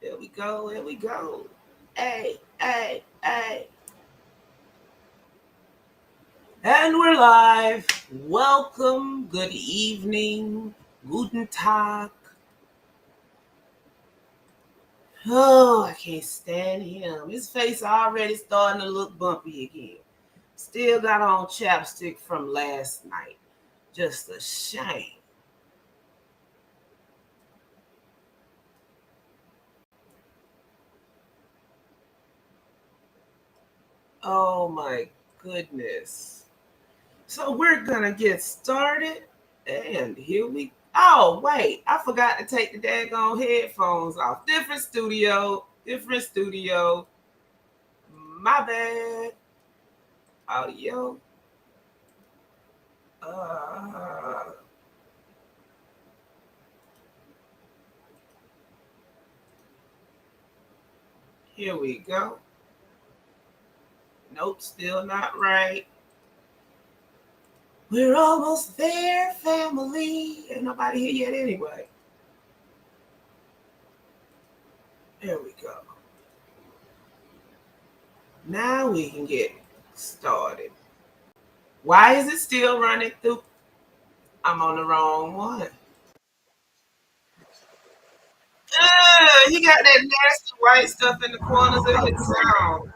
Here we go. Here we go. Hey, hey, hey. And we're live. Welcome. Good evening. Guten Tag. Oh, I can't stand him. His face already starting to look bumpy again. Still got on chapstick from last night. Just a shame. Oh my goodness. So we're gonna get started. And here we oh wait, I forgot to take the daggone headphones off. Different studio, different studio. My bad. Audio. Uh Here we go. Nope, still not right. We're almost there, family. Ain't nobody here yet anyway. There we go. Now we can get started. Why is it still running through? I'm on the wrong one. He got that nasty white stuff in the corners of his mouth.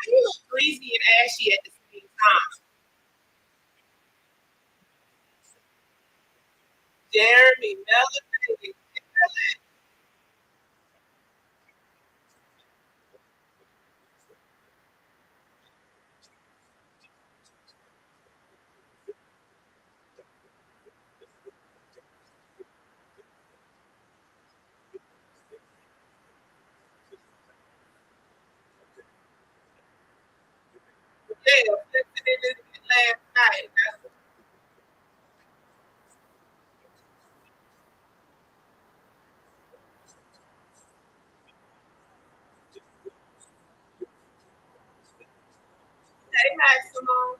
He look greasy and ashy at the same time. Jeremy Melvin. Yeah, last night. Hey, Maximo.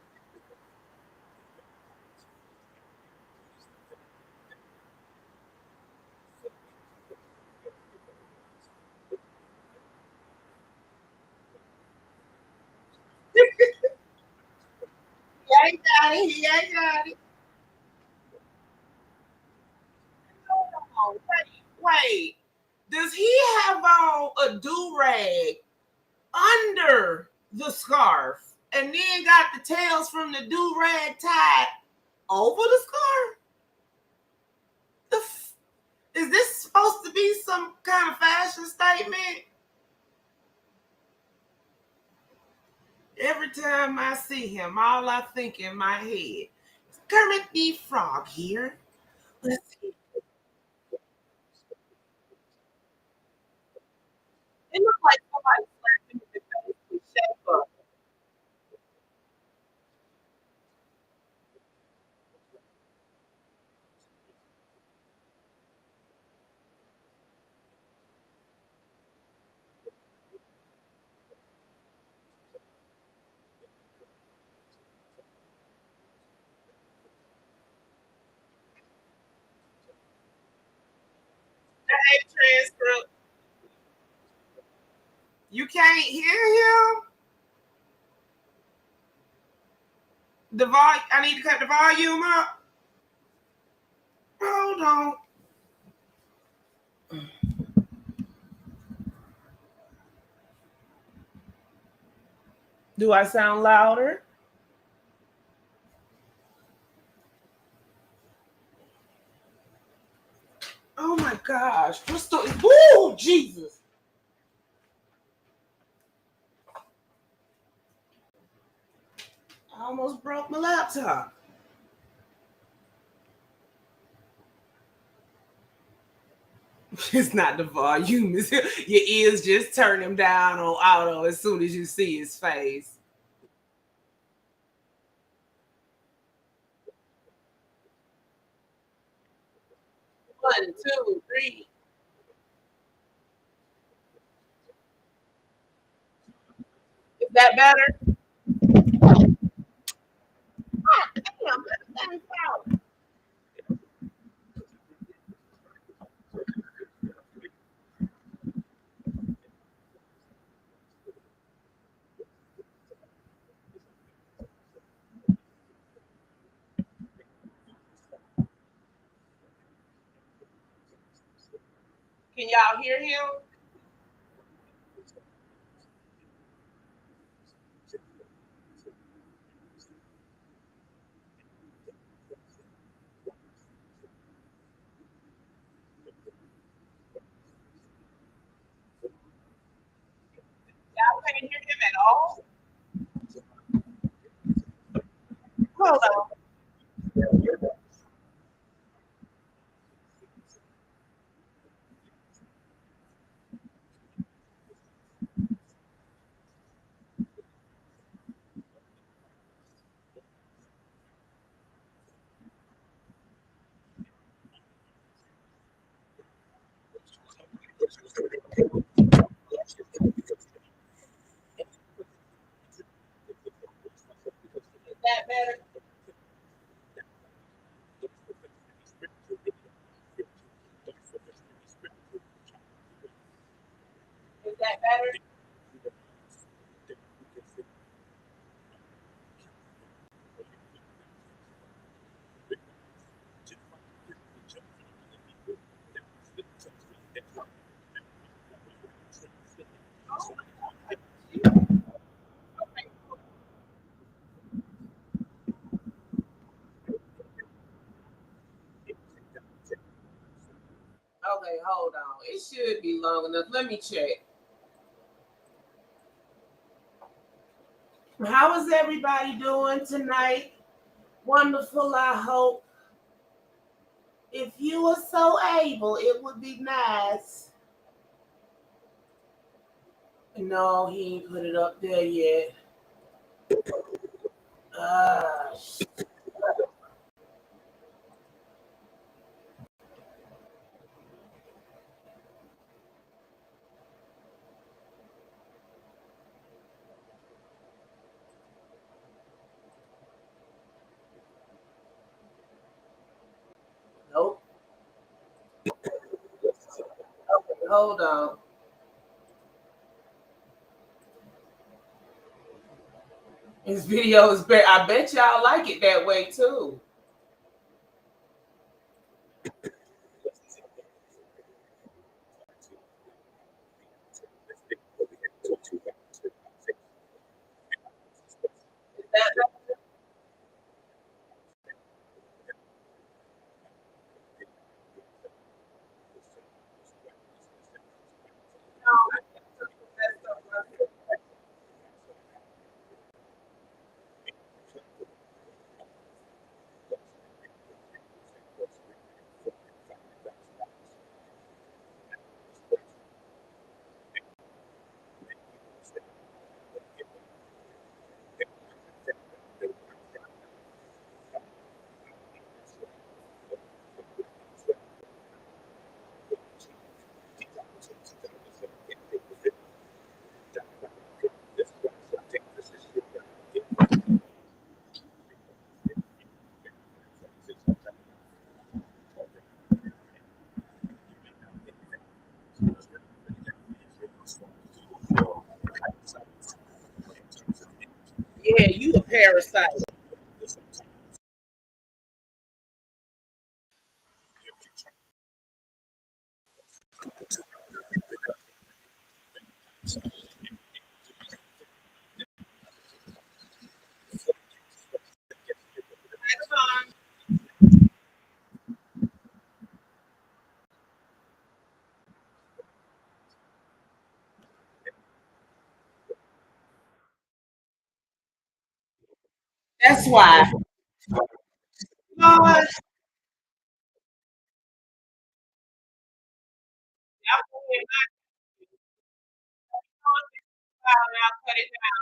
He ain't got it. He ain't got it. Hold on. Wait. Does he have on a do rag under the scarf and then got the tails from the do rag tied over the scarf? Is this supposed to be some kind of fashion statement? Every time I see him, all I think in my head is Kermit the Frog here. Let's see. It looks like somebody slapped him in the face with shape up. Hey, transcript. You can't hear him? I need to cut the volume up. Hold on. Do I sound louder? Oh my gosh. What's the Ooh, Jesus. I almost broke my laptop. It's not the volume. It's, your ears just turn him down on auto as soon as you see his face. But two, three. Is that better? Damn, that's out. Can y'all hear him? Y'all can't hear him at all? Hold on. Is that better? Is that better? Okay, hold on. It should be long enough. Let me check. How is everybody doing tonight? Wonderful, I hope. If you were so able, it would be nice. No, he ain't put it up there yet. Uh, nope. Hold on. His video is better. I bet y'all like it that way too. Yeah, you a parasite. That's why. Lord, I'm going I'll cut it down.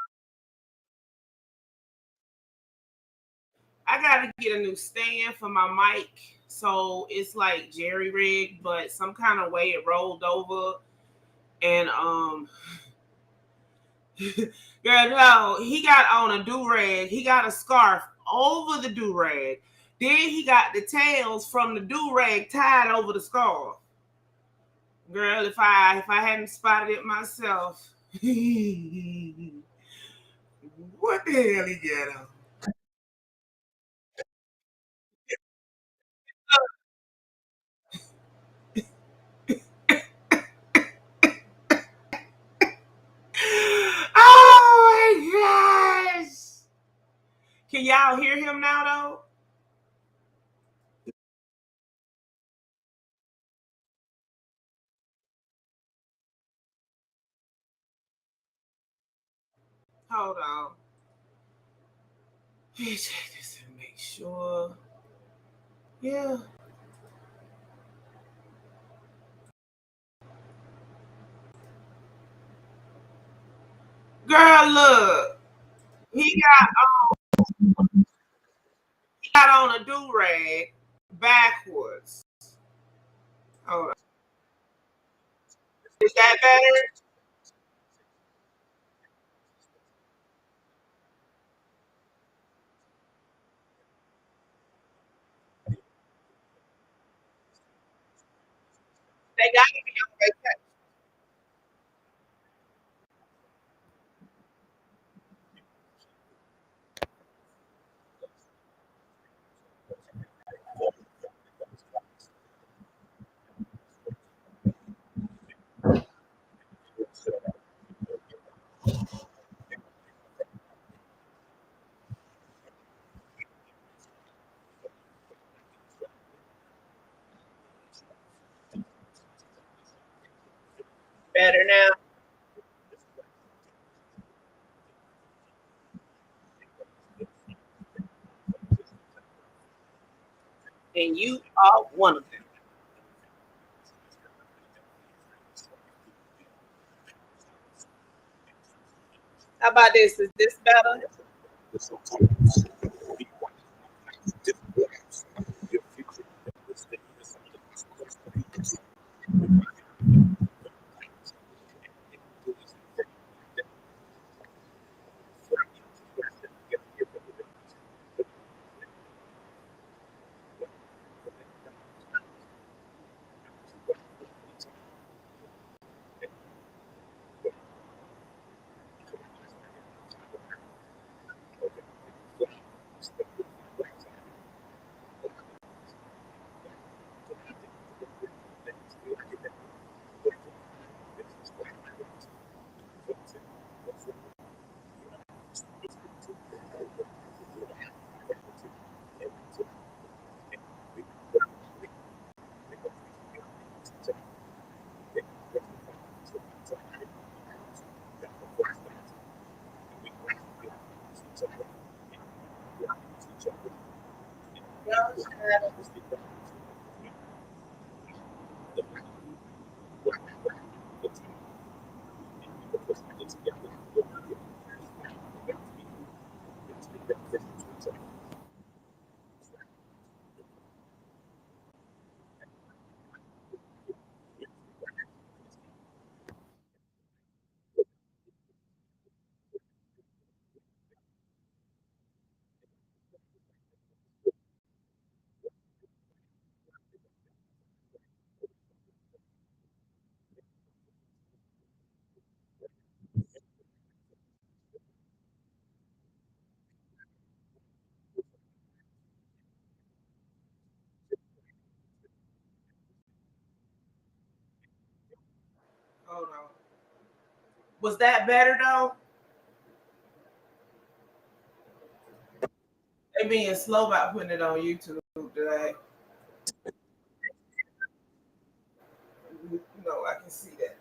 I gotta get a new stand for my mic. So it's like jerry rigged, but some kind of way it rolled over. And girl, no, he got on a do rag. He got a scarf over the do rag. Then he got the tails from the do rag tied over the scarf. Girl, if I hadn't spotted it myself, what the hell he got on? Oh my gosh! Can y'all hear him now though? Hold on. Let me check this and make sure. Yeah. Girl, look. He got on a do rag backwards. Hold on. Is that better? They got to be on vacation. Better now. And you are one of them. How about this? Is this better? Hold on. Was that better though? They being slow about putting it on YouTube today. No, I can see that.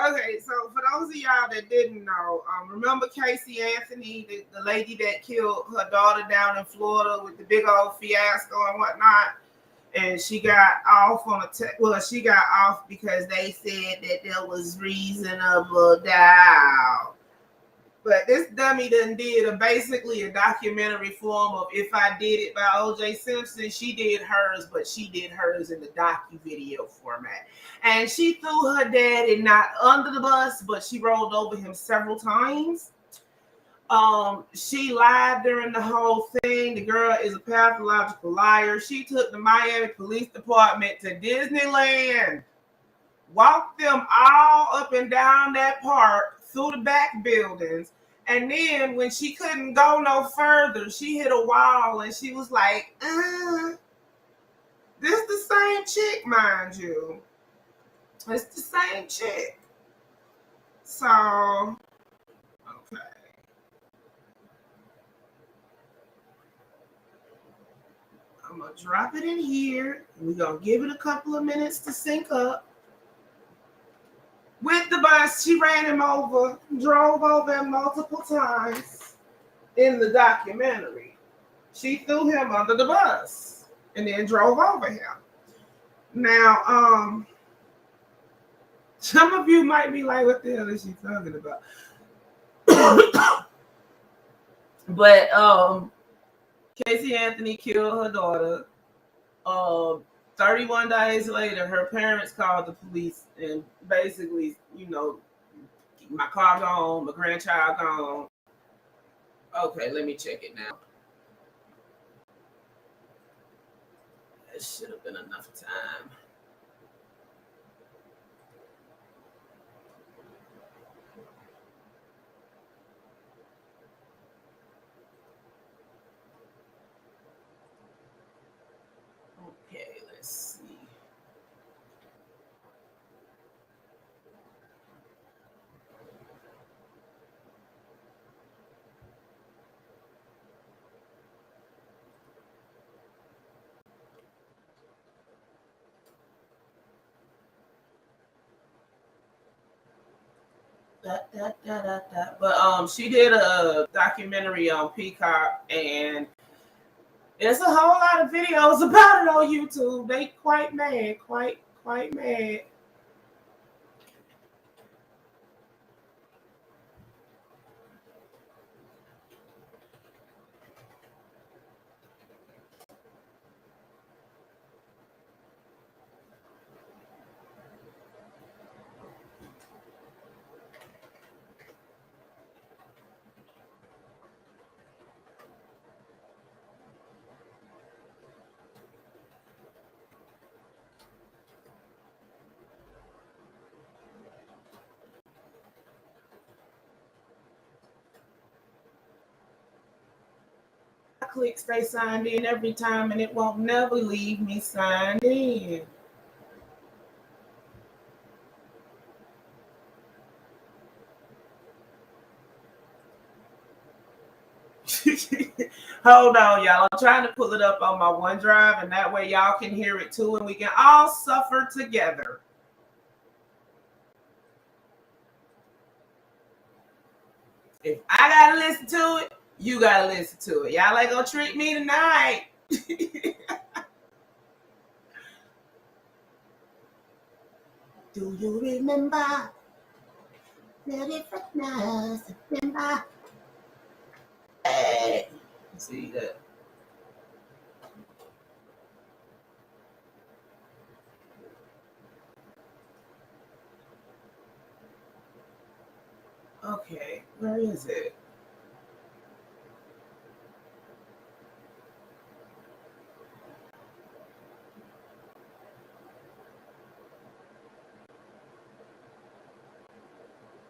Okay, so for those of y'all that didn't know, remember Casey Anthony, the lady that killed her daughter down in Florida with the big old fiasco and whatnot, and she got off on she got off because they said that there was reasonable doubt. But this dummy done did basically a documentary form of If I Did It by O.J. Simpson. She did hers, but she did hers in the docu-video format. And she threw her daddy not under the bus, but she rolled over him several times. She lied during the whole thing. The girl is a pathological liar. She took the Miami Police Department to Disneyland, walked them all up and down that park through the back buildings. And then when she couldn't go no further, she hit a wall and she was like, this the same chick, mind you. It's the same chick. So, okay. I'm going to drop it in here. We're going to give it a couple of minutes to sync up. With the bus, she ran him over, drove over him multiple times in the documentary. She threw him under the bus and then drove over him. Now, some of you might be like, what the hell is she talking about? But Casey Anthony killed her daughter. 31 days later, her parents called the police and basically, my car gone, my grandchild gone. Okay, let me check it now. That should have been enough time. Okay, let's see. But she did a documentary on Peacock, and there's a whole lot of videos about it on YouTube. They quite mad, quite mad. I click stay signed in every time, and it won't never leave me signed in. Hold on, y'all. I'm trying to pull it up on my OneDrive, and that way y'all can hear it too, and we can all suffer together. If I gotta listen to it, you gotta listen to it. Y'all ain't gonna trick me tonight. Do you remember? September. Hey. See that. Okay, where is it?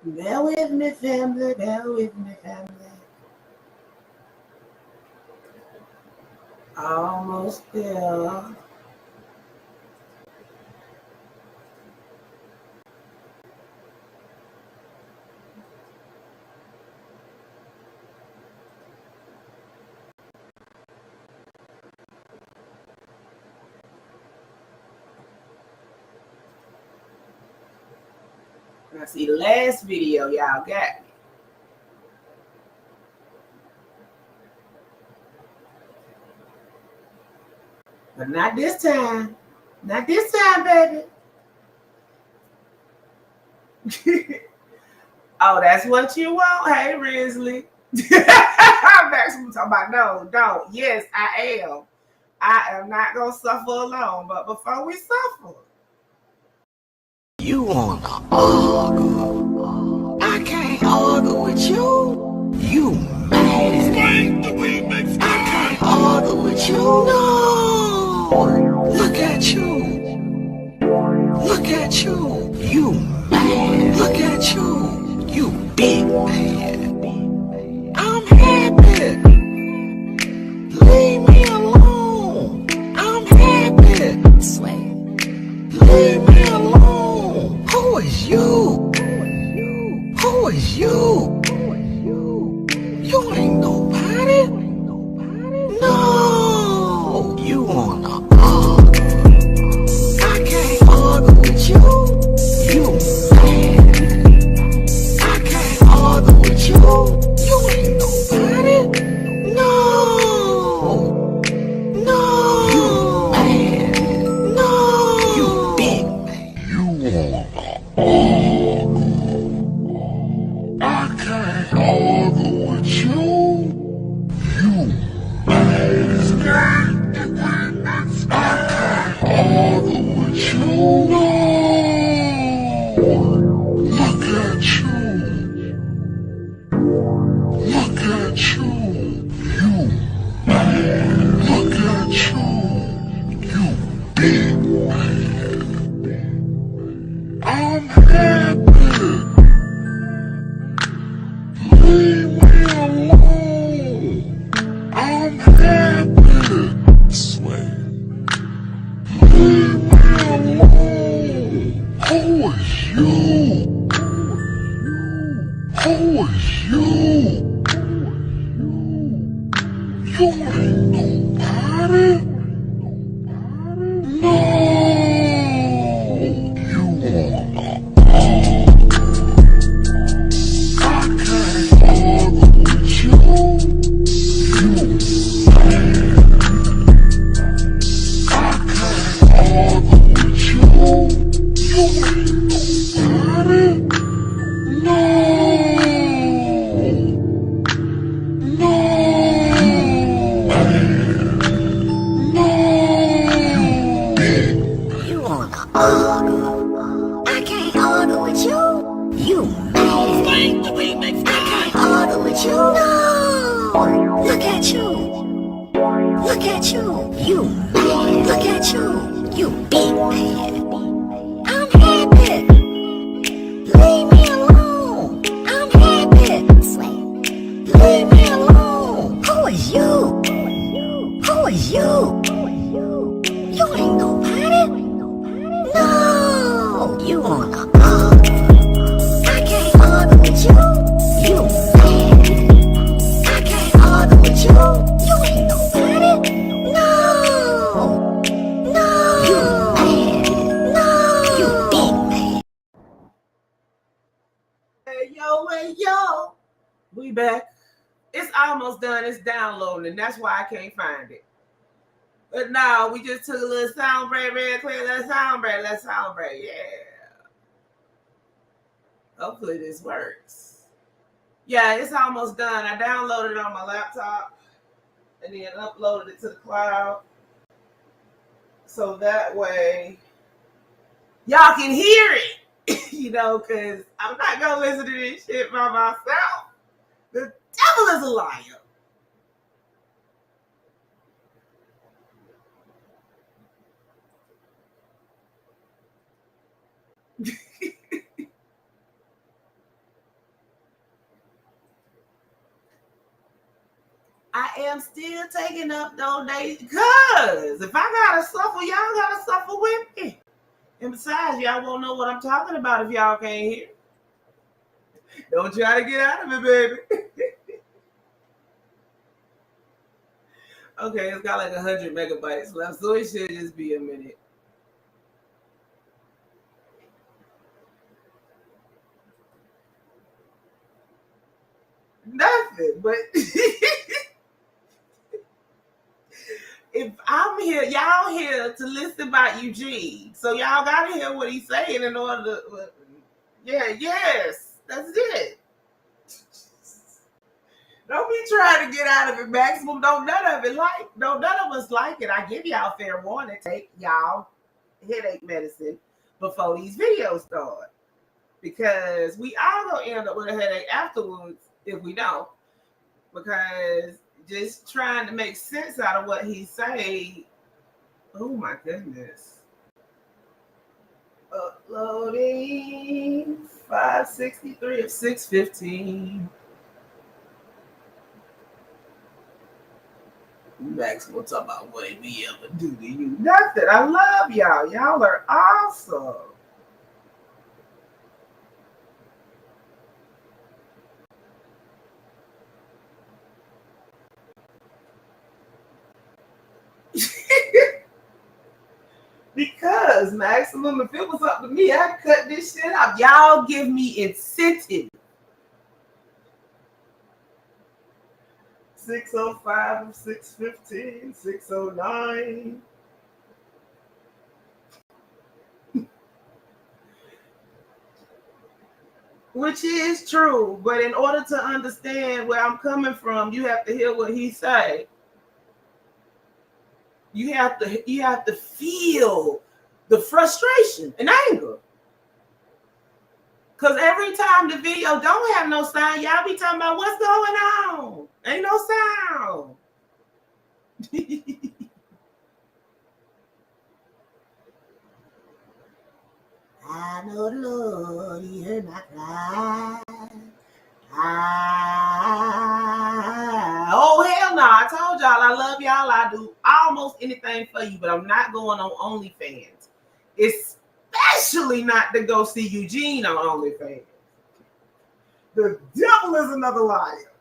Bear with me, family. Bear with me, family. Almost there. I see the last video y'all got me. But not this time. Not this time, baby. Oh, that's what you want? Hey, Risley. Maximum talking about no, don't. Yes, I am. I am not going to suffer alone. But before we suffer, you wanna argue? I can't argue with you. You mad? I can't argue with you. No. Look at you. Look at you. You mad? Look at you. You big man. I'm happy. Leave me alone. I'm happy. Leave me alone. Who is you? Who is you? You ain't nobody. No. You wanna argue? I can't argue with you. You mad? I can't argue with you. You ain't nobody. No. No. You mad? No. You big man. You wanna argue? I can't argue with you. You mad? I can't argue with you. No. Look at you. Look at you. You mad? Look at you. You big man. I'm happy. Leave me alone. I'm happy. Sway. Leave me alone. Who is you? Who is you? You ain't nobody. No. You wanna argue? I can't argue with you. You mad? I can't argue with you. You ain't nobody. No. No. No. You wanna argue? I can't argue with you. You mad? I can't argue with you. No. Look at you. Look at you. You mad? Look at you. You big man. I'm happy. Leave me alone. I'm happy. Leave me alone. Who is you? Who is you? You ain't nobody. No. You wanna argue? I can't argue with you. You mad? I can't argue with you. You ain't nobody. No. No. You mad? No. You big man. hey, yo. We back. It's almost done. It's downloading, and that's why I can't find it. But now we just took a little sound break, real quick. Let's sound break. Yeah. Hopefully this works. Yeah, it's almost done. I downloaded it on my laptop and then uploaded it to the cloud. So that way y'all can hear it. Because I'm not going to listen to this shit by myself. The devil is a liar. I am still taking up those days because if I gotta suffer, y'all gotta suffer with me. And besides, y'all won't know what I'm talking about if y'all can't hear. Don't try to get out of it, baby. Okay, it's got like 100 megabytes left, so it should just be a minute. nothing. But if I'm here, y'all here to listen about Eugene. So y'all gotta hear what he's saying in order to yes, that's it. Don't be trying to get out of it, Maximum. Don't none of us like it. I give y'all fair warning. Take y'all headache medicine before these videos start. Because we all gonna end up with a headache afterwards if we don't. Because just trying to make sense out of what he say. Oh my goodness. Uploading 563 of 615. Max will talk about what he be able to do to you. Nothing. I love y'all. Y'all are awesome. Because Maximum, if it was up to me, I'd cut this shit out. Y'all give me incentive. 605 of 615, 609. Which is true, but in order to understand where I'm coming from, you have to hear what he say. You have to feel the frustration and anger. Because every time the video don't have no sound, y'all be talking about what's going on. Ain't no sound. I know the Lord, he heard my cry. Oh, hell no. I told y'all I love y'all. I do almost anything for you, but I'm not going on OnlyFans. Especially not to go see Eugene on OnlyFans. The devil is another liar.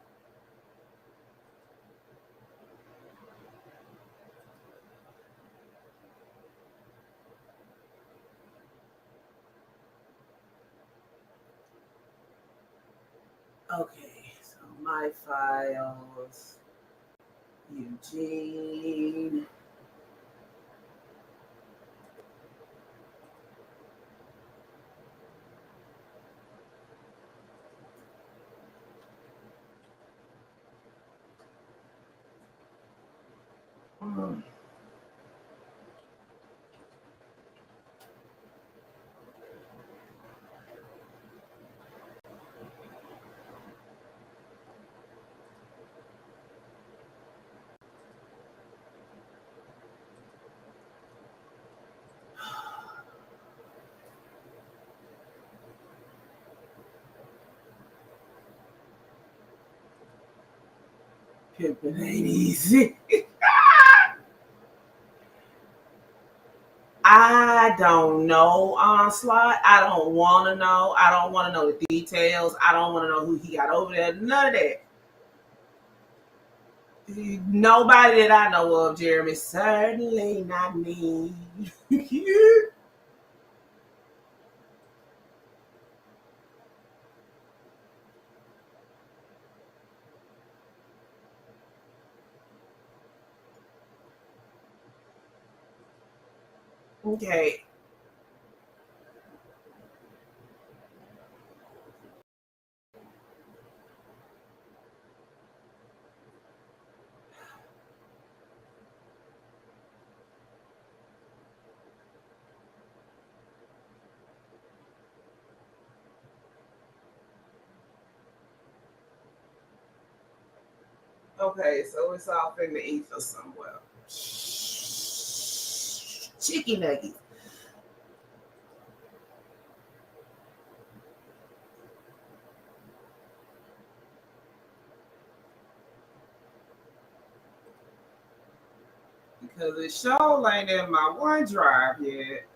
Okay, so my files, Eugene. Pimping ain't easy. I don't know, Onslaught. I don't want to know. I don't want to know the details. I don't want to know who he got over there. None of that. Nobody that I know of, Jeremy. Certainly not me. Okay. Okay, so it's off in the ether somewhere. Chicky nuggets. Because it sure ain't in my OneDrive yet.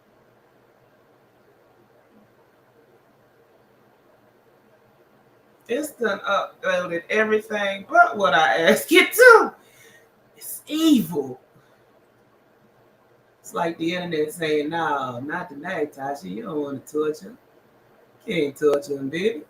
It's done uploaded everything but what I asked it to. It's evil. It's like the internet saying, no, not tonight, Tasha. You don't want to torture. Can't torture him, baby.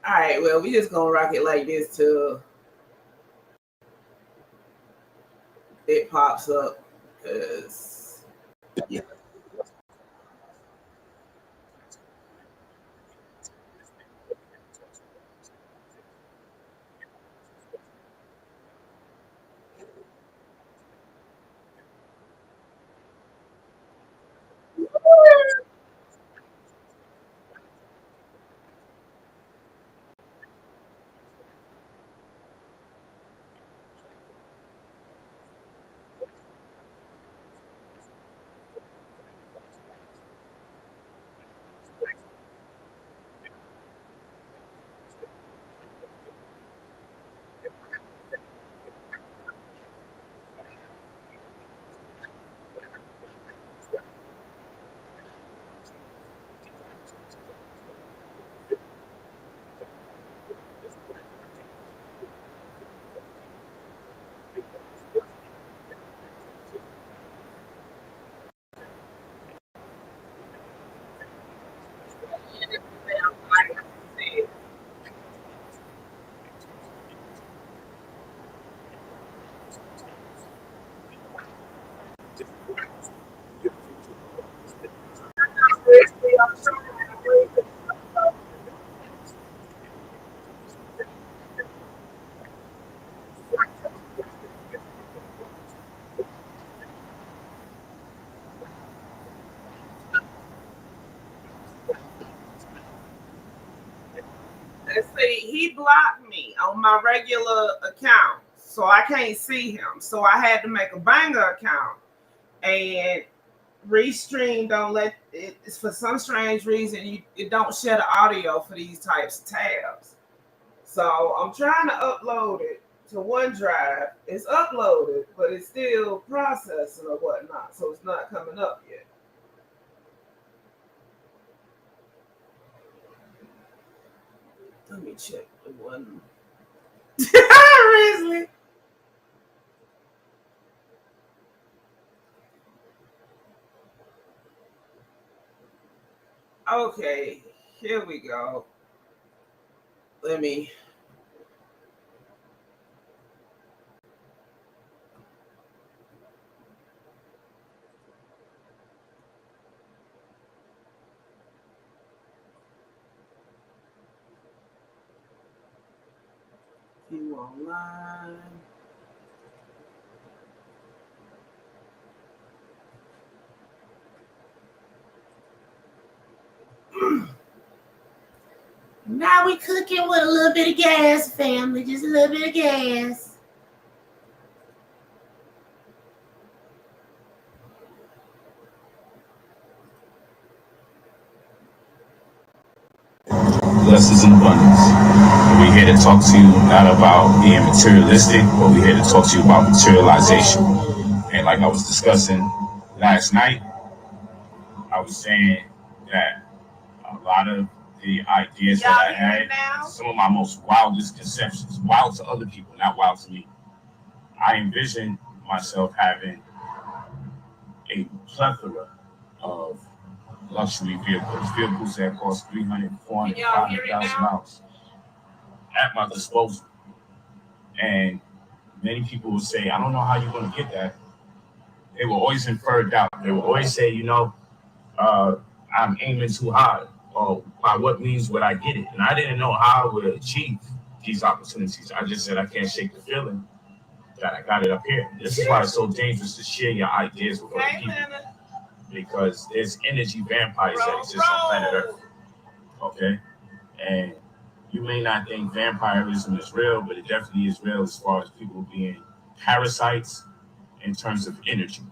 All right, well, we just gonna rock it like this till it pops up, cause yeah. And see, he blocked me on my regular account, so I can't see him. So I had to make a banger account, and Restream don't let it. It's for some strange reason it don't share the audio for these types of tabs. So I'm trying to upload it to OneDrive. It's uploaded, but it's still processing or whatnot, so it's not coming up yet. Let me check the one. Seriously? Okay, here we go. Let me. You online. Now we cooking with a little bit of gas, family. Just a little bit of gas. Blessings and abundance. We're here to talk to you not about being materialistic, but we're here to talk to you about materialization. And like I was discussing last night, I was saying that a lot of the ideas that I had, some of my most wildest conceptions, wild to other people, not wild to me. I envisioned myself having a plethora of luxury vehicles that cost 300, 400, 500,000 dollars at my disposal. And many people will say, I don't know how you're going to get that. They will always infer doubt. They will always say, uh, I'm aiming too high. Or by what means would I get it? And I didn't know how I would achieve these opportunities. I just said I can't shake the feeling that I got it up here. This is why it's so dangerous to share your ideas with other people. Because there's energy vampires that exist on planet Earth. Okay? And you may not think vampirism is real, but it definitely is real as far as people being parasites in terms of energy.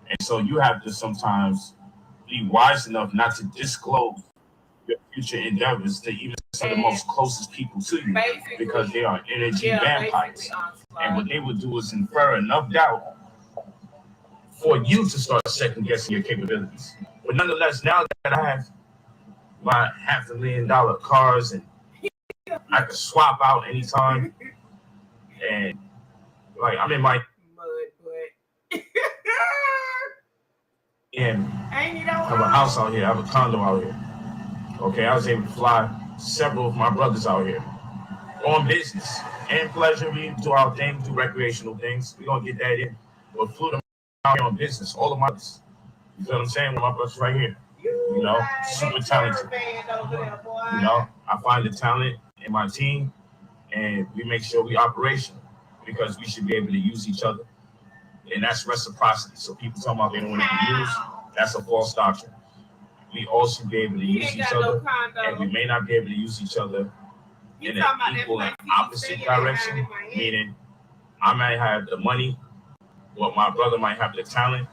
And so you have to sometimes be wise enough not to disclose your future endeavors to even some of the most closest people to you because they are energy vampires. And what they would do is infer enough doubt for you to start second guessing your capabilities. But nonetheless, now that I have my $500,000 cars and I can swap out anytime, and like I'm in my Mud butt. and Ain't it I have a house out here, I have a condo out here. Okay, I was able to fly several of my brothers out here on business and pleasure. We do our thing, do recreational things. We're going to get that in. But flew them out here on business, all of my brothers. You feel what I'm saying? With my brothers right here. You know, super talented. You know, I find the talent in my team and we make sure we operational because we should be able to use each other. And that's reciprocity. So people talking about they don't want to be used, that's a false doctrine. We all should be able to use each other, and we may not be able to use each other in an equal and opposite direction, meaning I might have the money, but my brother might have the talent,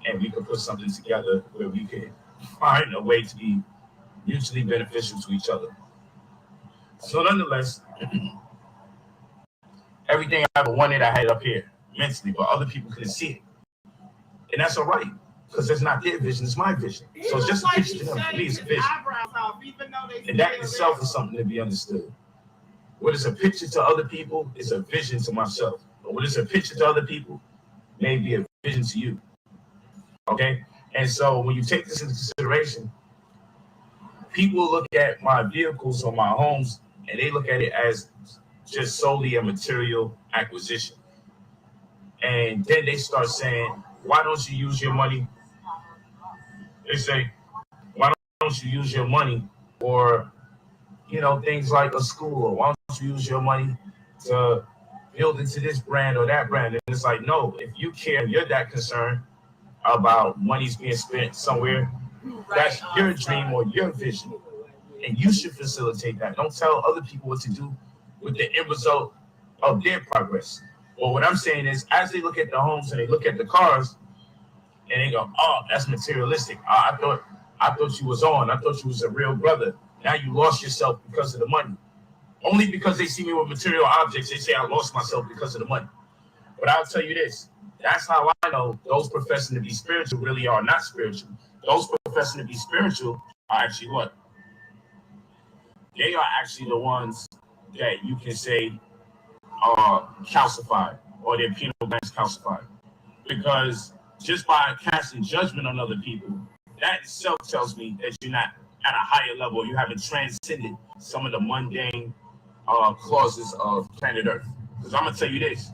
and we could put something together where we could find a way to be mutually beneficial to each other. So nonetheless, everything I ever wanted, I had up here mentally, but other people couldn't see it. And that's all right, because it's not their vision, it's my vision. So it's just a picture to them. For me, it's a vision. And that in itself is something to be understood. What is a picture to other people is a vision to myself. But what is a picture to other people may be a vision to you. Okay? And so when you take this into consideration, people look at my vehicles or my homes and they look at it as just solely a material acquisition. And then they start saying, why don't you use your money? They say, why don't you use your money for, you know, things like a school? Or why don't you use your money to build into this brand or that brand? And it's like, no, if you care, you're that concerned about money's being spent somewhere, that's your dream or your vision. And you should facilitate that. Don't tell other people what to do with the end result of their progress. Well, what I'm saying is, as they look at the homes and they look at the cars, and they go, "Oh, that's materialistic. I thought you was on. I thought you was a real brother. Now you lost yourself because of the money." Only because they see me with material objects, they say I lost myself because of the money. But I'll tell you this: that's how I know those professing to be spiritual really are not spiritual. Those professing to be spiritual are actually what? They are actually the ones that you can say are calcified or their penal glands calcified. Because just by casting judgment on other people, that itself tells me that you're not at a higher level. You haven't transcended some of the mundane clauses of planet Earth. Because I'm going to tell you this.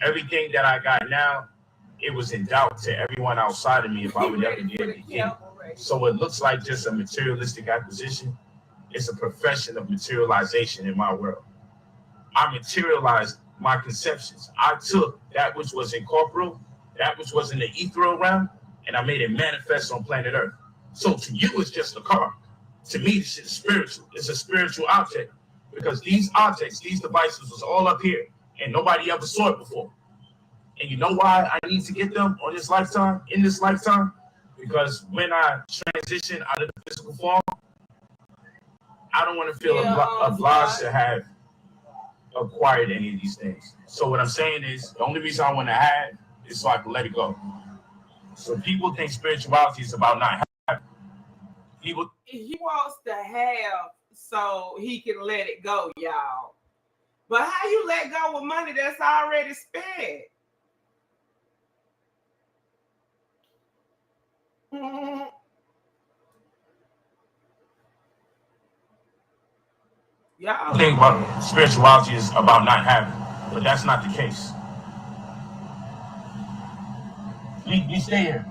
Everything that I got now, it was in doubt to everyone outside of me if I would ever be able to get it. So it looks like just a materialistic acquisition. It's a profession of materialization in my world. I materialized my conceptions. I took that which was incorporeal, that which was in the ethereal realm, and I made it manifest on planet Earth. So to you, it's just a car. To me, this is spiritual. It's a spiritual object because these objects, these devices was all up here and nobody ever saw it before. And you know why I need to get them on this lifetime, in this lifetime? Because when I transition out of the physical form, I don't want to feel obliged to have acquired any of these things. So what I'm saying is the only reason I want to have is so I can let it go. So people think spirituality is about not having. People, he wants to have so he can let it go, y'all. But how you let go with money that's already spent? Y'all think about spirituality is about not having, but that's not the case. You stay here.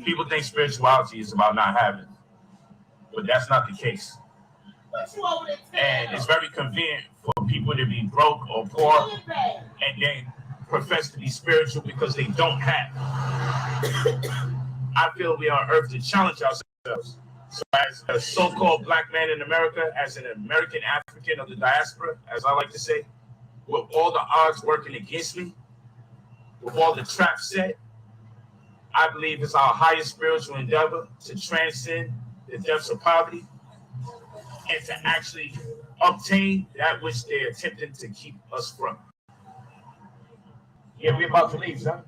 People think spirituality is about not having, but that's not the case. And it's very convenient for people to be broke or poor and then profess to be spiritual because they don't have. I feel we are on earth to challenge ourselves. So as a so-called black man in America, as an American African of the diaspora, as I like to say, with all the odds working against me, with all the traps set, I believe it's our highest spiritual endeavor to transcend the depths of poverty and to actually obtain that which they're attempting to keep us from. Yeah, we're about to leave, son.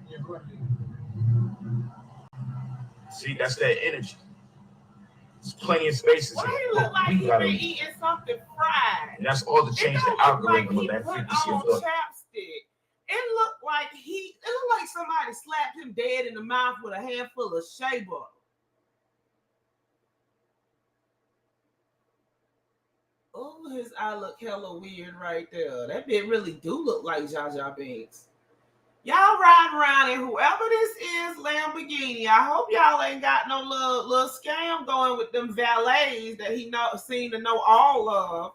See, that's that energy. There's plenty of spaces. Why he look like he been eating something fried? And that's all to change the algorithm like of that frequency on of thought. chapstick. It looked like somebody slapped him dead in the mouth with a handful of shea butter. Oh, his eye look hella weird right there. That bit really do look like Jar Jar Binks. Y'all riding around in whoever this is Lamborghini. I hope y'all ain't got no little scam going with them valets that he seem to know all of.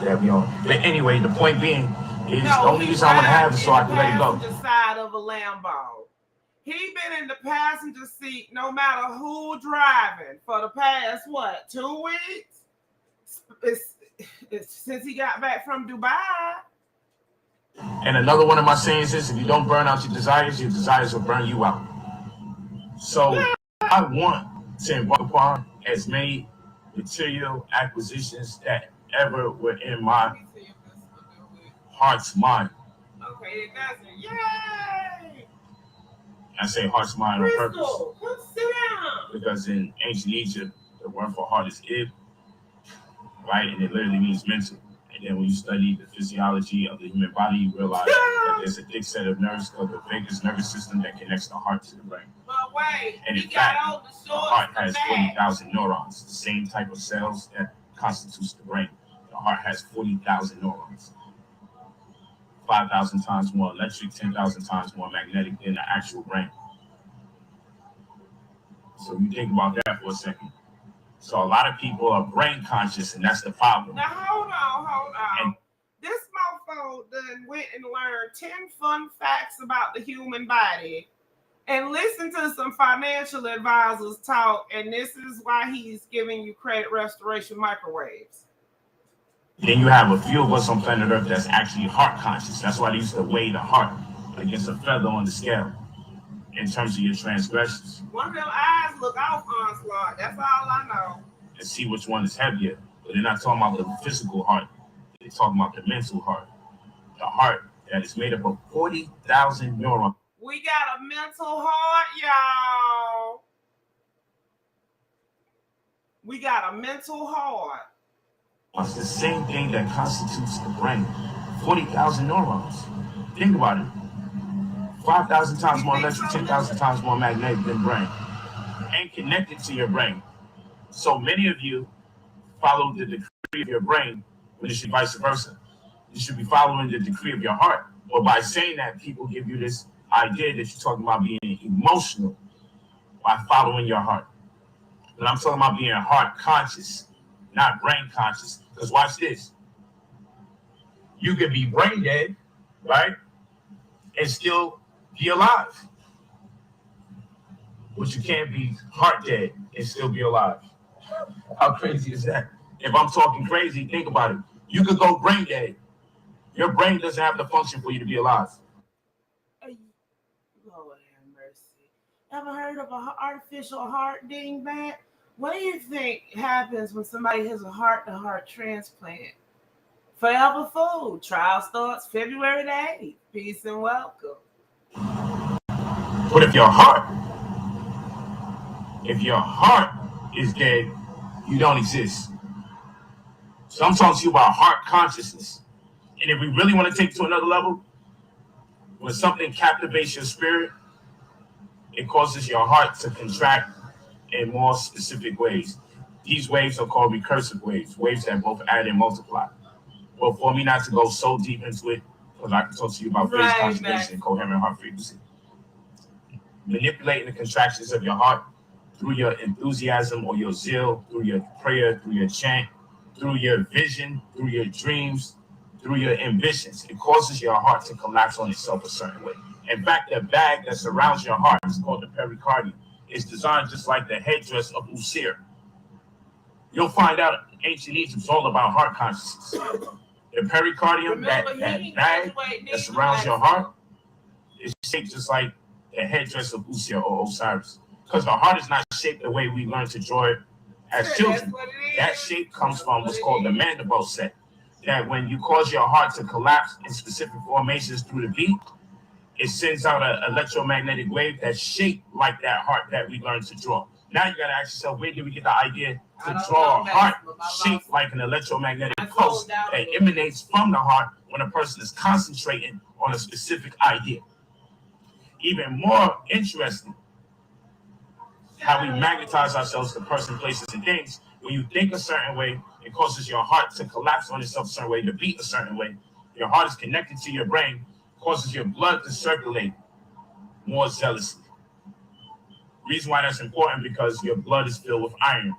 Yeah, we on. But anyway, the point being is the No, only he reason I want to have rides is so in I the can let it go. passenger side of a Lambo. He been in the passenger seat no matter who driving for the past, what, 2 weeks? Since he got back from Dubai. And another one of my sayings is, if you don't burn out your desires will burn you out. So I want to embark upon as many material acquisitions that ever were in my heart's mind. Okay, it doesn't. Yay! I say heart's mind on purpose. Crystal, come sit down. Because in ancient Egypt, the word for heart is ib, right? And it literally means mental. And then when you study the physiology of the human body, you realize that there's a thick set of nerves called the vagus nervous system that connects the heart to the brain. But wait, and in he fact, got all the heart has 40,000 neurons, the same type of cells that constitutes the brain. The heart has 40,000 neurons, 5,000 times more electric, 10,000 times more magnetic than the actual brain. So you think about that for a second. So a lot of people are brain conscious, and that's the problem. Now hold on. And this mofo done went and learned 10 fun facts about the human body and listen to some financial advisors talk, and this is why he's giving you credit restoration microwaves. Then you have a few of us on planet Earth that's actually heart conscious. That's why they used to weigh the heart against a feather on the scale in terms of your transgressions. One of them eyes look off, Onslaught. That's all I know. And see which one is heavier. But they're not talking about the physical heart. They're talking about the mental heart. The heart that is made up of 40,000 neurons. We got a mental heart, y'all. We got a mental heart. It's the same thing that constitutes the brain. 40,000 neurons. Think about it. 5,000 times more electric, 10,000 times more magnetic than brain. And connected to your brain. So many of you follow the decree of your brain when it should be vice versa. You should be following the decree of your heart. Or by saying that, people give you this idea that you're talking about being emotional by following your heart. But I'm talking about being heart conscious, not brain conscious. Because watch this. You could be brain dead, right? And still be alive. But you can't be heart dead and still be alive. How crazy is that? If I'm talking crazy, think about it. You could go brain dead. Your brain doesn't have the function for you to be alive. Lord have mercy. Ever heard of an artificial heart dingbat? What do you think happens when somebody has a heart-to-heart transplant? Forever food. Trial starts February the 8th. Peace and welcome. But if your heart is dead, you don't exist. So I'm talking to you about heart consciousness. And if we really want to take it to another level, when something captivates your spirit, it causes your heart to contract in more specific ways. These waves are called recursive waves, waves that both add and multiply. Well, for me not to go so deep into it, because I can talk to you about phase conjugation and coherent heart frequency. Manipulating the contractions of your heart through your enthusiasm or your zeal, through your prayer, through your chant, through your vision, through your dreams, through your ambitions. It causes your heart to collapse on itself a certain way. In fact, the bag that surrounds your heart is called the pericardium. It's designed just like the headdress of Usir. You'll find out ancient Egypt is all about heart consciousness. The pericardium, that bag that surrounds your heart, is shaped just like the headdress of Usir or Osiris. Because the heart is not shaped the way we learn to draw it as children. That shape comes from what's called the mandible set. That when you cause your heart to collapse in specific formations through the beat, it sends out an electromagnetic wave that's shaped like that heart that we learned to draw. Now you gotta ask yourself, where did we get the idea to draw a heart shaped like an electromagnetic pulse that emanates from the heart when a person is concentrating on a specific idea? Even more interesting, how we magnetize ourselves to person, places, and things. When you think a certain way, it causes your heart to collapse on itself a certain way, to beat a certain way. Your heart is connected to your brain, causes your blood to circulate more zealously. Reason why that's important, because your blood is filled with iron.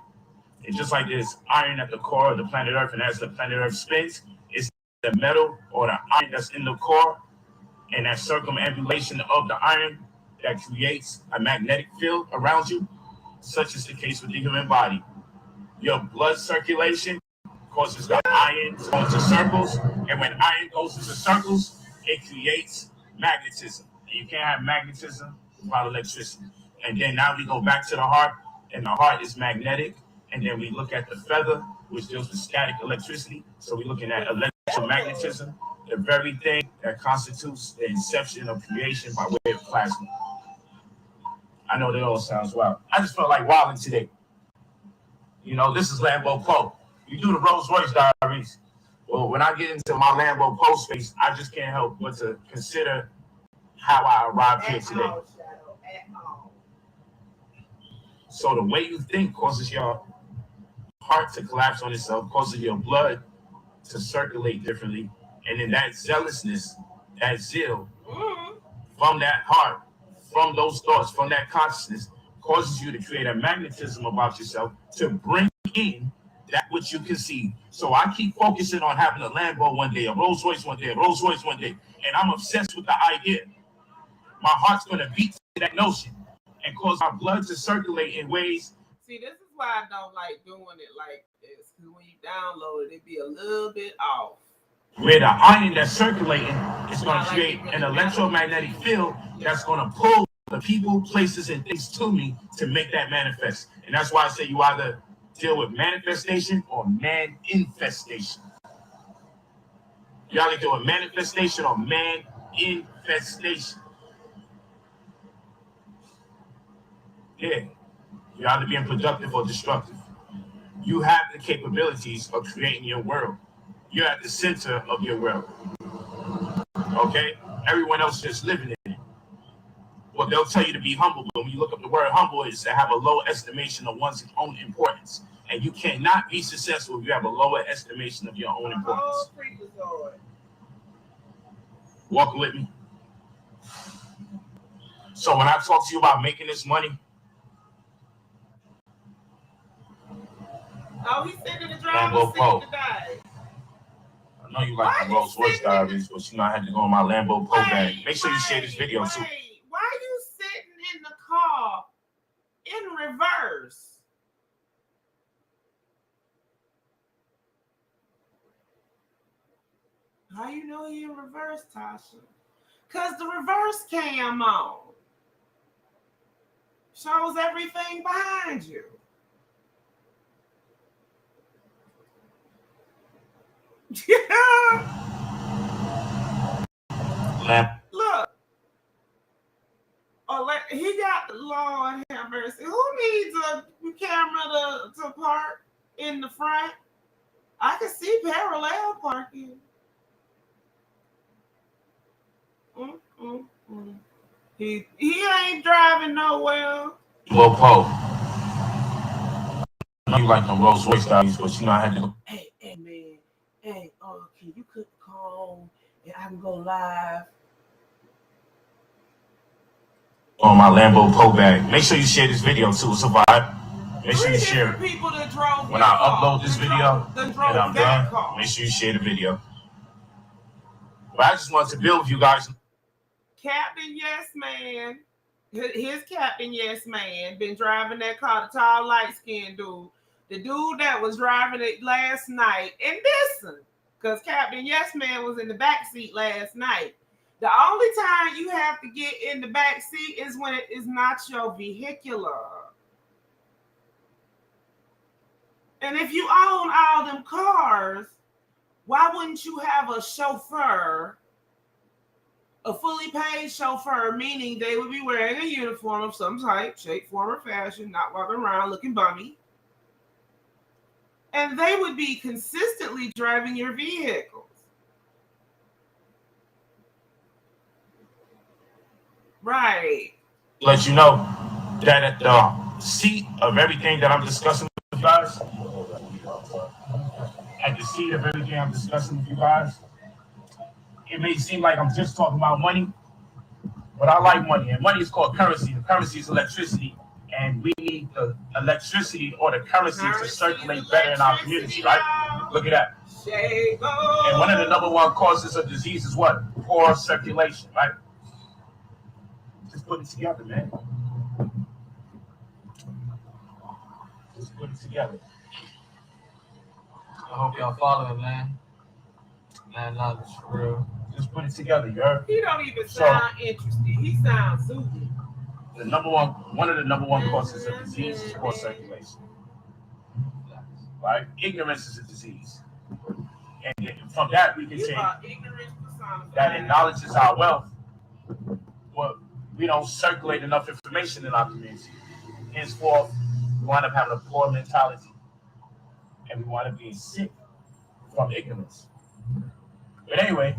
And just like there's iron at the core of the planet Earth, and as the planet Earth spins, it's the metal or the iron that's in the core and that circumambulation of the iron that creates a magnetic field around you. Such is the case with the human body. Your blood circulation causes the iron to go into circles, and when iron goes into circles, it creates magnetism. And you can't have magnetism without electricity. And then now we go back to the heart, and the heart is magnetic. And then we look at the feather, which deals with static electricity. So we're looking at electromagnetism, the very thing that constitutes the inception of creation by way of plasma. I know that all sounds wild. I just felt like wilding today. You know, this is Lambo Poe. You do the Rolls Royce diaries. Well, when I get into my Lambo Poe space, I just can't help but to consider how I arrived here today. So the way you think causes your heart to collapse on itself, causes your blood to circulate differently. And then that zealousness, that zeal from that heart, from those thoughts, from that consciousness, causes you to create a magnetism about yourself to bring in that which you can see. So I keep focusing on having a Lambo one day, a Rolls Royce one day, a Rolls Royce one day. And I'm obsessed with the idea. My heart's going to beat to that notion and cause my blood to circulate in ways. See, this is why I don't like doing it like this. Because when you download it, it be a little bit off. Where the iron that's circulating is going to create an electromagnetic field that's going to pull the people, places, and things to me to make that manifest. And that's why I say you either deal with manifestation or man-infestation. You either deal with manifestation or man-infestation. Yeah. You're either being productive or destructive. You have the capabilities of creating your world. You're at the center of your world. Okay? Everyone else just living in it. Well, they'll tell you to be humble, but when you look up the word humble, is to have a low estimation of one's own importance. And you cannot be successful if you have a lower estimation of your own importance. Walk with me. So when I talk to you about making this money, oh, he's sitting in the driver's seat today. I know you like the Rolls Royce diaries, but you know I had to go in my Lambo Poe bag. Make sure you share this video too. Why are you sitting in the car in reverse? How you know he in reverse, Tasha? Because the reverse cam on shows everything behind you. Look. Oh, like he got, Lord have mercy. Who needs a camera to park in the front? I can see parallel parking. He ain't driving nowhere. Well, Poe, I know you like them Rolls Royce diaries, but you know I had to go. Hey, man. Hey, can you could call and I can go live On my Lambo Poe bag. Make sure you share this video too. It's a vibe. Make sure you share it. People that drove when I upload this video and I'm done, make sure you share the video. But I just wanted to build with you guys. Captain Yes Man, his Captain Yes Man, been driving that car, the tall light-skinned dude. The dude that was driving it last night. And listen, because Captain Yes Man was in the back seat last night. The only time you have to get in the back seat is when it is not your vehicular. And if you own all them cars, why wouldn't you have a chauffeur, a fully paid chauffeur, meaning they would be wearing a uniform of some type, shape, form, or fashion, not walking around looking bummy. And they would be consistently driving your vehicles. Right. Let you know that at the seat of everything that I'm discussing with you guys, at the seat of everything I'm discussing with you guys, it may seem like I'm just talking about money, but I like money, and money is called currency. The currency is electricity, and we need the electricity or the currency to circulate better in our community, right? Look at that. And one of the number one causes of disease is what? Poor circulation, right? Just put it together, man. Just put it together. I hope y'all following, man. Man, knowledge for real. Just put it together, you heard? He don't even sound interested. He sounds soothing. One of the number one causes of disease is poor circulation. Right? Ignorance is a disease. And from that we can say that it acknowledges our wealth, but we don't circulate enough information in our community. Henceforth, we wind up having a poor mentality, and we wind up being sick from ignorance. But anyway,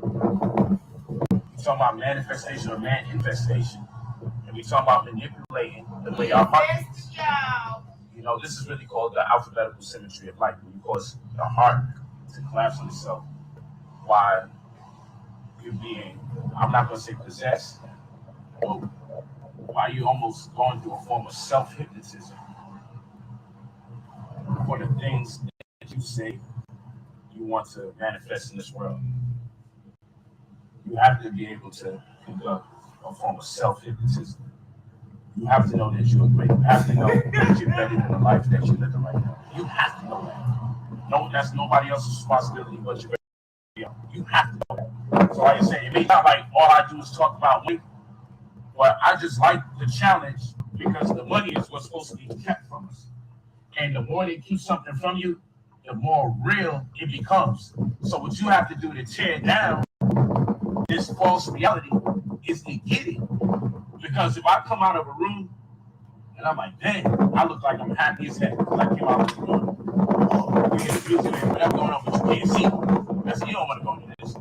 we talk about manifestation or infestation, and we talk about manipulating the way our heart beats. You know, this is really called the alphabetical symmetry of life, when you cause the heart to collapse on itself while you're being, I'm not going to say possessed, but while you're almost going through a form of self-hypnotism for the things that you say you want to manifest in this world. You have to be able to conduct a form of self-hypnotism. You have to know that you're great. You have to know that you're better than the life that you're living right now. You have to know that. No, that's nobody else's responsibility but your. You have to know that. So like I say, it may not like all I do is talk about money, but I just like the challenge because the money is what's supposed to be kept from us. And the more they keep something from you, the more real it becomes. So what you have to do to tear down this false reality is to get it. Because if I come out of a room and I'm like, dang, I look like I'm happy as heck because I came out of the room. You get music and whatever going on, but you can't see. That's, you don't want to go into this.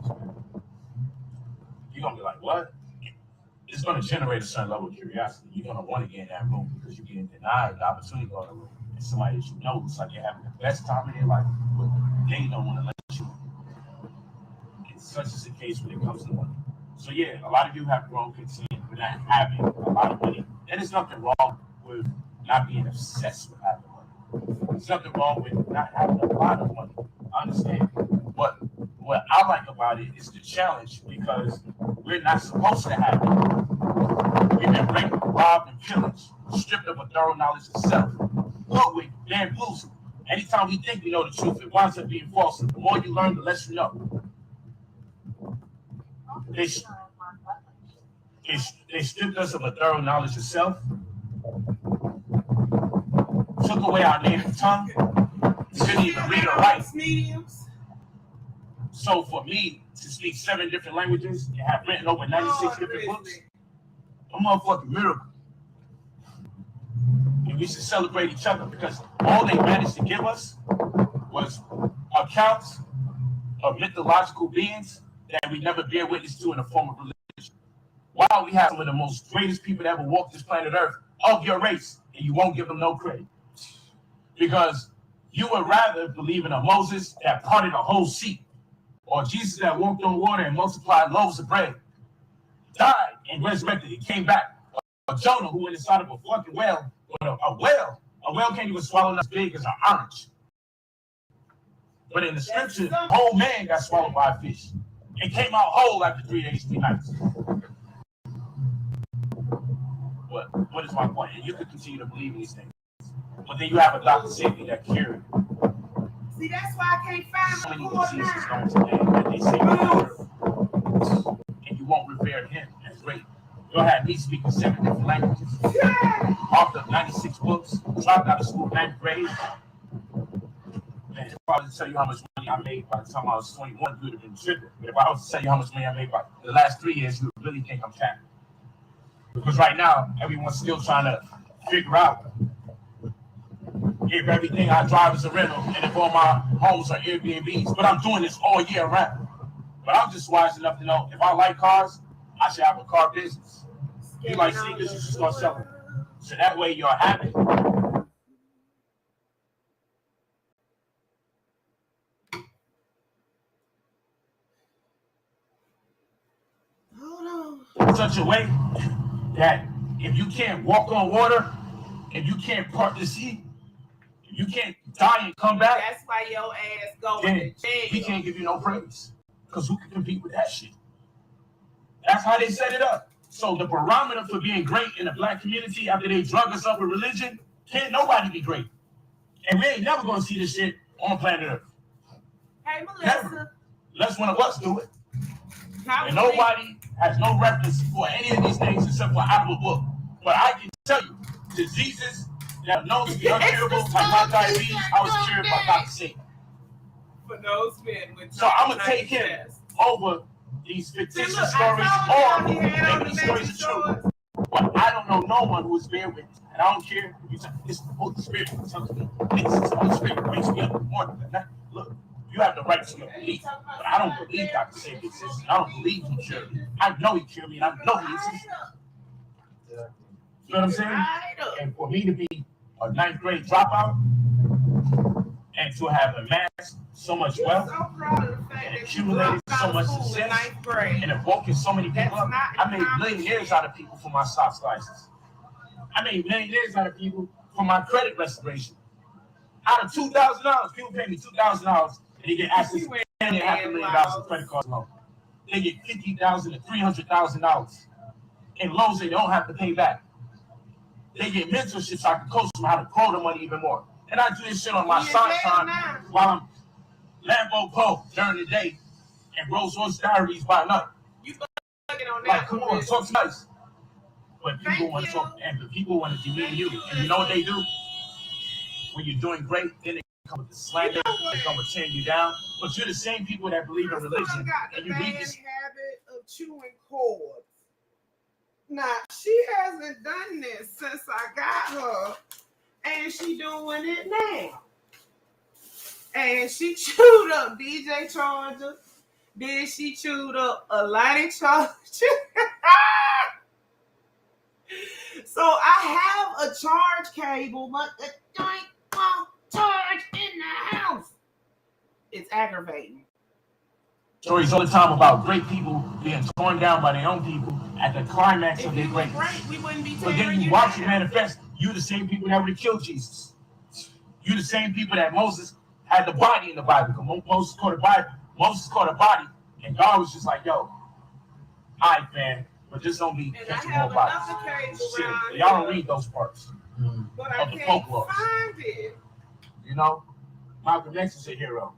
You're going to be like, what? It's going to generate a certain level of curiosity. You're going to want to get in that room because you're getting denied the opportunity to go in the room. And somebody that you know looks like they're having the best time of their life, but they don't want to let you. And such is the case when it comes to money. So yeah, a lot of you have grown content with not having a lot of money. And there's nothing wrong with not being obsessed with having money. There's nothing wrong with not having a lot of money. I understand. But what I like about it is the challenge because we're not supposed to have it. We've been raped, robbed, and pillaged, stripped of a thorough knowledge of self. Hoodwinked, bamboozled. Anytime we think we know the truth, it winds up being false. The more you learn, the less you know. They stripped us of a thorough knowledge of self, took away our native tongue, we couldn't even read or write. So for me to speak 7 different languages and have written over 96 different books, a motherfucking miracle. And we should celebrate each other because all they managed to give us was accounts of mythological beings that we never bear witness to in the form of religion. While we have some of the most greatest people that ever walked this planet Earth of your race, and you won't give them no credit. Because you would rather believe in a Moses that parted a whole sea, or Jesus that walked on water and multiplied loaves of bread, died and resurrected and came back, or Jonah who went inside of a fucking whale, but a whale can't even swallow as big as an orange. But in the scripture, the whole man got swallowed by a fish. It came out whole after 3 days, 3 nights. What is my point? And you could continue to believe in these things. But then you have a Dr. Safety that cured. See, that's why I can't find so many diseases known today that they say cure. And you won't revere him as great. You'll have me speaking 7 different languages. Authored 96 books, dropped out of school 9th grade. Man, if I was to tell you how much money I made by the time I was 21, you would have been tripping. But if I was to tell you how much money I made by the last 3 years, you would really think I'm capping. Because right now, everyone's still trying to figure out if everything I drive is a rental and if all my homes are Airbnbs. But I'm doing this all year round. But I'm just wise enough to know if I like cars, I should have a car business. You like sneakers, you should start selling them. So that way your habit. Such a way that if you can't walk on water, if you can't part the sea, if you can't die and come back, that's why your ass going then to jail. We can't give you no praise. Because who can compete with that shit? That's how they set it up. So the barometer for being great in the black community after they drug us up with religion, can't nobody be great. And we ain't never gonna see this shit on planet Earth. Hey, Melissa. Never. Unless one of us do it. And nobody has no reference for any of these things except for out of a book. But I can tell you, diseases that are known to be uncurable, like my diabetes, I was cured by Dr. Satan. For those men with so I'm gonna take him over these fictitious stories or maybe these stories are true. But I don't know no one who is bear witness. And I don't care if you tell me it's the Holy Spirit who tells me this. The Holy Spirit wakes me up in the morning. Look, you have the right to your belief, but I don't believe Dr. Satan exists. I don't believe he cured me. I know he cured me, and I know he exists. You know what I'm saying? And for me to be a 9th grade dropout and to have amassed so much wealth and accumulated so much success and evoking so many people up, I made millionaires out of people for my stock slices. I made millionaires out of people for my credit restoration. Out of $2,000, people pay me $2,000 and they get access to $10.5 million in credit card loan. They get $50,000 to $300,000 in loans they don't have to pay back. They get mentorship so I can coach them how to grow the money even more. And I do this shit on my side time while I'm Lambo Poe during the day and Rolls Royce Diaries by night. You fucking on that. Like, come on, talk nice. But people want to talk, and the people want to demean you. And you know what they do? When you're doing great, then they come with the slander, they come with tearing you down. But you're the same people that believe in religion, and you read this habit of chewing cords. Now, she hasn't done this since I got her, and she doing it now. And she chewed up DJ Charger. Then she chewed up a lighting charger. So I have a charge cable, but the joint won't charge in the house. It's aggravating. Stories all the time about great people being torn down by their own people at the climax of their greatness. We wouldn't be but then you watch it manifest. You the same people that would have killed Jesus. You the same people that Moses had the body in the Bible. Moses caught a Bible. Moses caught a body, and God was just like, "Yo, all right, man, but just don't be catching more bodies." Y'all don't read those parts of the folklore. You know, Malcolm X is a hero.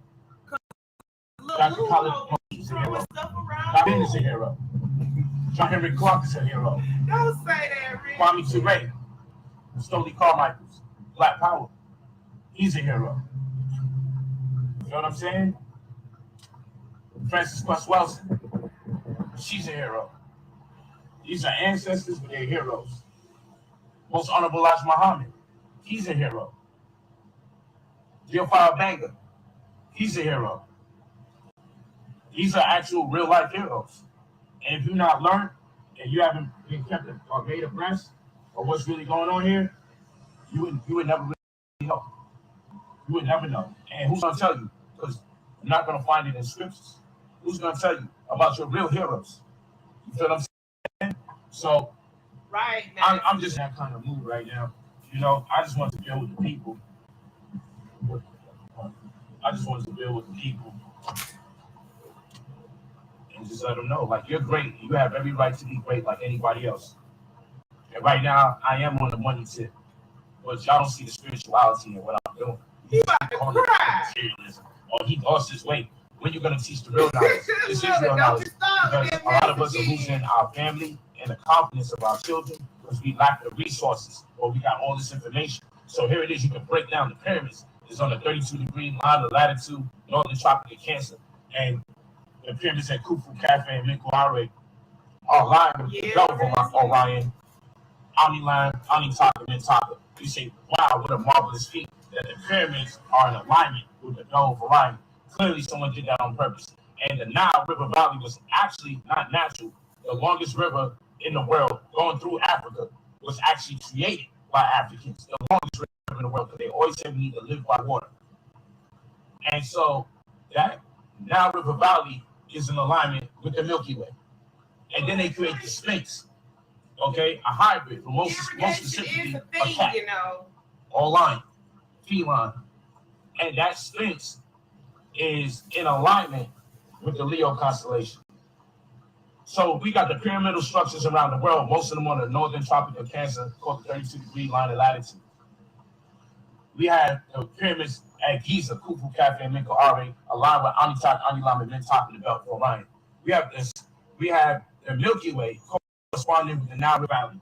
Dr. Khaled is a hero. Ben is a hero. John Henry Clark is a hero. Don't say that, Rick. Kwame Ture, Stokely Carmichaels, Black Power. He's a hero. You know what I'm saying? Frances Cress Welsing, she's a hero. These are ancestors, but they're heroes. Most Honorable Elijah Muhammad, he's a hero. Theophile Banga, he's a hero. These are actual real life heroes. And if you're not learned and you haven't been kept or made abreast of what's really going on here, you would never really know. You would never know. And who's going to tell you? Because you're not going to find it in scriptures. Who's going to tell you about your real heroes? You feel what I'm saying? So, right now. I'm just in that kind of mood right now. You know, I just want to deal with the people. I just want to deal with the people. And just let them know, like, you're great. You have every right to be great like anybody else. And right now, I am on the money tip. But y'all don't see the spirituality in what I'm doing. He about to cry. Materialism. Or he lost his way. When you going to teach the real knowledge? This is real knowledge. Because a lot of us are losing our family and the confidence of our children because we lack the resources or we got all this information. So here it is. You can break down the pyramids. It's on the 32-degree line of latitude, northern tropic of Cancer. And the pyramids at Khufu Cafe and Menkaure are lined with the belt of Orion, Onitaka, Mintaka. You say, wow, what a marvelous feat that the pyramids are in alignment with the dome of Orion. Clearly, someone did that on purpose. And the Nile River Valley was actually not natural. The longest river in the world, going through Africa, was actually created by Africans. The longest river in the world, because they always said we need to live by water. And so that Nile River Valley is in alignment with the Milky Way. And then they create the Sphinx, okay, a hybrid, but most specifically is a cat, you know. all line, feline. And that Sphinx is in alignment with the Leo constellation. So we got the pyramidal structures around the world, most of them on the northern tropic of Cancer, called the 32-degree line of latitude. We have the pyramids at Giza, Khufu, Cafe, and Menkaure, aligned with Anitak, Anilam, and Mentop in the belt of Orion. We have the Milky Way corresponding with the Nile Valley.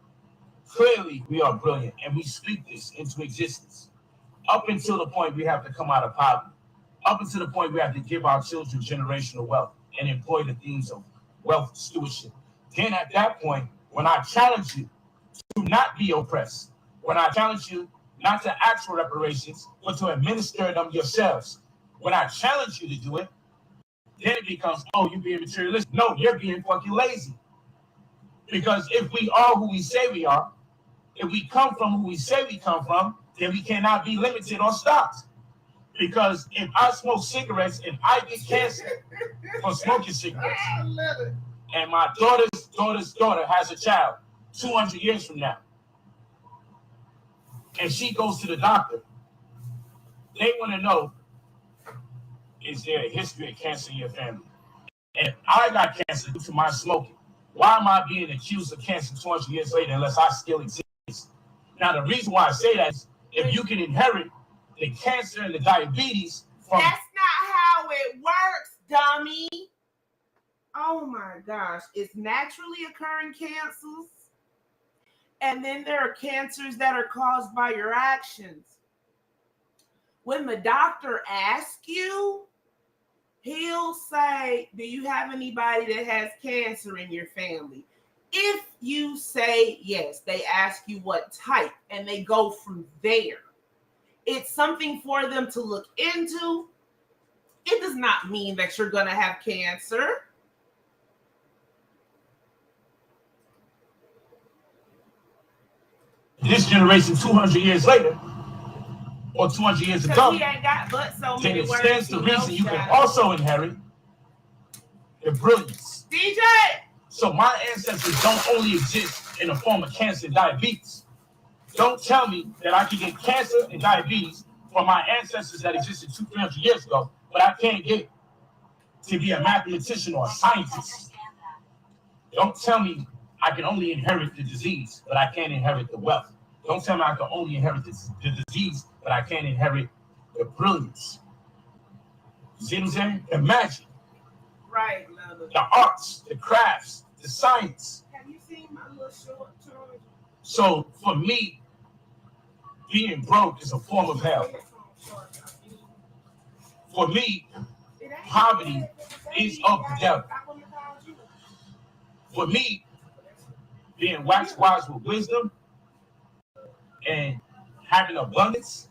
Clearly, we are brilliant, and we speak this into existence. Up until the point we have to come out of poverty. Up until the point we have to give our children generational wealth and employ the themes of wealth stewardship. Then at that point, when I challenge you to not be oppressed, when I challenge you not to ask for reparations, but to administer them yourselves, when I challenge you to do it, then it becomes, oh, you're being materialistic. No, you're being fucking lazy. Because if we are who we say we are, if we come from who we say we come from, then we cannot be limited or stopped. Because if I smoke cigarettes and I get cancer for smoking cigarettes, and my daughter's daughter has a child 200 years from now, and she goes to the doctor, they want to know, is there a history of cancer in your family? And if I got cancer due to my smoking, why am I being accused of cancer 200 years later unless I still exist? Now, the reason why I say that is if you can inherit the cancer and the diabetes from... That's not how it works, dummy. Oh my gosh. It's naturally occurring cancers. And then there are cancers that are caused by your actions. When the doctor asks you, he'll say, do you have anybody that has cancer in your family? If you say yes, they ask you what type, and they go from there. It's something for them to look into. It does not mean that you're going to have cancer. This generation 200 years later, or 200 years ago, he ain't got but so many then it words. stands to reason you can also inherit the brilliance. DJ! So my ancestors don't only exist in the form of cancer and diabetes. Don't tell me that I can get cancer and diabetes from my ancestors that existed 200-300 years ago, but I can't get to be a mathematician or a scientist. Don't tell me I can only inherit the disease, but I can't inherit the wealth. Don't tell me I can only inherit the disease, but I can't inherit the brilliance. You see what I'm saying? The magic. Right, love. The arts, the crafts, the science. Have you seen my little short story? So for me, being broke is a form of hell. For me, poverty is of the devil. For me, being wax wise with wisdom and having abundance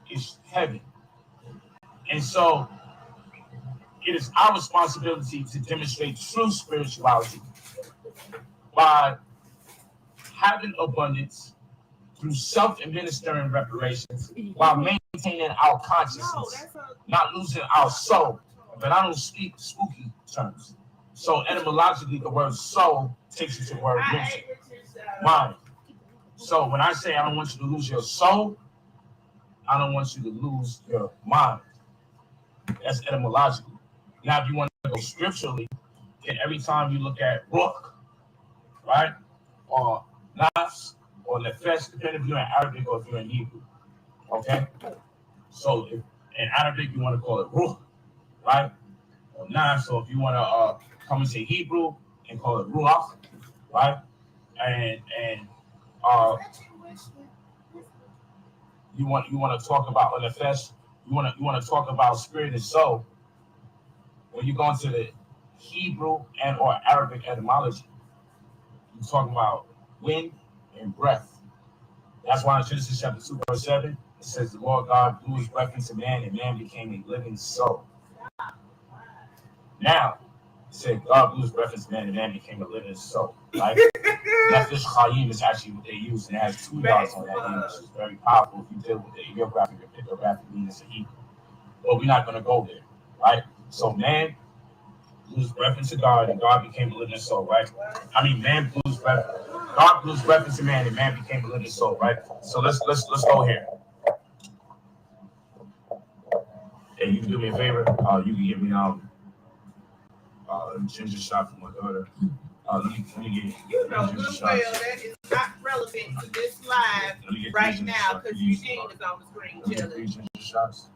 is heaven. And so it is our responsibility to demonstrate true spirituality by having abundance through self-administering reparations while maintaining our consciousness, not losing our soul. But I don't speak spooky terms. So etymologically, the word soul takes you to the word mind. So when I say I don't want you to lose your soul, I don't want you to lose your mind. That's etymologically. Now, if you want to go scripturally, then every time you look at Ruach, right, or Nas, or Nefesh, depending if you're in Arabic or if you're in Hebrew, okay? So if in Arabic, you want to call it Ruach, right, or Nas, so if you want to come and say Hebrew and call it Ruach, right, and you want to talk about Nefesh, you want to talk about spirit and soul. When you go into the Hebrew and or Arabic etymology, you're talking about wind and breath. That's why in Genesis chapter 2, verse 7, it says the Lord God blew his breath into man, and man became a living soul. Now, said God blew his breath into man and man became a living soul. Right? Nefesh Chaim is actually what they use, and it has two dots on that name, which is very powerful if you deal with the ideographic or pictographic meanings of Hebrew. But we're not going to go there, right? So man blew his breath into God, and God became a living soul, right? I mean, man blew his breath. God blew his breath into man, and man became a living soul, right? So let's go here. Hey, you can do me a favor. You can give me ginger shot for my daughter. Let me get you know good well that is not relevant to this live right now because Eugene is on the screen chilling. 3 ginger shots,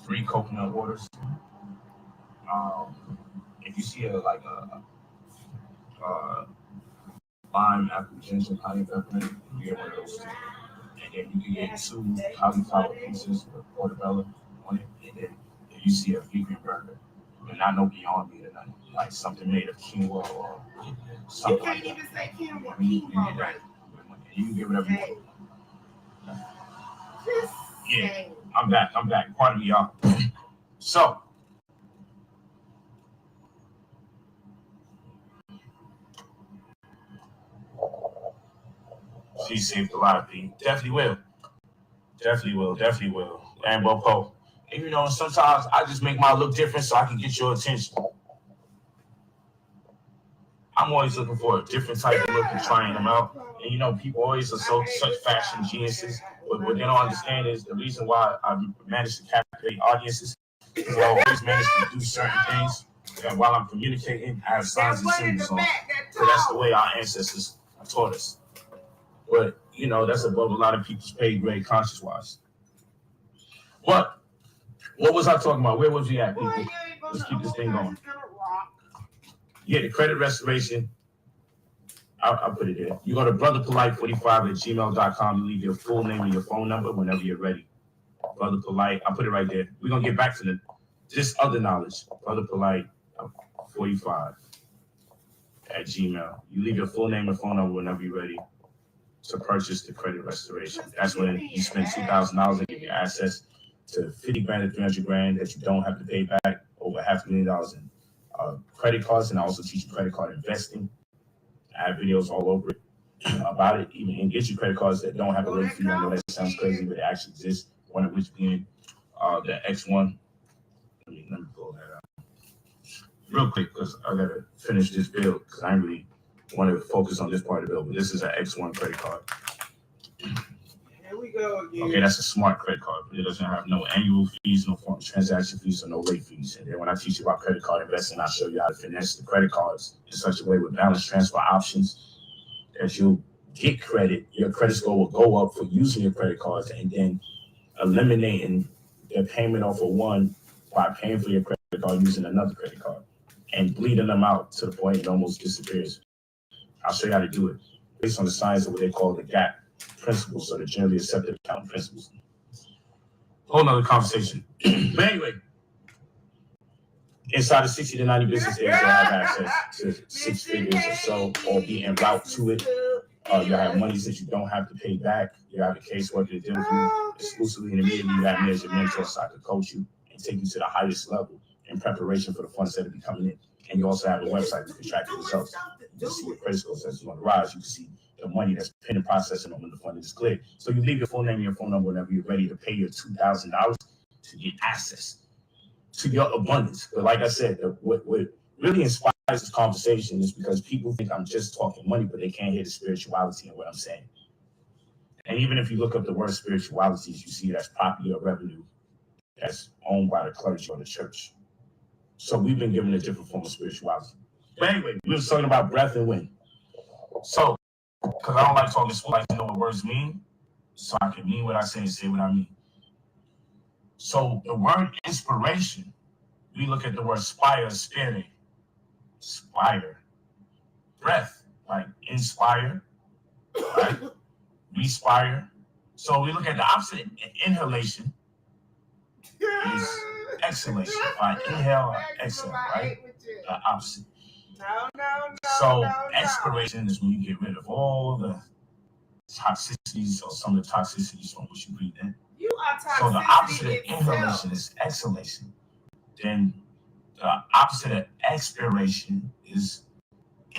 3 coconut waters. If you see a lime, apple, ginger, honey, peppermint, you get one of those 2. And then you can get 2 cauliflower pieces with portobello on it. And then if you see a vegan burger, but not no Beyond Meat or nothing, like something made of quinoa or something. You can't even say quinoa, right? You can get whatever you want. Yeah, saying. I'm back. Pardon me, y'all. So, she saved a lot of people. Definitely will. Lambo Poe. And you know, sometimes I just make mine look different so I can get your attention. I'm always looking for a different type of look and trying them out. And you know, people always are such fashion geniuses. But what they don't understand is the reason why I managed to captivate audiences is I always manage to do certain things. And while I'm communicating, I have signs and symbols on. So that's the way our ancestors taught us. But, you know, that's above a lot of people's pay grade conscious-wise. But, what was I talking about? Where was we at, people? Let's keep this thing going. Yeah, the credit restoration. I'll put it there. You go to brotherpolight45@gmail.com. You leave your full name and your phone number whenever you're ready. Brother Polight. I'll put it right there. We're going to get back to this other knowledge. Brother Polight45@gmail. You leave your full name and phone number whenever you're ready to purchase the credit restoration. That's when you spend $2,000 and get your access to 50 grand to 300 grand that you don't have to pay back, over $500,000 in credit cards. And I also teach you credit card investing. I have videos all over it about it, even and get you credit cards that don't have a late fee. I know that sounds crazy, but it actually exists. One of which being the X1. Let me pull that out real quick because I gotta finish this bill because I really want to focus on this part of the bill. But this is an X1 credit card. Here we go again. Okay, that's a smart credit card. It doesn't have no annual fees, no foreign transaction fees, or no late fees. And then when I teach you about credit card investing, I show you how to finesse the credit cards in such a way with balance transfer options that you'll get credit. Your credit score will go up for using your credit cards, and then eliminating the payment off of one by paying for your credit card using another credit card and bleeding them out to the point it almost disappears. I'll show you how to do it based on the science of what they call the GAP principles, or the generally accepted accounting principles. Whole nother conversation. But anyway, inside of 60 to 90 business days, you'll have access to 6 figures or so, or be en route to it. You'll have monies that you don't have to pay back. You have a caseworker to deal with you exclusively, and immediately you have me as your mentor so I can coach you and take you to the highest level in preparation for the funds that will be coming in. And you also have a website to track your results. You can see your credit score says it's on the rise. You can see the money that's been in processing when the funding is cleared. So you leave your full name and your phone number whenever you're ready to pay your $2,000 to get access to your abundance. But like I said, what really inspires this conversation is because people think I'm just talking money, but they can't hear the spirituality in what I'm saying. And even if you look up the word spiritualities, you see that's property or revenue that's owned by the clergy or the church. So we've been given a different form of spirituality. But anyway, we were talking about breath and wind. So, because I don't like talking school, I like to know what words mean, so I can mean what I say and say what I mean. So the word inspiration, we look at the word spire, spirit, spire, breath, like inspire, right? Respire. So we look at the opposite. Inhalation is exhalation. Right? Inhale or exhale, right? The opposite. So expiration is when you get rid of all the toxicities or some of the toxicities from what you breathe in. You are toxicity. So the opposite of itself. inhalation is exhalation. Then The opposite of expiration is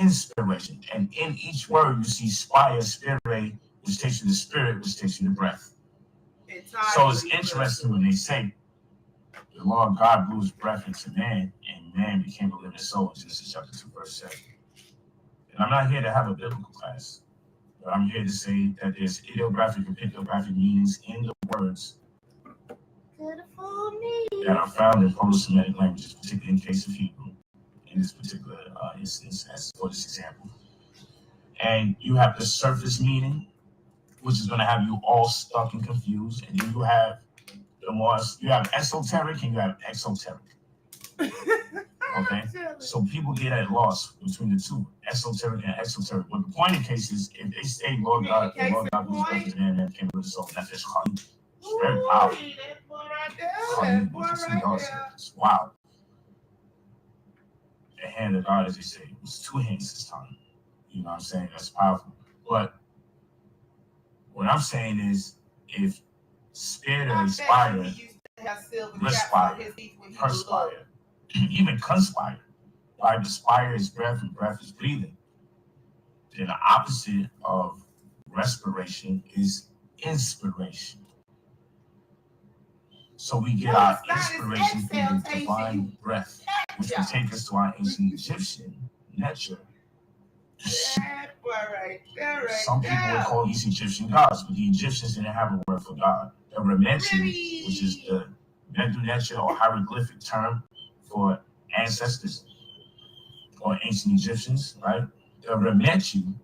inspiration. And in each word, you see spire, spirit, which takes you to spirit, which takes you to breath. So it's interesting when they say the Lord God blew his breath into man, and man became a living soul in Genesis chapter 2, verse 7. And I'm not here to have a biblical class, but I'm here to say that there's ideographic and pictographic meanings in the words that are found in Proto-Semitic languages, particularly in the case of Hebrew, in this particular instance, as for this example. And you have the surface meaning, which is going to have you all stuck and confused. And then you have you have esoteric and you have exoteric. Okay? So people get at loss between the two, esoteric and exoteric. But the point of the case is, if they say Lord God, was man came with the soul, that's just Khalid. It's very powerful. Wow. The hand of God, as they say, it was two hands this time. You know what I'm saying? That's powerful. But what I'm saying is, if spirit or inspire, respire, perspire, even conspire, right? Inspire is breath and breath is breathing. Then the opposite of respiration is inspiration. So we get our inspiration from the divine breath, which will take us to our ancient Egyptian nature. Some people would call these Egyptian gods, but the Egyptians didn't have a word for God. The Remetu, which is the Medu nature or hieroglyphic term for ancestors or ancient Egyptians, right? The Remetu,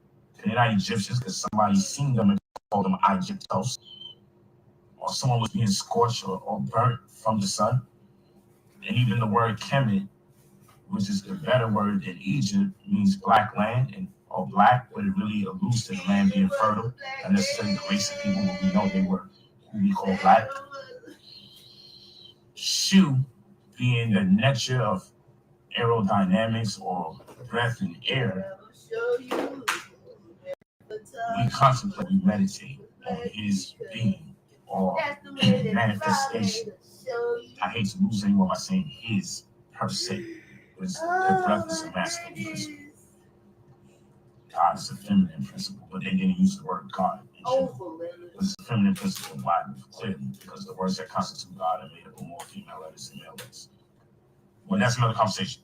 they're not Egyptians because somebody seen them and called them Egyptos, or someone was being scorched or burnt from the sun. And even the word Kemet, which is the better word than Egypt, means black land or black, but it really alludes to the land being fertile, not necessarily the race of people who we know they were, who we call black. Shu being the nature of aerodynamics or breath and air. We contemplate, we meditate on his being or manifestation. I hate to lose anyone by saying his per se, because the breath is a masculine principle. God is a feminine principle, but they didn't use the word God. It's a feminine principle in the Bible, clearly, because the words that constitute God are made up of more female letters than male letters. Well, that's another conversation.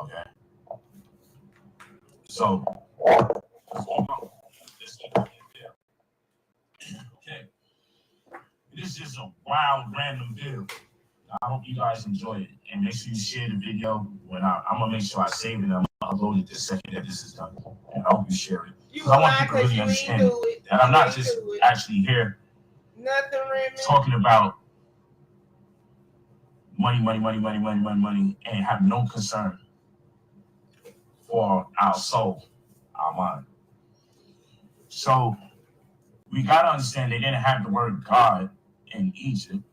Okay. So, okay. This is just a wild, random video. I hope you guys enjoy it, and make sure you share the video. When I'm gonna make sure I save it. I'm gonna upload it the second that this is done, and I hope you share it. Because I want people to really understand that I'm not just actually here talking about money, and have no concern for our soul, our mind. So we gotta understand they didn't have the word God in Egypt.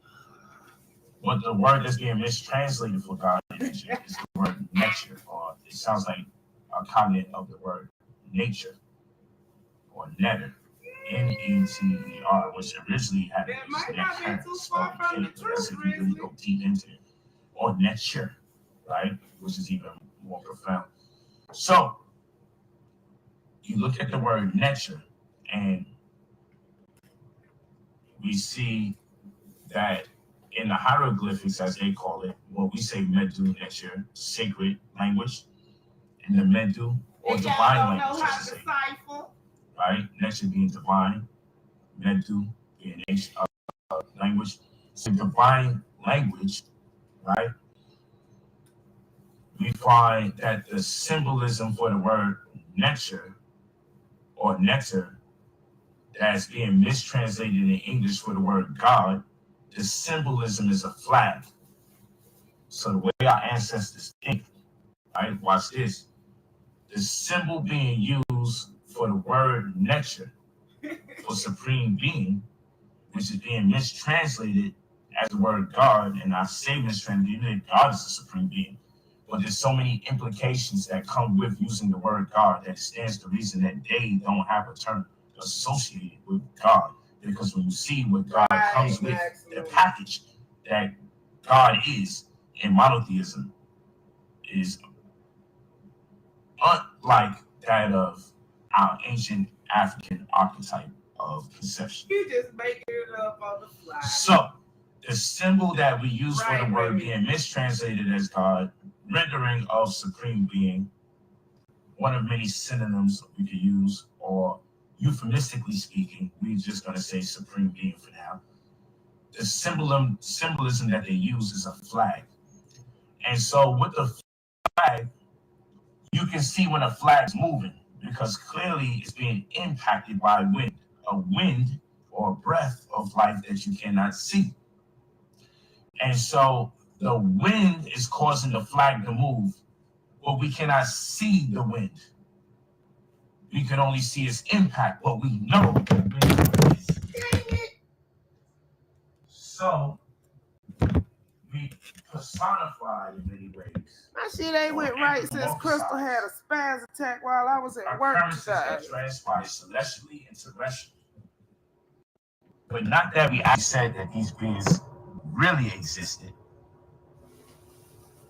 But the word that's being mistranslated for God in Egypt is the word nature, or it sounds like a cognate of the word nature, or netter, N-E-T-E-R, which originally had spelled K, but that's if you really go deep into it, or nature, right, which is even more profound. So you look at the word nature, and we see that in the hieroglyphics, as they call it, what we say Medu nature, sacred language, and the Medu or divine language, I should say, right? Nature being divine, Medu being language. So divine language, right? We find that the symbolism for the word nature or nectar that's being mistranslated in English for the word God, the symbolism is a flag. So the way our ancestors think, right? Watch this. The symbol being used for the word nature, for supreme being, which is being mistranslated as the word God, and I say mistranslated, God is the supreme being. But there's so many implications that come with using the word God that it stands to reason that they don't have a term associated with God. Because when you see what God comes with, the package that God is in monotheism is unlike that of our ancient African archetype of conception. You just making it up on the fly. So, the symbol that we use for the word being mistranslated as God, rendering of supreme being, one of many synonyms we could use, or euphemistically speaking, we're just going to say supreme being for now. The symbolism that they use is a flag. And so with the flag, you can see when a flag's moving because clearly it's being impacted by wind, a wind or a breath of life that you cannot see. And so the wind is causing the flag to move, but we cannot see the wind. We can only see its impact, but we know the wind is. Dang it. So we personify in many ways. My shit ain't went right since Crystal had a spaz attack while I was at work Occurrences today. that transpire celestially and terrestrially. But not that we actually said that these beings really existed,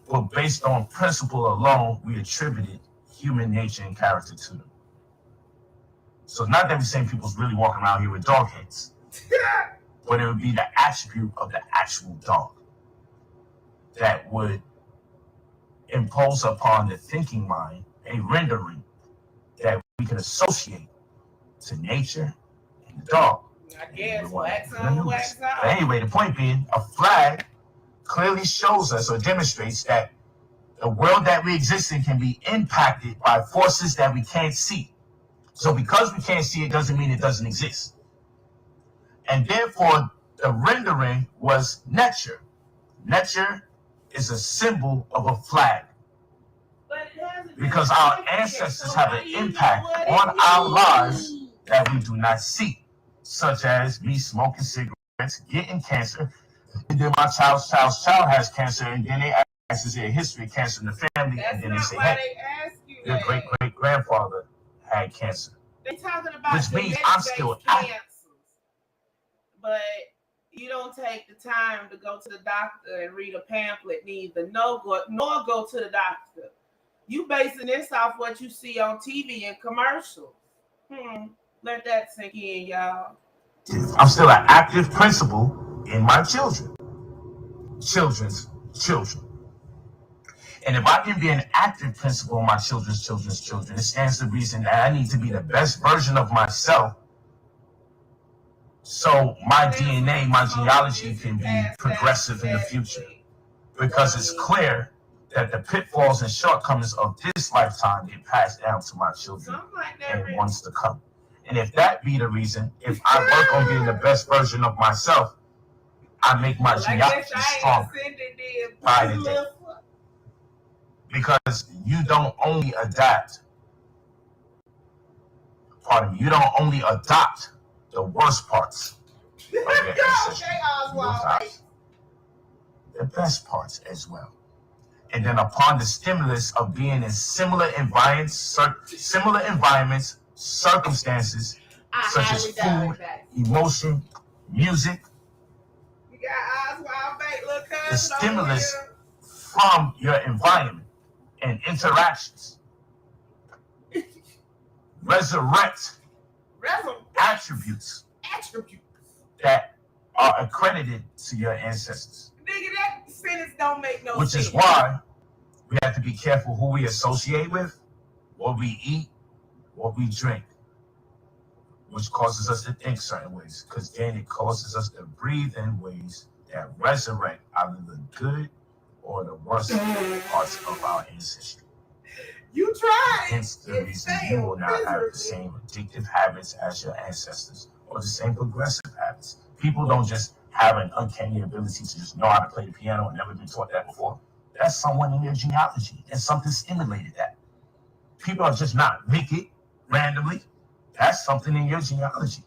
but based on principle alone, we attributed human nature and character to them. So not that we're saying people's really walking around here with dog heads, but it would be the attribute of the actual dog that would impose upon the thinking mind a rendering that we can associate to nature and the dog. I guess wax on, wax off. But anyway, the point being, a flag clearly shows us or demonstrates that the world that we exist in can be impacted by forces that we can't see. So because we can't see it doesn't mean it doesn't exist. And therefore, the rendering was nature. Nature is a symbol of a flag. Because our ancestors have an impact on our lives that we do not see. Such as me smoking cigarettes, getting cancer, and then my child's child has cancer, and then they ask us their history of cancer in the family, That's and then they not say, why hey, they ask you your that. great-great-grandfather had cancer. They talking about Which means I'm still cancers, but you don't take the time to go to the doctor and read a pamphlet, neither nor go to the doctor. You basing this off what you see on TV and commercials. Let that sink in, y'all. I'm still an active principal in my children's children. And if I can be an active principal in my children's children, it stands to reason that I need to be the best version of myself so my DNA, my genealogy can be progressive in the future. Because it's clear that the pitfalls and shortcomings of this lifetime get passed down to my children and ones to come. And if that be the reason, if I work on being the best version of myself, I make my genealogy stronger by the day. Because you don't only adapt, you don't only adopt the worst parts of your ancestry, the best parts as well. And then upon the stimulus of being in similar environments, circumstances, such as food, emotion, music, the stimulus from your environment and interactions resurrect attributes that are accredited to your ancestors. Nigga, that sentence don't make no sense. Which is why we have to be careful who we associate with, what we eat, what we drink, which causes us to think certain ways, because then it causes us to breathe in ways that resurrect either the good or the worst parts of our ancestry. You tried. Hence the reason you will not have the same addictive habits as your ancestors or the same progressive habits. People don't just have an uncanny ability to just know how to play the piano and never been taught that before. That's someone in your genealogy and something stimulated that. People are just not make it randomly. That's something in your genealogy.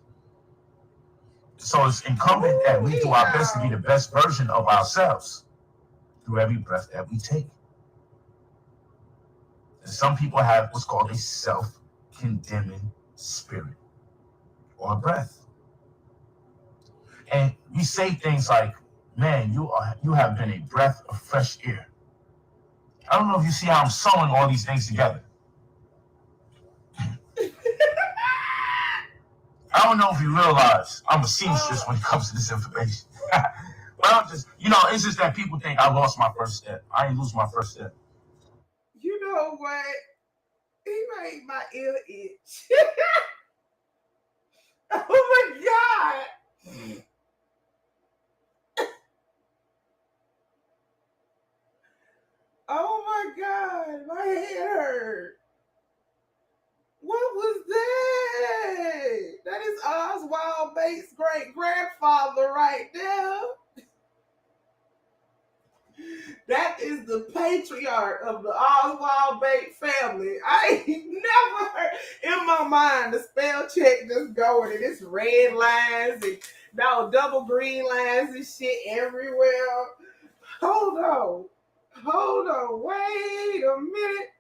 So it's incumbent that we do our best to be the best version of ourselves through every breath that we take. And some people have what's called a self-condemning spirit or breath. And we say things like, Man, you have been a breath of fresh air. I don't know if you see how I'm sewing all these things together. I don't know if you realize I'm a seamstress when it comes to this information. But I'm just, it's just that people think I lost my first step. I ain't lose my first step. You know what? He made my ear itch. Oh my God. Oh my God. My head hurt. What was that? That is Oswald Bates' great grandfather right there. That is the patriarch of the Oswald Bates family. I ain't never heard in my mind the spell check just going and it's red lines and now double green lines and shit everywhere. Hold on. Hold on. Wait a minute.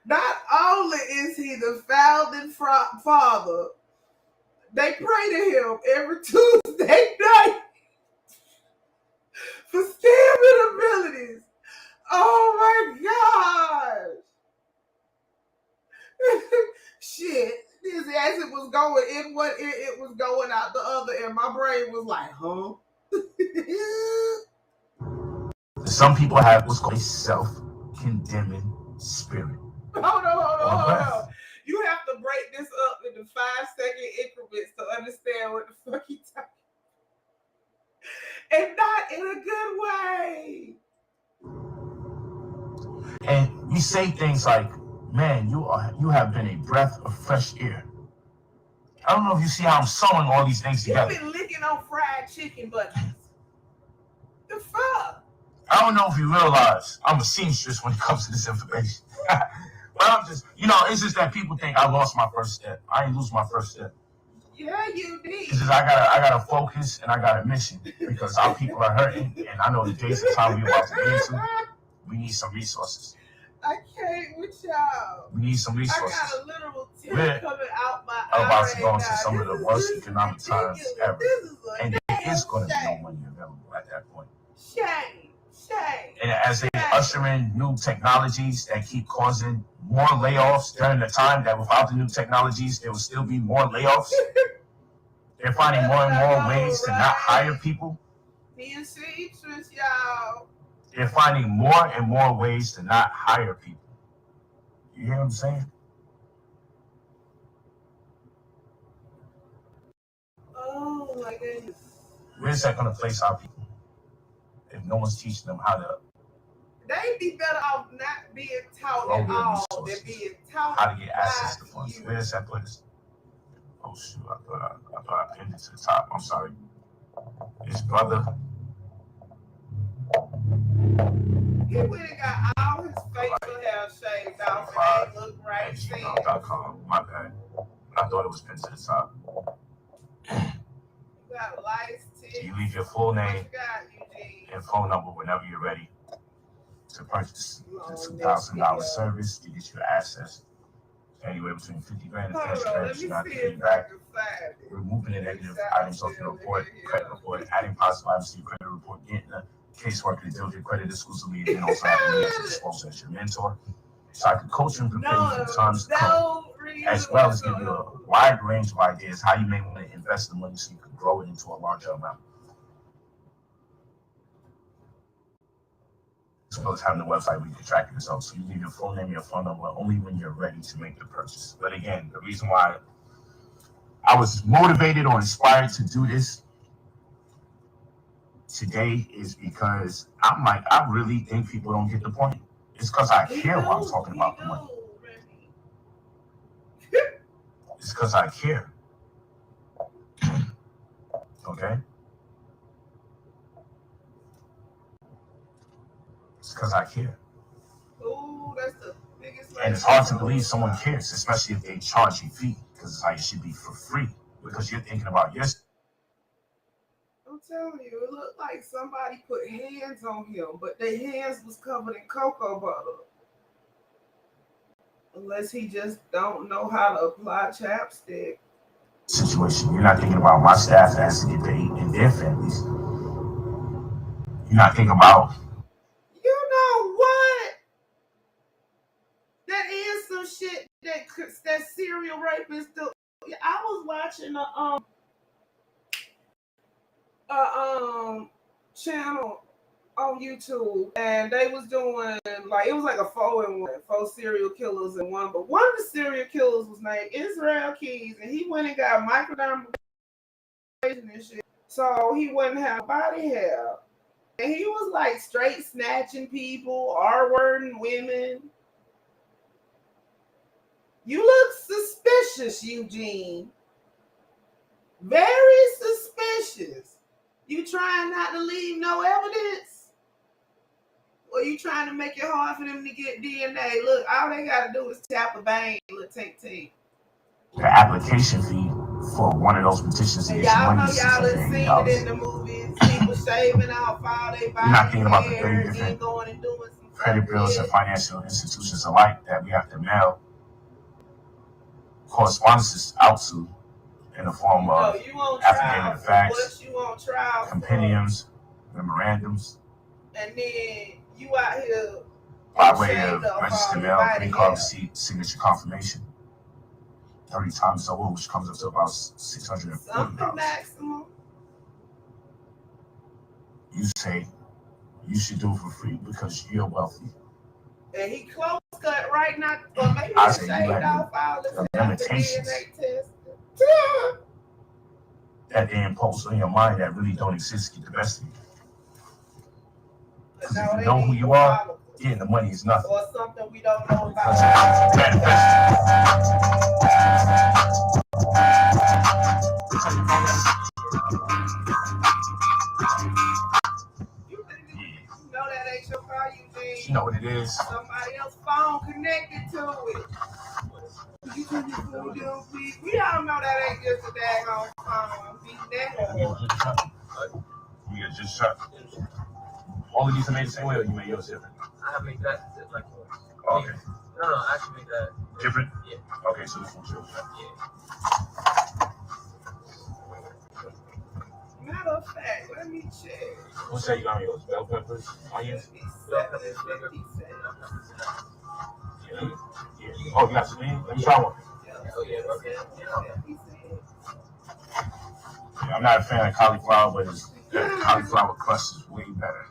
Not only is he the founding father, they pray to him every Tuesday night for stamming abilities. Oh my gosh. Shit. This as it was going in one ear, it was going out the other, and my brain was like, huh? Some people have what's called a self-condemning spirit. Hold on. You have to break this up into 5-second increments to understand what the fuck he talking. And not in a good way. And we say things like, man, you have been a breath of fresh air. I don't know if you see how I'm sewing all these things together. You've been licking on fried chicken buckets. The fuck? I don't know if you realize I'm a seamstress when it comes to this information. But I'm just, it's just that people think I lost my first step. I ain't lose my first step. Yeah, you did. It's just I gotta focus and I got a mission because our people are hurting, and I know the days and time we're about to get into. We need some resources. I can't with y'all. We need some resources. I got a literal tear coming out my eye. I'm about to right go into now. some of the worst economic times ever, and there is going to be no shame. money available at that point. Shame. And as they usher in new technologies that keep causing more layoffs during the time that without the new technologies, there will still be more layoffs. They're finding more and more ways to not hire people. Being seamstress, y'all. They're finding more and more ways to not hire people. You hear what I'm saying? Oh my goodness. Where's that going to place our people if no one's teaching them how to? They'd be better off not being taught at all than being taught how to get access to funds. You. Where does that put us? Oh shoot! I thought I pinned it to the top. I'm sorry. His brother. He went and got all his facial hair shaved off and they look right. gmail.com. My bad. I thought it was pinned to the top. You got lights, too. You leave your full name Eugene? And phone number whenever you're ready to purchase the $2,000 service to get you access anywhere between 50 grand and 50 grand. You not to pay back. Removing the negative items off your report, credit report, adding positive items to your credit report, getting a caseworker to deal with your credit exclusively, and also having me at your disposal as your mentor. So I can coach you and prepare you for the times to come, as well as give you a wide range of ideas how you may want to invest the money so you can grow it into a larger amount. As well as having a website where you can track your results. So you leave your full name, your phone number only when you're ready to make the purchase. But again, the reason why I was motivated or inspired to do this today is because I'm like, I really think people don't get the point. It's because I care while I'm talking about the money. It's because I care. Okay? It's because I care. Ooh, that's the biggest. And it's hard to believe someone cares, especially if they charge you fee, because it's like it should be for free, because you're thinking about your. I'm telling you, it looked like somebody put hands on him, but their hands was covered in cocoa butter. Unless he just don't know how to apply chapstick. Situation. You're not thinking about my staff that has to get paid and their families. You're not thinking about. You know what? That is some shit that serial rapists do. I was watching a channel on YouTube, and they was doing like it was like a 4-in-1, 4 serial killers in one. But one of the serial killers was named Israel Keys, and he went and got microdermabrasion and shit, so he wouldn't have body hair. And he was like straight snatching people, R-wording women. You look suspicious, Eugene. Very suspicious. You trying not to leave no evidence? Or you trying to make it hard for them to get DNA? Look, all they got to do is tap a vein, look, tink. The application fee for one of those petitions. And y'all know y'all have seen it in the movies. People shaving off all their body. You're not thinking about the hair, 30 different going and doing some credit bureaus and financial institutions alike that we have to mail correspondences out to in the form of affidavit of facts, compendiums, memorandums, and then you out here by way of registered mail, green card receipt, signature confirmation, 30 times over, which comes up to about $640. Maximum. You say you should do it for free because you're wealthy. And he close cut right now, or maybe I he say shaved you off all the the limitations DNA test. that they impose on your mind that really don't exist get the best of you. Because if you know who you are, getting the money is nothing. Or something we don't know about. You know that ain't your car, Eugene. You know what it is. Somebody else's phone connected to it. We all know that ain't just a daggone phone. You just shut. All of these are made the same way, or you made yours different? I made that like yours. Oh, okay. No, I actually made that different. Yeah. Okay, so this one's yours. Yeah. Matter of fact, let me check. What's that you got on yours? Bell peppers, onions? Yeah. Oh, you got some? Let me try one. Oh yeah, okay. Yeah, I'm not a fan of cauliflower, but the cauliflower crust is way better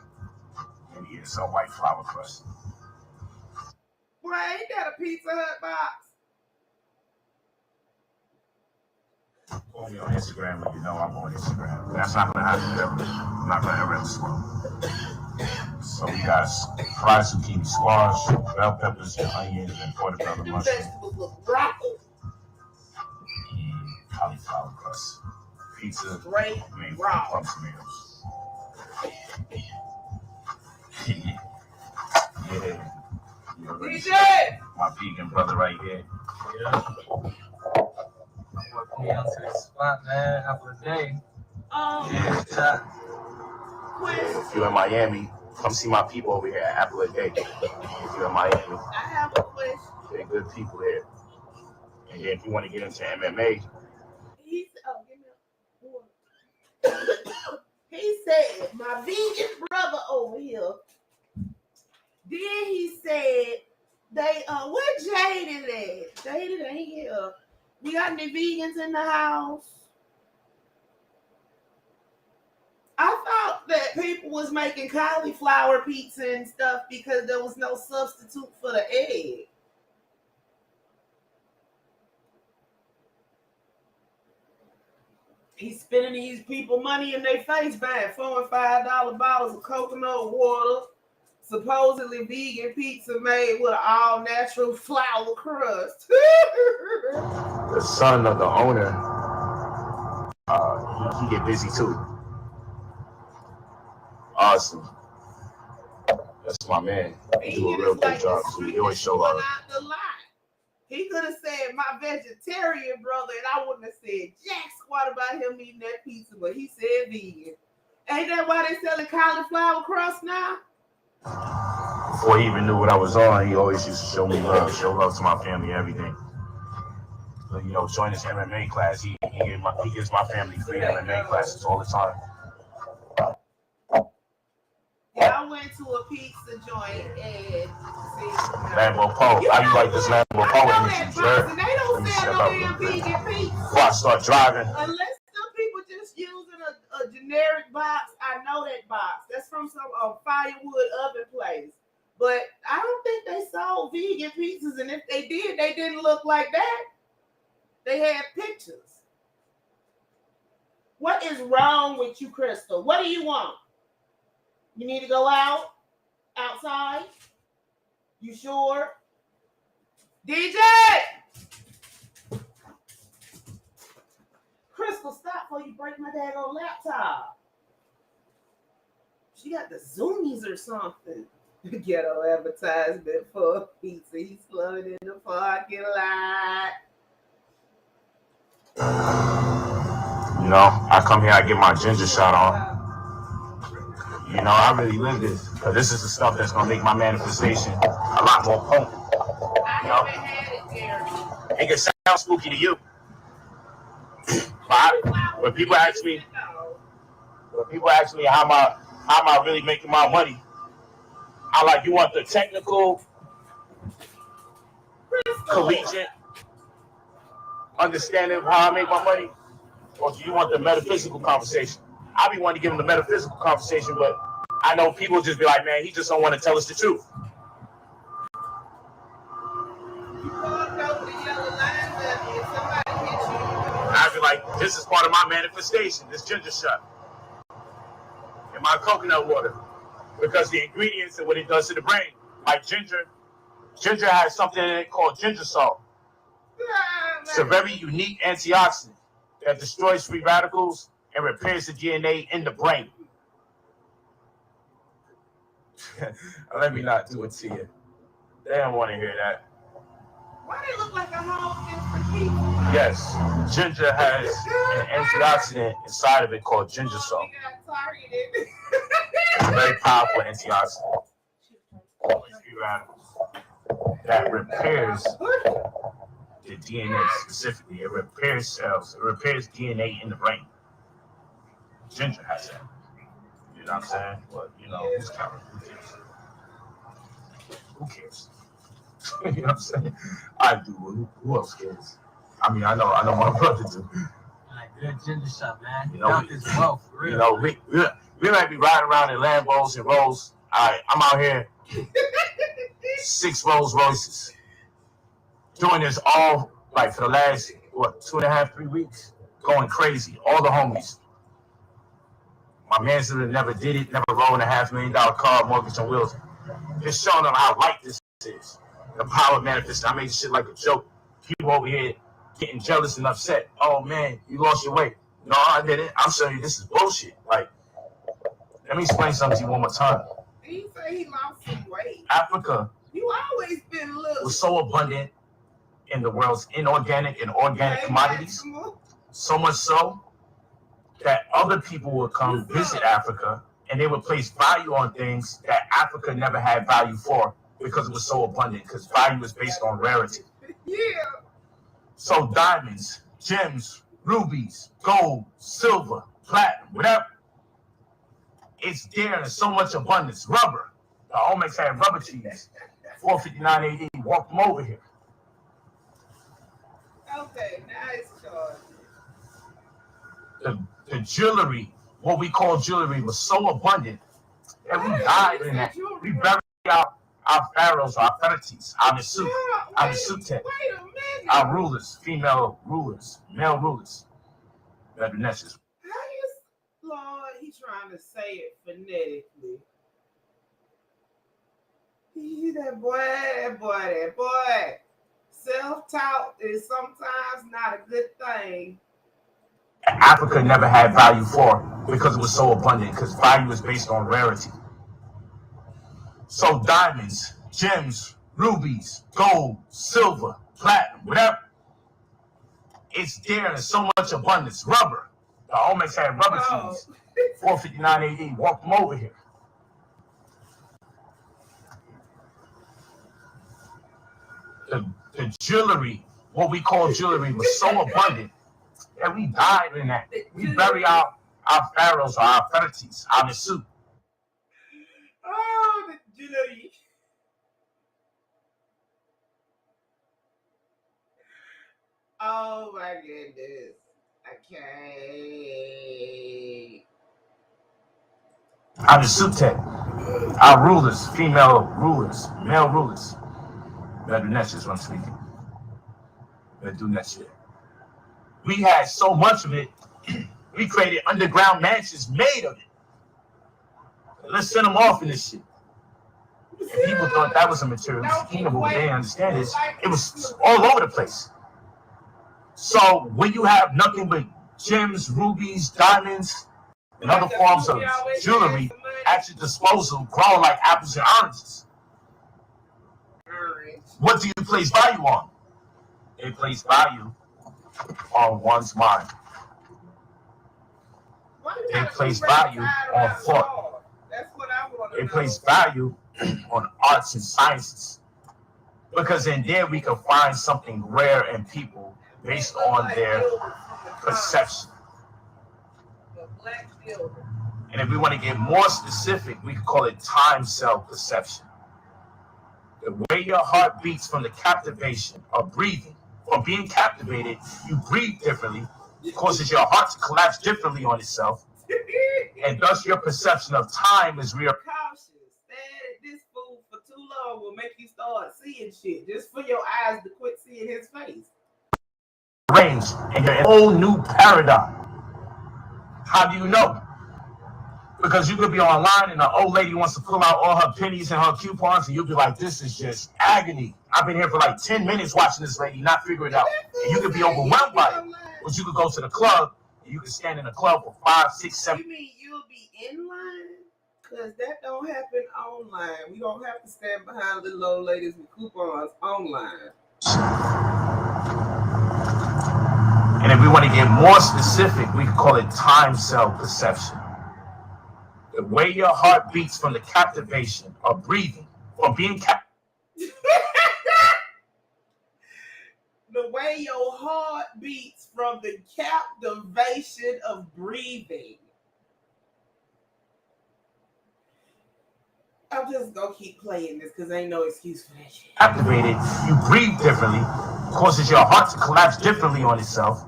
than some white flour crust. Boy, ain't that a Pizza Hut box? Follow me on Instagram, but you know I'm on Instagram. That's not gonna happen ever. I'm not gonna ever slow. So we got fried zucchini squash, bell peppers, and onions, and portobello mushrooms. Vegetables look broccoli. Cauliflower crust. Pizza made with raw plum tomatoes. Yeah. DJ! My vegan brother right here. Yeah. I'm going to the spot, man. Apple a day. Yeah. If you're in Miami, come see my people over here at Apple a Day. If you're in Miami, I have a question. they're good people here. And then if you want to get into MMA, He said, my vegan brother over here. Then he said, they where Jaded at? Jaded ain't here. We got any vegans in the house? I thought that people was making cauliflower pizza and stuff because there was no substitute for the egg. He's spending these people money in their face buying $4 and $5 bottles of coconut water, supposedly vegan pizza made with an all-natural flour crust. the son of the owner, he get busy too. Awesome. That's my man. He do a real good job too. He always show up. He could have said my vegetarian brother, and I wouldn't have said jack squat about him eating that pizza, but he said vegan. Ain't that why they selling cauliflower crust now? before he even knew what I was on, he always used to show me love, show love to my family, everything. But, you know, join his MMA class. He gives my family free MMA classes all the time. Yeah, I went to a pizza joint and Lambo Poe. How you like this Lambo Poe energy, sir? and they don't sell no damn vegan pizza. Before I start driving. Unless some people just using a generic box. I know that box. That's from some firewood oven place. But I don't think they sold vegan pizzas, and if they did, they didn't look like that. They had pictures. What is wrong with you, Crystal? What do you want? You need to go outside? You sure? DJ! Crystal, stop before you break my daggone laptop. She got the zoomies or something. Ghetto advertisement for pizza. He's flooded in the parking lot. You know, I come here, I get my ginger shot on. You know, I really live this. Because this is the stuff that's going to make my manifestation a lot more potent. I haven't had it, Jeremy. It can sound spooky to you. But when people ask me how am I really making my money, I like, you want the technical, collegiate understanding of how I make my money? Or do you want the metaphysical conversation? I be wanting to give them the metaphysical conversation, but I know people just be like, man, he just don't want to tell us the truth. I be like, this is part of my manifestation, this ginger shot. And my coconut water. Because the ingredients and what it does to the brain. Like ginger has something in it called ginger salt. It's a very unique antioxidant that destroys free radicals and repairs the DNA in the brain. Let me not do it to you. They don't want to hear that. Why they look like a whole different people? Yes, ginger has an antioxidant inside of it called ginger salt. It's a very powerful antioxidant. Free radicals that repairs the DNA specifically. It repairs cells. It repairs DNA in the brain. Ginger has that. You know what I'm saying? But, you know, who's counting? Who cares? Who cares? You know what I'm saying? I do. Who else cares? I mean, I know my brother do. Like, good ginger shot, man. You know, this wealth, for real. You know, we might be riding around in Lambos and Rolls. I'm out here, 6 Rolls Royces, doing this all, like, for the last, 2.5, 3 weeks, going crazy. All the homies. My man said never did it, never rolling a $500,000 car, mortgage on wheels. Just showing them how light this is. The power of manifestation. I made this shit like a joke. People over here getting jealous and upset. Oh man, you lost your weight. No, I didn't. I'm showing you this is bullshit. Like, let me explain something to you one more time. He say he lost some weight. Africa You always been little. was so abundant in the world's inorganic and organic commodities. So much so that other people would come visit Africa and they would place value on things that Africa never had value for because it was so abundant, because value is based on rarity. Yeah. So diamonds, gems, rubies, gold, silver, platinum, whatever, it's there in so much abundance. Rubber. The Olmecs had rubber cheese. 459 AD, walked them over here. Okay, nice choice. The jewelry, what we call jewelry, was so abundant that we died in that. We buried our pharaohs, our pharaohs, our Mesut, our Mesutet, our rulers, female rulers, male rulers. Nebuchadnezzar. Lord, he's trying to say it phonetically. That boy. Self-taught is sometimes not a good thing. Africa never had value for because it was so abundant, because value is based on rarity. So diamonds, gems, rubies, gold, silver, platinum, whatever, it's there in so much abundance. Rubber. The Olmecs had rubber cheese. 459 AD, walked them over here. the jewelry, what we call jewelry, was so abundant that we died in that. We bury our pharaohs or our fertiles out in the soup. Oh, the jewelry. Oh my goodness. Okay. Out in the soup tent. Our rulers, female rulers, male rulers. Better do next year, what I'm speaking. Better do next year. We had so much of it, we created underground mansions made of it. Let's send them off in this shit. And people thought that was a materialistic kingdom, but what they understand is it was all over the place. So when you have nothing but gems, rubies, diamonds, and other forms of jewelry at your disposal, growing like apples and oranges, what do you place value on? They place value on one's mind. They place value on thought. That's what I want to They know. place value on arts and sciences. Because in there we can find something rare in people based on their perception. The black builder. And if we want to get more specific, we can call it time cell perception. The way your heart beats from the captivation of breathing, from being captivated, you breathe differently, causes your heart to collapse differently on itself, and thus your perception of time is real. Cautious. Staying at this food for too long will make you start seeing shit just for your eyes to quit seeing his face. Range, and you're in a whole new paradigm. How do you know? Because you could be online and an old lady wants to pull out all her pennies and her coupons, and you'll be like, this is just agony. I've been here for like 10 minutes watching this lady not figure it out. And you could be overwhelmed by it. But you could go to the club, and you could stand in the club for 5, 6, 7. You mean you'll be in line? Because that don't happen online. We don't have to stand behind little old ladies with coupons online. And if we want to get more specific, we can call it time cell perception. The way your heart beats from the captivation of breathing, from being The way your heart beats from the captivation of breathing. I'm just gonna keep playing this because ain't no excuse for that shit. Captivated, you breathe differently, causes your heart to collapse differently on itself,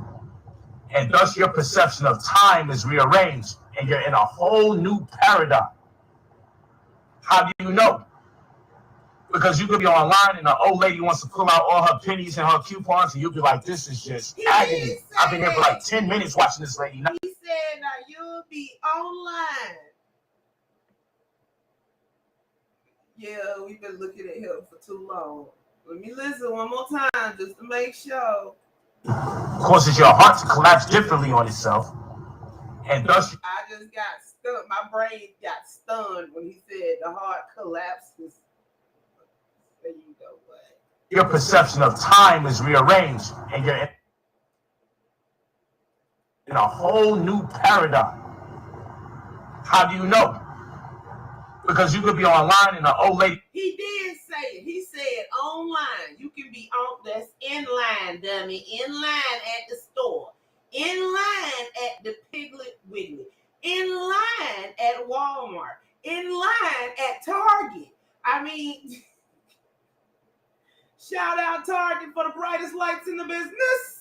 and thus your perception of time is rearranged, and you're in a whole new paradigm. How do you know? Because you could be online and an old lady wants to pull out all her pennies and her coupons, and you'll be like, this is just agony. I've been here for like 10 minutes watching this lady. He said, now you'll be online. Yeah, we've been looking at him for too long. Let me listen one more time just to make sure. Causes your heart to collapse differently on itself, and thus I just got stunned. My brain got stunned when he said the heart collapses. So you know what? your perception of time is rearranged, and you're in a whole new paradigm. How do you know? Because you could be online and an old lady. He did say it. He said online. You can be on. That's in line, dummy. In line at the store. In line at the Piggly Wiggly. In line at Walmart. In line at Target. I mean, shout out Target for the brightest lights in the business.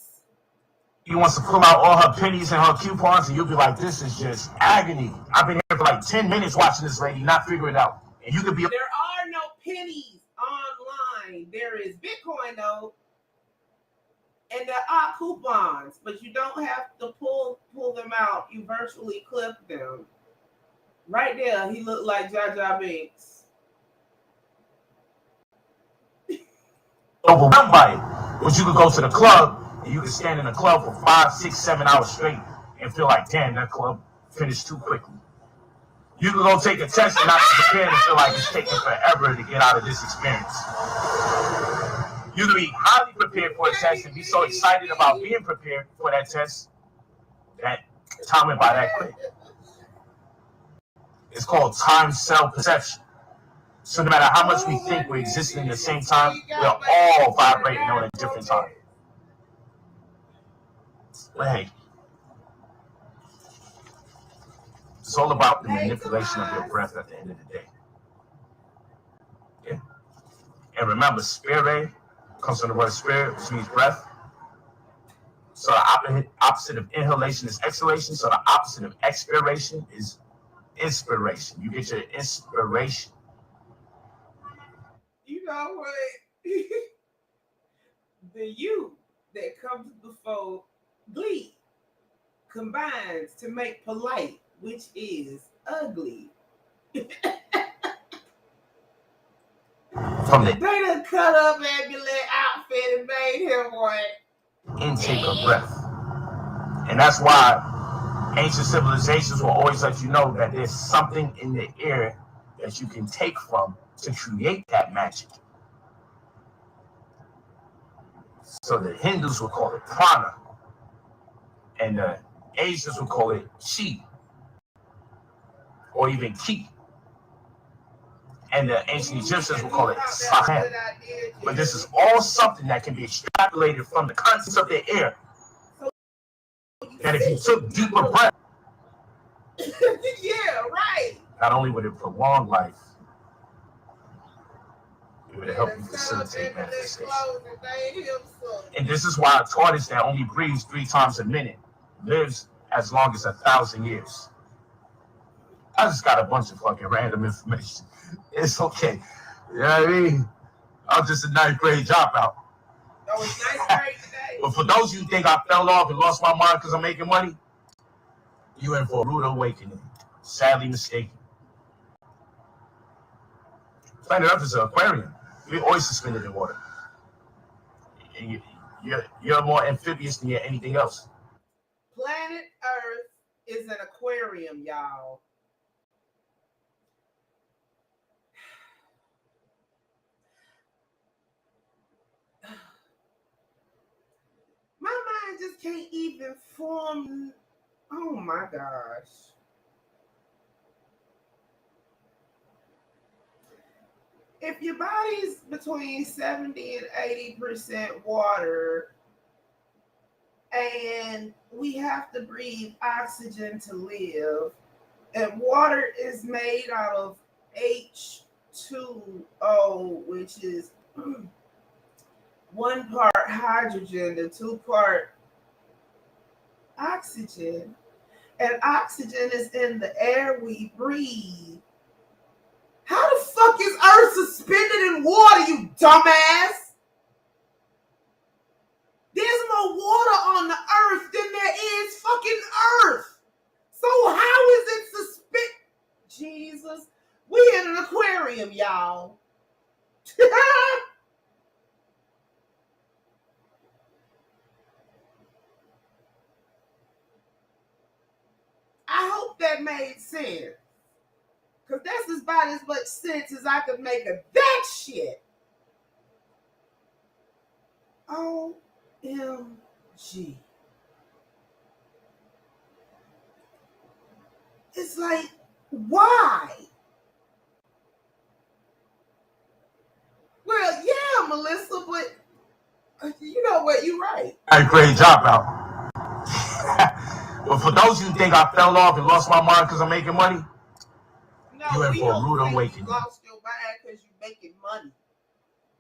He wants to pull out all her pennies and her coupons, and you'll be like, this is just agony. I've been here for like 10 minutes watching this lady not figure it out. And you could be. There are no pennies online. There is Bitcoin, though. And there are coupons, but you don't have to pull them out. You virtually clip them. Right there, he looked like Jar Jar Binks. Overwhelmed by it. But you could go to the club, and you could stand in the club for 5, 6, 7 hours straight and feel like, damn, that club finished too quickly. You could go take a test and not be prepared and feel like it's taking forever to get out of this experience. You could be highly prepared for a test and be so excited about being prepared for that test that time went by that quick. It's called time cell perception. So no matter how much we think we're existing at the same time, we're all vibrating on a different time. But hey, it's all about the manipulation of your breath at the end of the day. Yeah. And remember, spirit comes from the word spirit, which means breath. So the opposite of inhalation is exhalation. So the opposite of expiration is inspiration. You get your inspiration. You know what? The you that comes before glee combines to make polite, which is ugly. From the They done cut up ambulance outfit and made him one. Intake of breath. And that's why ancient civilizations will always let you know that there's something in the air that you can take from to create that magic. So the Hindus would call it prana, and the Asians would call it chi, or even ki. And the ancient Egyptians would call it sahem. But this is all something that can be extrapolated from the contents of the air. That if you took deeper breath, yeah, right. not only would it prolong life, it would help you facilitate manifestation. And this is why a tortoise that only breathes 3 times a minute lives as long as 1,000 years. I just got a bunch of fucking random information. It's okay. You know what I mean? I'm just a 9th grade dropout. Oh, it's 9th grade today. But for those of you who think I fell off and lost my mind because I'm making money, you're in for a rude awakening. Sadly mistaken. Planet Earth is an aquarium. We're always suspended in water. And you're more amphibious than you're anything else. Planet Earth is an aquarium, y'all. My mind just can't even form. Oh my gosh. If your body's between 70 and 80% water, and we have to breathe oxygen to live, and water is made out of H2O, which is 1 part hydrogen and 2 part oxygen, and oxygen is in the air we breathe. How the fuck is Earth suspended in water, you dumbass? There's more water on the Earth than there is fucking Earth. So how is it suspended? Jesus, we in an aquarium, y'all. I hope that made sense. Because that's about as much sense as I could make of that shit. OMG. It's like, why? Well, yeah, Melissa, but you know what? You're right. Great dropout. But for those of you who think I fell off and lost my mind because I'm making money, you're in for a rude awakening. You lost your mind because you're making money.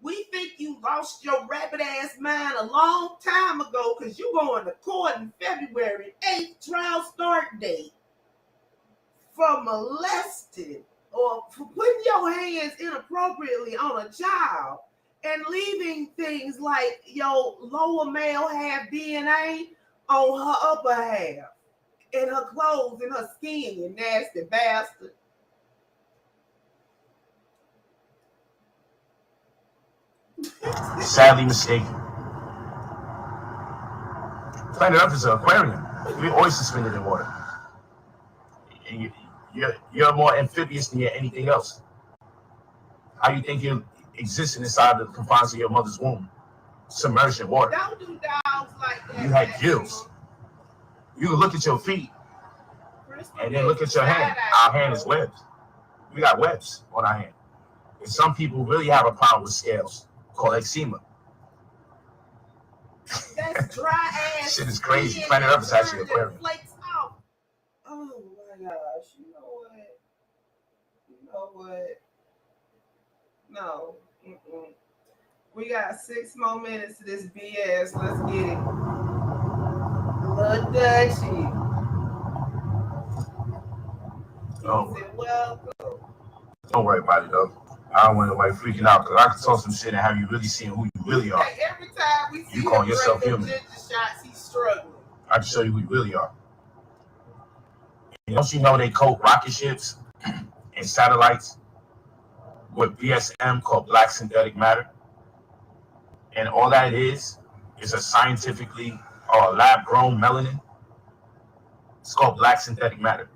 We think you lost your rabbit ass mind a long time ago because you going to court in February 8th, trial start date, for molesting or for putting your hands inappropriately on a child and leaving things like your lower male half DNA on her upper half, in her clothes, in her skin, you nasty bastard. Sadly mistaken. Planet Earth is an aquarium. We're always suspended in water. And you're more amphibious than you're anything else. How you think you exist inside the confines of your mother's womb? Submerged in water. Don't do dogs like that. You had gills. You can look at your feet and then look at your hand. Our hand is webbed. We got webs on our hand. And some people really have a problem with scales called eczema. That's dry ass. Shit is crazy. Planet Earth is actually aquarium. Flakes off. Oh my gosh. You know what? No. Mm-mm. We got 6 more minutes to this BS. Let's get it. Little Dutchie. Welcome. Don't worry about it, though. I don't want nobody freaking out because I can talk some shit and have you really seeing who you really are. Hey, every time we see you call yourself human. Shots, he's struggling. I can show you who you really are. And don't you know they coat rocket ships and satellites with BSM called black synthetic matter? And all that is a scientifically or lab-grown melanin. It's called black synthetic matter.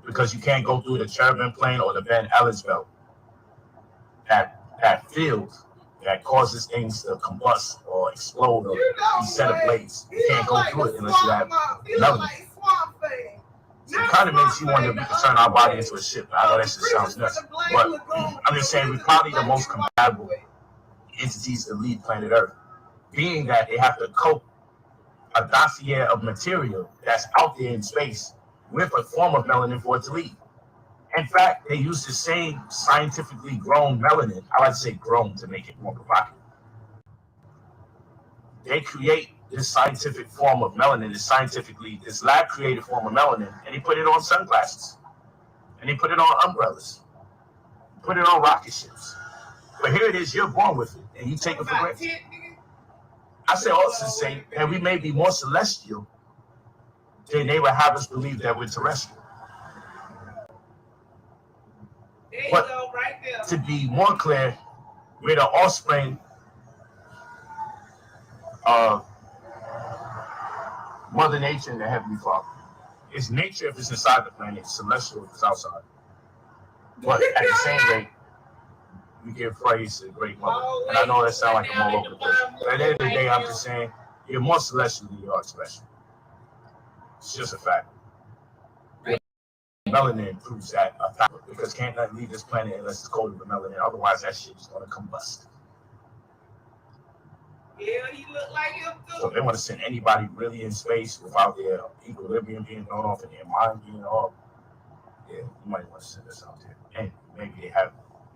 Because you can't go through the cherubim plane or the Van Allen's belt. That field that causes things to combust or explode or be set ablaze. You can't go through it unless you have melanin. So it kind of makes you wonder if we can turn our body into a ship. I know that shit sounds nuts. But I'm just saying we're probably the most compatible entities that lead planet Earth. Being that they have to coat a dossier of material that's out there in space with a form of melanin for it to lead. In fact, they use the same scientifically grown melanin. I like to say grown to make it more provocative. They create this scientific form of melanin, this lab-created form of melanin, and they put it on sunglasses. And they put it on umbrellas. Put it on rocket ships. But here it is, you're born with it, and you take it for granted. I say all this to say that we may be more celestial than they would have us believe that we're terrestrial. There you but go, right there. To be more clear, we're the offspring of Mother Nature and the Heavenly Father. It's nature if it's inside the planet, it's celestial if it's outside. But at the same rate, we give praise to the Great Mother. And I know that sounds like I'm all over the place. But at the end of the day, I'm just saying, you're more celestial than you are terrestrial. It's just a fact. Melanin proves that a fact, because can't nothing leave this planet unless it's coated with melanin. Otherwise, that shit is going to combust. Yeah, he look like him too. So if they want to send anybody really in space without their equilibrium being thrown off and their mind being off, yeah, you might want to send us out there. And maybe they have,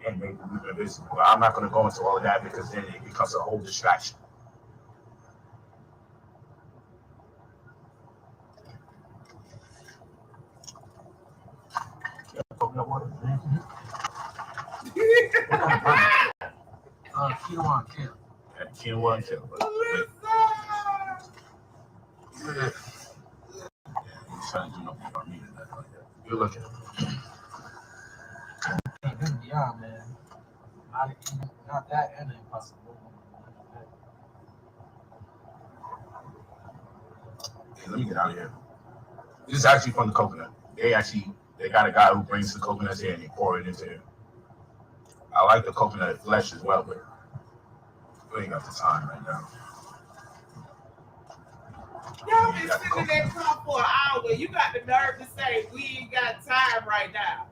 and maybe we've been visiting. But I'm not going to go into all of that because then it becomes a whole distraction. Coconut water? Quinoa and kale. Quinoa and kale. He's trying to do nothing for me. You're looking. Yeah, man. Not that and impossible. Hey, let me get out of here. This is actually from the coconut. They got a guy who brings the coconuts here and they pour it into here. I like the coconut flesh as well, but we ain't got the time right now. Y'all been sitting in that car for an hour. You got the nerve to say we ain't got time right now.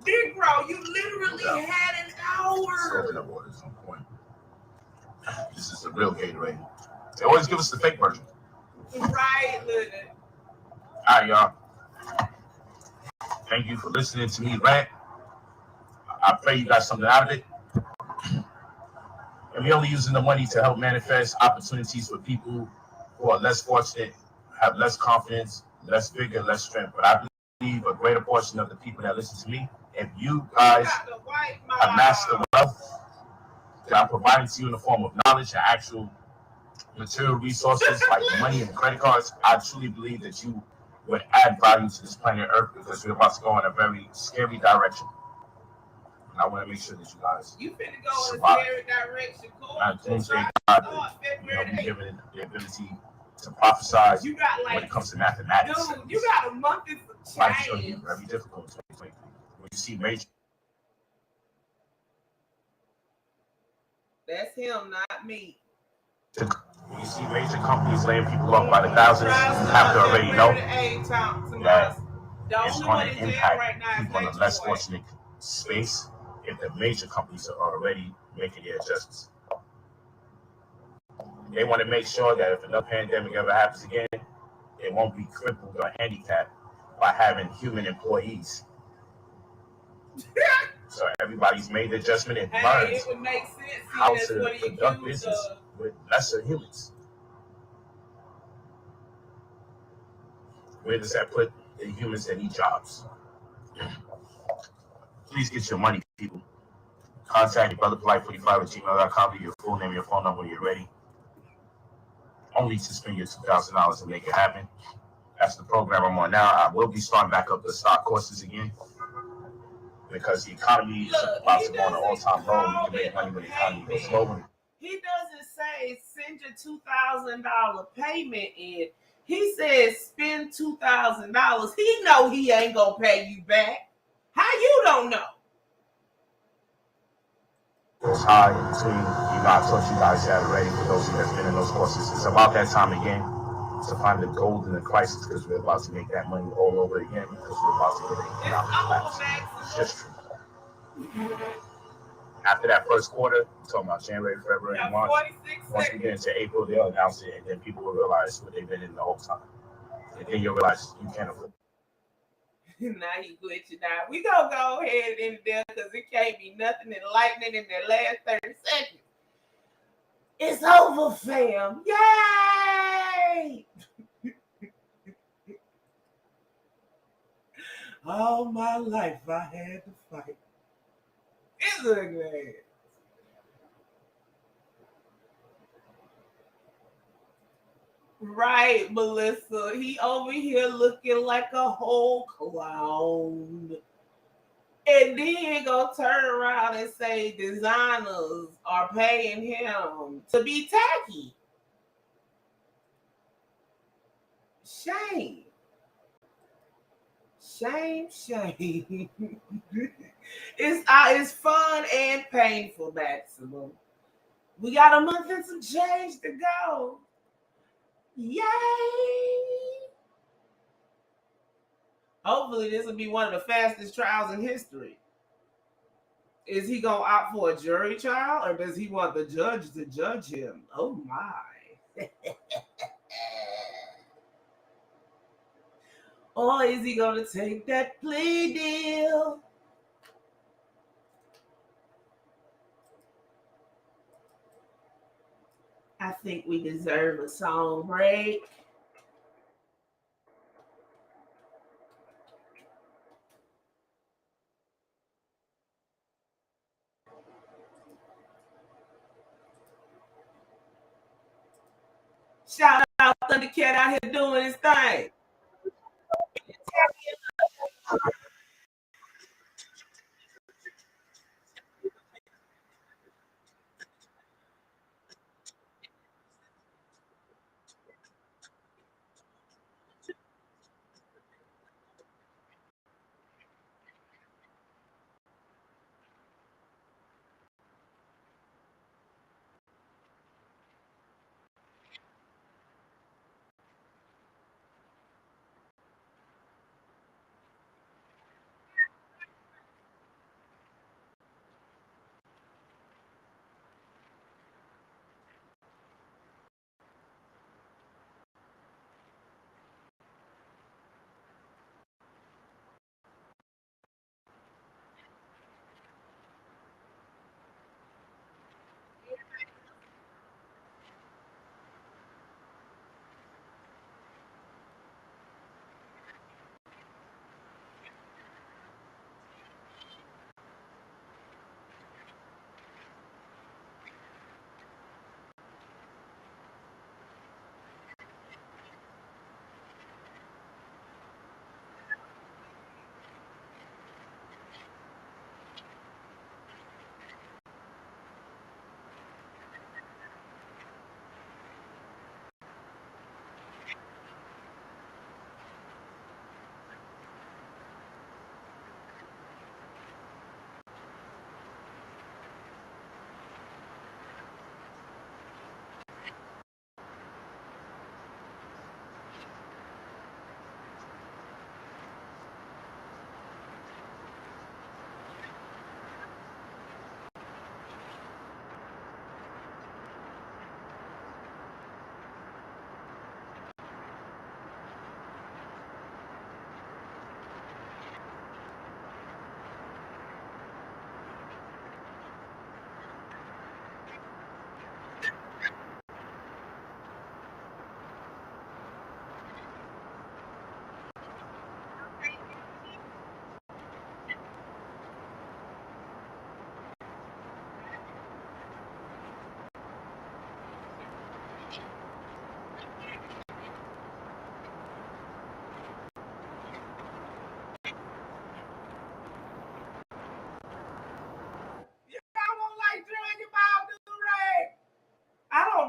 Big bro, you literally had an hour. Coconut water is on point. This is the real Gatorade. They always give us the fake version. Right, look. All right, y'all. Thank you for listening to me rant. I pray you got something out of it. And we're only using the money to help manifest opportunities for people who are less fortunate, have less confidence, less vigor, less strength. But I believe a greater portion of the people that listen to me, if you guys amass the wealth that I'm providing to you in the form of knowledge and actual material resources like money and credit cards, I truly believe that you would add value to this planet Earth, because we're about to go in a very scary direction. And I want to make sure that you guys finna go survive. in a scary direction. Cool. I think God be given the ability to prophesy when it comes to mathematics. Dude, you got a month of Life's change. going to be very difficult in 2023. When you see major... That's him, not me. When you see major companies laying people off by the thousands, you have to already know that it's going to impact people in a less fortunate space if the major companies are already making their adjustments. They want to make sure that if another pandemic ever happens again, it won't be crippled or handicapped by having human employees. So everybody's made the adjustment and learned it would make sense how that's to what he conduct accused business of. with lesser humans. Where does that put the humans that need jobs? Please get your money, people. Contact me, brotherpolite45@gmail.com. Give your full name, your phone number when you're ready. Only to spend your $2,000 and make it happen. That's the program I'm on now. I will be starting back up the stock courses again because the economy is about to go on an all-time low. You can make money when the economy goes low. He doesn't say send your $2,000 payment in. He says spend $2,000. He know he ain't gonna pay you back. How you don't know? It's high in between. I taught you guys that already. For those of you that's been in those courses, it's about that time again to find the gold in the crisis because we're about to make that money all over again because we're about to get an economic collapse. It's just true. After that first quarter, we're talking about January, February, and March. Once we get into April, they'll announce it, and then people will realize what they've been in the whole time. And then you'll realize you can't afford. Now he glitching out. We gonna go ahead and there because it can't be nothing enlightening in the last 30 seconds. It's over, fam. Yay! All my life I had to fight. It's ugly. Right, Melissa. He over here looking like a whole clown. And then go turn around and say designers are paying him to be tacky. Shame. Shame, shame. It's fun and painful, Maximum. We got a month and some change to go. Yay! Hopefully, this will be one of the fastest trials in history. Is he gonna opt for a jury trial, or does he want the judge to judge him? Oh my! Or is he gonna take that plea deal? I think we deserve a song break. Shout out Thundercat out here doing his thing.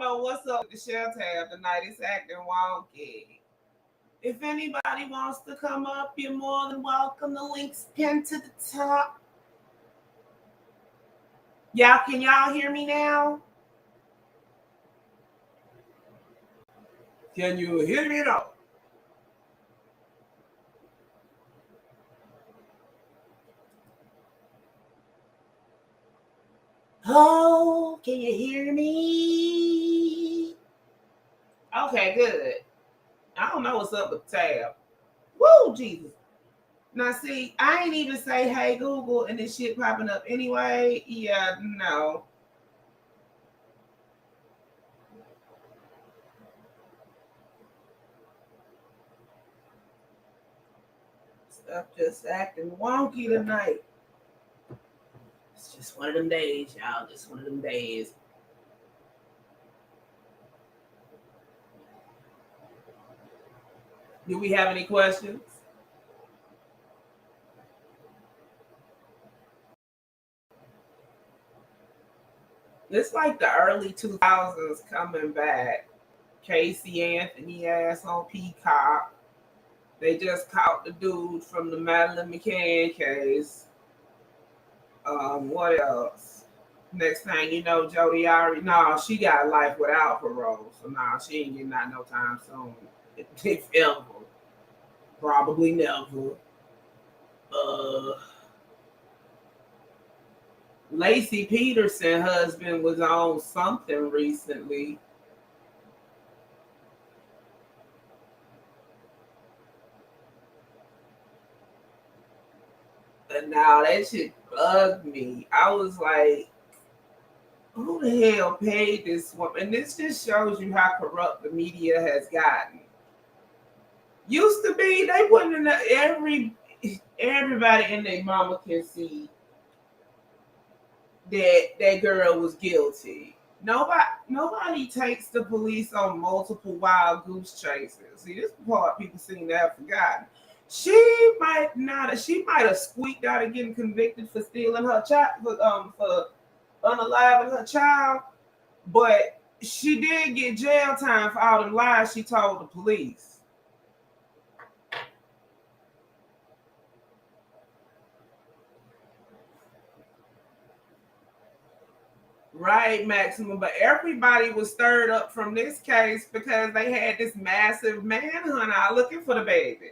know what's up with the share tab tonight. It's acting wonky. If anybody wants to come up, you're more than welcome. The link's pinned to the top. Can y'all hear me now? Can you hear me now? Oh, can you hear me? Okay, good. I don't know what's up with tab. Woo, Jesus. Now, see, I ain't even say, hey, Google, and this shit popping up anyway. Yeah, no. Stuff just acting wonky tonight. It's just one of them days, y'all. Just one of them days. Do we have any questions? It's like the early 2000s coming back. Casey Anthony ass on Peacock. They just caught the dude from the Madeleine McCann case. What else? Next thing you know, Jodi Ari. No, she got life without parole. So she ain't getting out no time soon. If ever. Probably never. Lacey Peterson husband was on something recently. But now that shit bugged me. I was like, who the hell paid this woman? And this just shows you how corrupt the media has gotten. Used to be, they wouldn't have, everybody and their mama can see that girl was guilty. Nobody takes the police on multiple wild goose chases. See, this part people seem to have forgotten. She might have squeaked out of getting convicted for stealing her child, for unaliving her child, but she did get jail time for all the lies she told the police. Right, Maximum. But everybody was stirred up from this case because they had this massive manhunt out looking for the baby.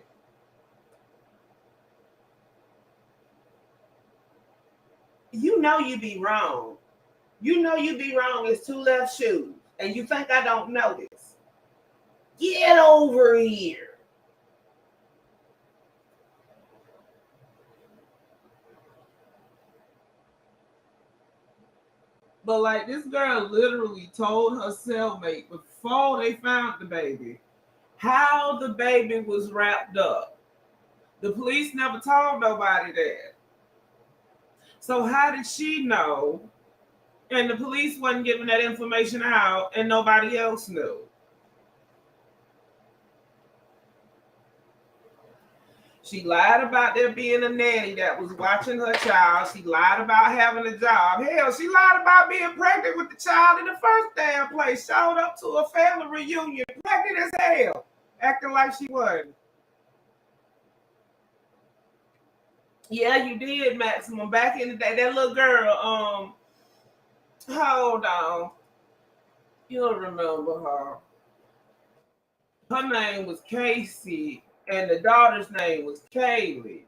You know you be wrong. You know you be wrong. It's two left shoes. And you think I don't know this. Get over here. But like this girl literally told her cellmate before they found the baby how the baby was wrapped up. The police never told nobody that. So how did she know? And the police wasn't giving that information out and nobody else knew. She lied about there being a nanny that was watching her child. She lied about having a job. Hell, she lied about being pregnant with the child in the first damn place. Showed up to a family reunion, pregnant as hell, acting like she wasn't. Yeah, you did, Maximum. Back in the day, that little girl, hold on. You'll remember her. Her name was Casey, and the daughter's name was Kaylee.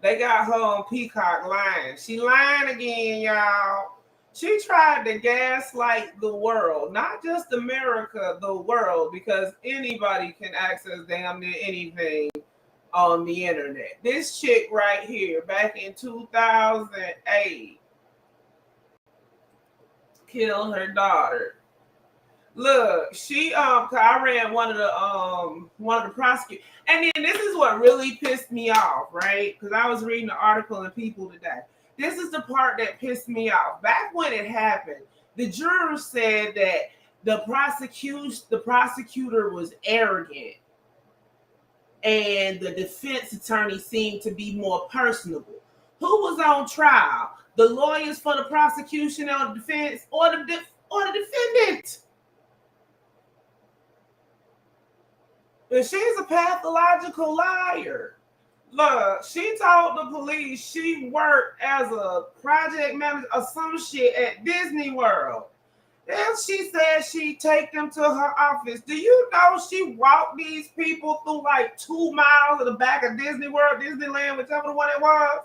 They got her on Peacock lying. She lying again, y'all. She tried to gaslight the world, not just America, the world, because anybody can access damn near anything on the internet. This chick right here, back in 2008, killed her daughter. Look, I ran one of the prosecutors, and then this is what really pissed me off, right? Because I was reading the article in People today. This is the part that pissed me off. Back when it happened, the jurors said that the prosecutor was arrogant, and the defense attorney seemed to be more personable. Who was on trial? The lawyers for the prosecution or the defense, or or the defendant. And she's a pathological liar. Look, she told the police she worked as a project manager or some shit at Disney World. Then she said she'd take them to her office. Do you know she walked these people through like 2 miles of the back of Disney World, Disneyland, whichever one it was,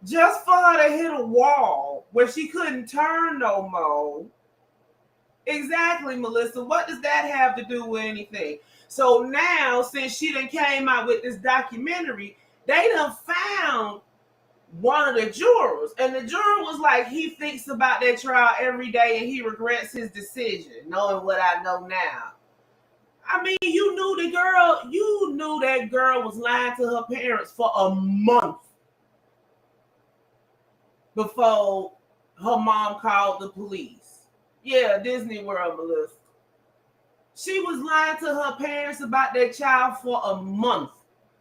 just for her to hit a wall where she couldn't turn no more? Exactly, Melissa. What does that have to do with anything? So now, since she done came out with this documentary, they done found one of the jurors, and the juror was like, he thinks about that trial every day and he regrets his decision, knowing what I know now. I mean, you knew that girl was lying to her parents for a month before her mom called the police. Yeah, Disney World, Melissa. She was lying to her parents about that child for a month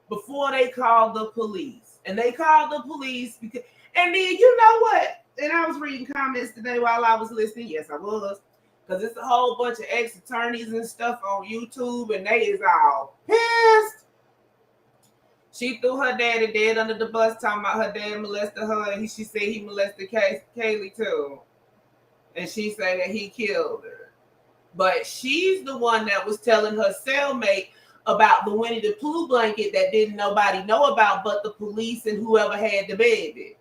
before they called the police. And they called the police because, and then you know what? And I was reading comments today while I was listening. Yes, I was. Because it's a whole bunch of ex-attorneys and stuff on YouTube, and they is all pissed. She threw her daddy dead under the bus, talking about her dad molested her, and she said he molested Kaylee too. And she said that he killed her. But she's the one that was telling her cellmate about the Winnie the Pooh blanket that didn't nobody know about but the police and whoever had the baby.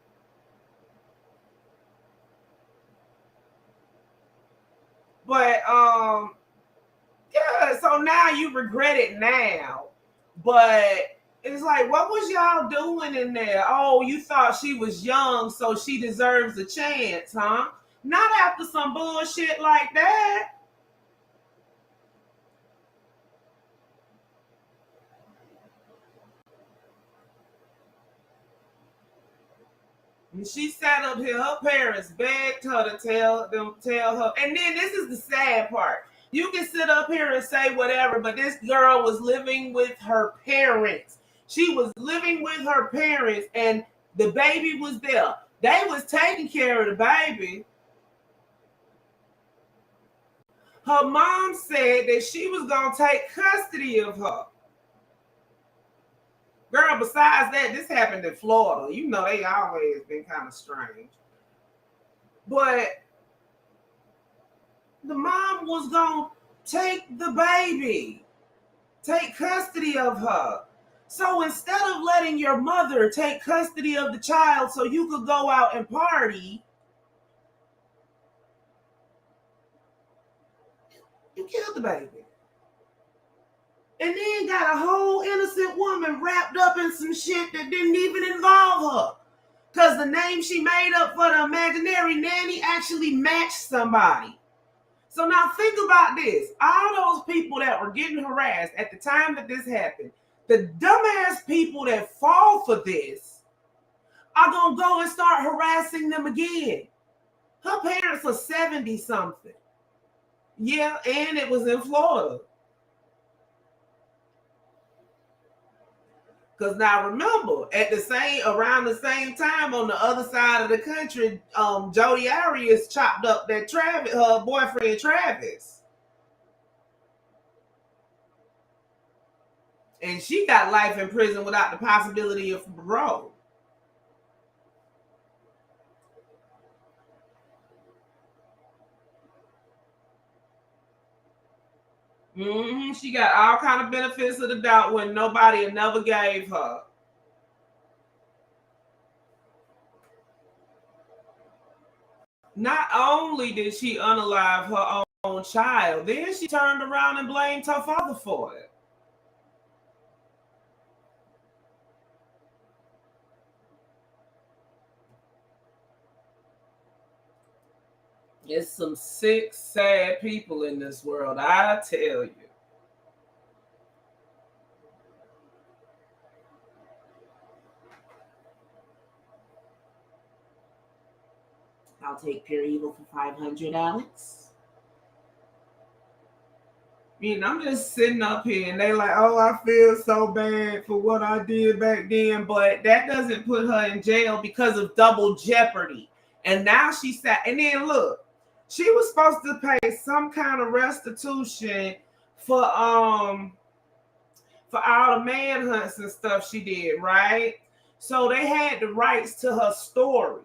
But yeah, so now you regret it now. But it's like, what was y'all doing in there? Oh, you thought she was young, so she deserves a chance, huh? Not after some bullshit like that. And she sat up here, her parents begged her to tell her. And then this is the sad part. You can sit up here and say whatever, but this girl was living with her parents. She was living with her parents, and the baby was there. They was taking care of the baby. Her mom said that she was going to take custody of her. Girl, besides that, this happened in Florida. You know, they always been kind of strange. But the mom was going to take the baby, take custody of her. So instead of letting your mother take custody of the child so you could go out and party, you killed the baby. And then got a whole innocent woman wrapped up in some shit that didn't even involve her. Because the name she made up for the imaginary nanny actually matched somebody. So now think about this. All those people that were getting harassed at the time that this happened, the dumbass people that fall for this are going to go and start harassing them again. Her parents are 70-something. Yeah, and it was in Florida. Because now remember, around the same time on the other side of the country, Jodi Arias chopped up that her boyfriend Travis. And she got life in prison without the possibility of parole. She got all kind of benefits of the doubt when nobody never gave her. Not only did she unalive her own child, then she turned around and blamed her father for it. There's some sick, sad people in this world, I tell you. I'll take pure evil for 500, Alex. I'm just sitting up here and they like, oh, I feel so bad for what I did back then, but that doesn't put her in jail because of double jeopardy. And now she sat, and then look, She was supposed to pay some kind of restitution for for all the manhunts and stuff she did, right? So they had the rights to her story.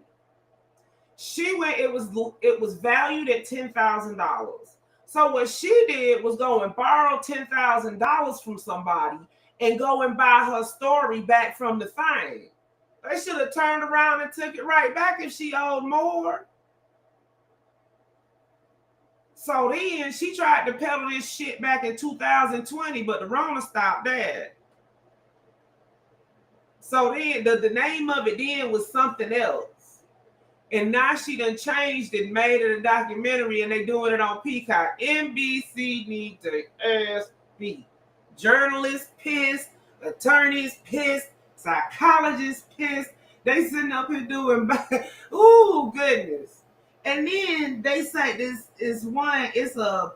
She went, it was valued at $10,000. So what she did was go and borrow $10,000 from somebody and go and buy her story back from the thing. They should have turned around and took it right back if she owed more. So then she tried to peddle this shit back in 2020, but the Rona stopped that. So then the name of it then was something else. And now she done changed it, made it a documentary, and they doing it on Peacock. NBC need to ass beat. Journalists pissed, attorneys pissed, psychologists pissed. They sitting up here doing, ooh, goodness. And then they say this is one, it's the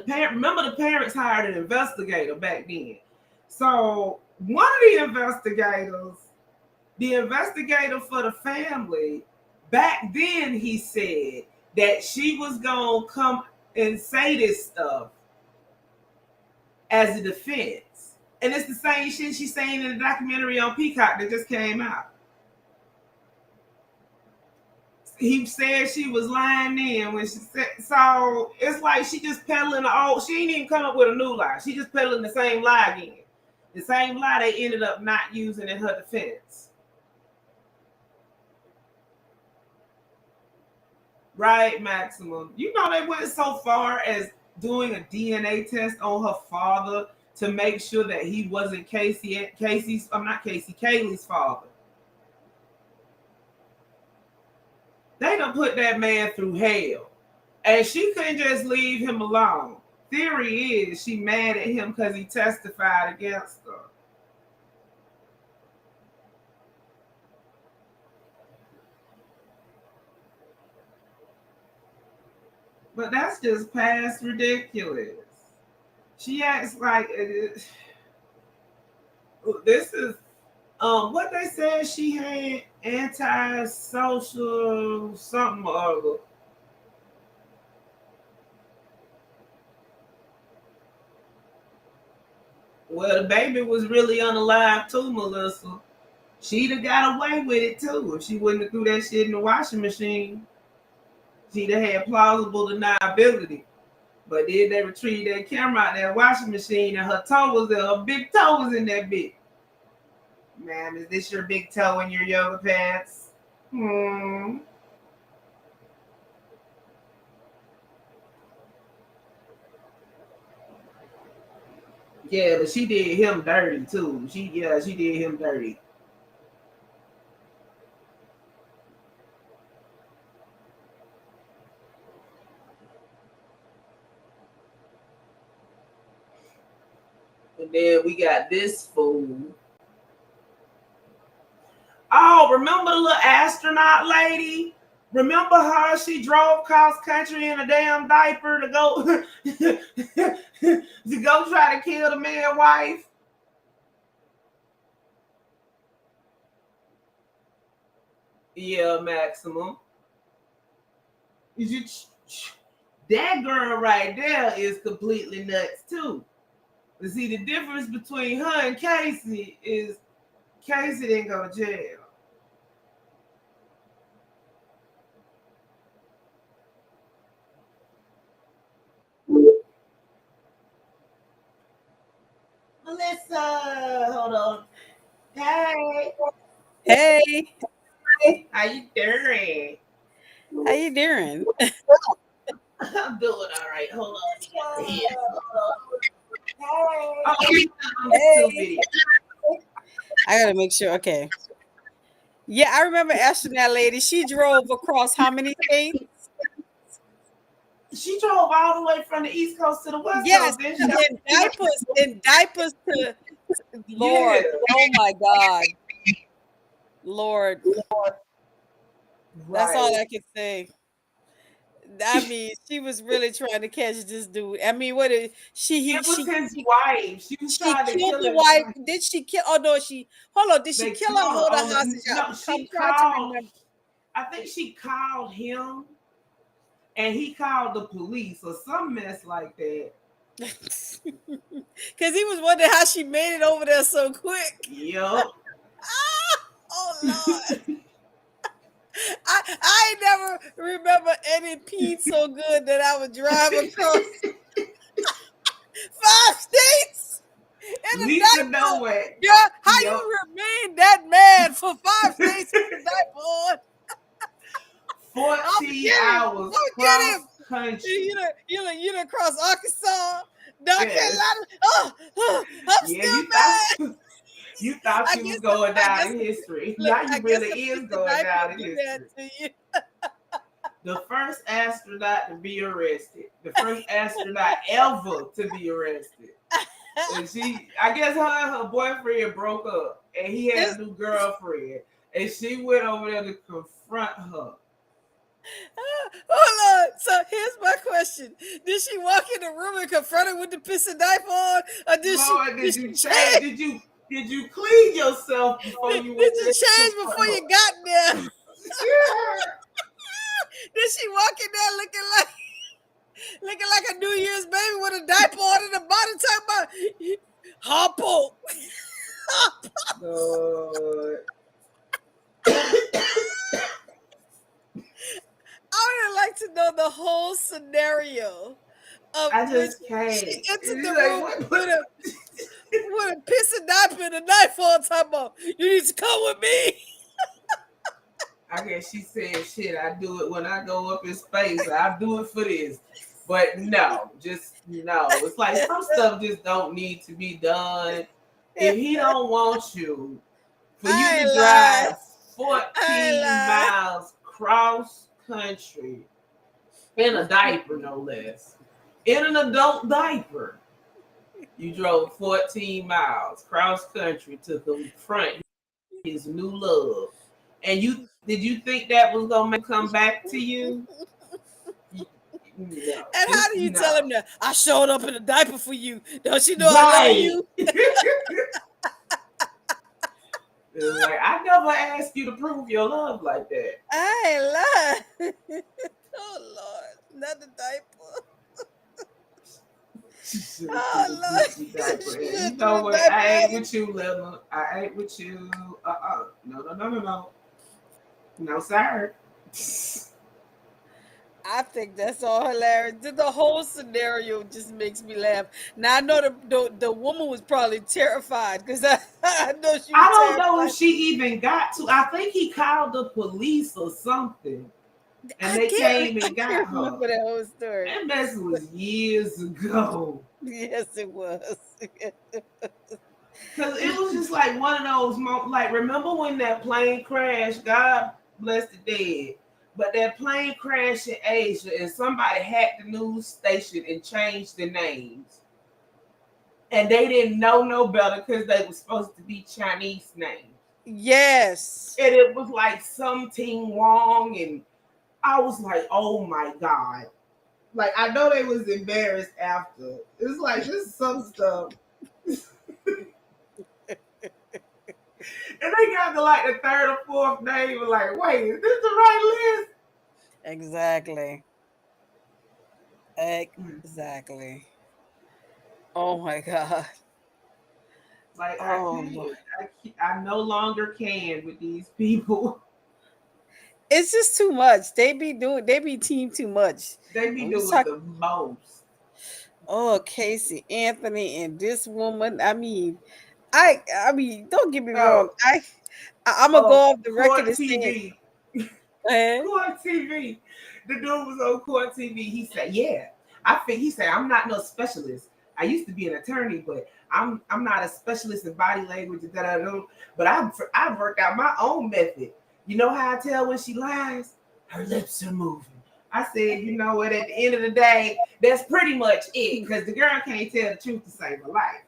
parent, remember the parents hired an investigator back then. So one of the investigator for the family, back then he said that she was gonna come and say this stuff as a defense. And it's the same shit she's saying in the documentary on Peacock that just came out. He said she was lying then when she said, so it's like she just peddling the old, she ain't even come up with a new lie. She just peddling the same lie again. The same lie they ended up not using in her defense. Right, Maximum. You know they went so far as doing a DNA test on her father to make sure that he wasn't Kaylee's father. They done put that man through hell. And she couldn't just leave him alone. Theory is she mad at him because he testified against her. But that's just past ridiculous. She acts like this is what they said she had antisocial something or other. Well, the baby was really unalive too, Melissa. She'd have got away with it too if she wouldn't have threw that shit in the washing machine. She'd have had plausible deniability. But then they retrieved that camera out that washing machine and her toe was there. Her big toe was in that bit. Ma'am, is this your big toe in your yoga pants? Yeah, but she did him dirty too. She did him dirty. And then we got this fool. Oh, remember the little astronaut lady? Remember her? She drove cross country in a damn diaper to go to go try to kill the man's wife. Yeah, Maximum. That girl right there is completely nuts too. But see, the difference between her and Casey is Casey didn't go to jail. Melissa, hold on. Hey. Hey, How you doing? how you doing? I'm doing all right. Hold on. Hey. Oh, Hey, I gotta make sure. Okay. Yeah, I remember asking that lady. She drove across how many states? she drove all the way from the East Coast to the West Yes, Coast. Then she in diapers to Lord. yeah. Oh my God, Lord. That's all Right. I can say. I mean, she was really trying to catch this dude. I mean, what is she? It was his wife. She was She trying to killed kill the him. wife. Did she kill? Oh no, she. Hold on. Did she They kill her? killed Or her hold her on the hostage. no. I'm She trying to called. remember. I think she called him and he called the police or some mess like that. Because he was wondering how she made it over there so quick. Yup. Oh Lord. I never remember any peed so good that I would drive across 5 states in a Lisa know diaper. what. Yeah, how Yup. you remain that mad for 5 states with a diaper on? I'm 14 get him. hours I'm get cross him. country. You done cross Arkansas, North Yes. Carolina. I'm Yeah, still mad. you thought I you was guess going I down guess in history. look, Now I you guess really a is piece of going diaper down in do that history. to you. The first astronaut to be arrested. The first astronaut ever to be arrested. And I guess her and her boyfriend broke up, and he had It's- a new girlfriend, and she went over there to confront her. Hold on. So here's my question: did she walk in the room and confront him with the piss and diaper on, or did she Lord, did did she you change? change? Did you clean yourself before Did you went you there to change before confront you got there? her? Yeah. Did she walk in there looking like a New Year's baby with a diaper on in the bottom, talking about Harpo? Lord. I would like to know the whole scenario of I when just can't. she entered the It's like, room with a piss and diaper and a knife on, talking about, you need to come with me. I guess she said, shit, I do it when I go up in space. I do it for this. But no, just no. It's like some stuff just don't need to be done. If he don't want you, for you I to ain't lying. drive I ain't 14 lying. miles cross country in a diaper, no less. In an adult diaper. You drove 14 miles cross country to confront his new love. And did you think that was gonna make him come back to you? No, And how just do you tell no. him that I showed up in a diaper for you? Don't you know I love Right. you? It's like I never asked you to prove your love like that. I ain't lying. Oh Lord, not the diaper. She should have put a Oh Gucci Lord, diaper she in. You should know threw the what? diaper I ain't on. with you, Lena. I ain't with you. No. No, sir. I think that's all hilarious. The whole scenario just makes me laugh. Now I know the woman was probably terrified because I know she was I don't know if terrified. she even got to. I think he called the police or something, and they came I and got can't her. remember that whole story. That mess was years ago. Yes, it was. Cause it was just like one of those moments. Like, remember when that plane crashed? God bless the dead. But that plane crashed in Asia, and somebody hacked the news station and changed the names, and they didn't know no better because they were supposed to be Chinese names. Yes. And it was like something Wong, and I was like, oh my god. Like, I know they was embarrassed after. It's like just some stuff. And they got to like the third or fourth name, and like, wait, is this the right list? Exactly. Exactly. Oh my God. Like, I Oh Lord. can't. I no longer can with these people. It's just too much. They be team too much. They be And we doing talk, the most. oh, Casey Anthony and this woman. I mean, don't get me wrong. Oh, I'm gonna go off the record Court and say, TV. eh? Court TV. The dude was on Court TV. He said, "Yeah, I think." He said, "I'm not no specialist. I used to be an attorney, but I'm not a specialist in body language that I do. But I've worked out my own method. You know how I tell when she lies? Her lips are moving." I said, "You know what? At the end of the day, that's pretty much it. Because the girl can't tell the truth to save her life."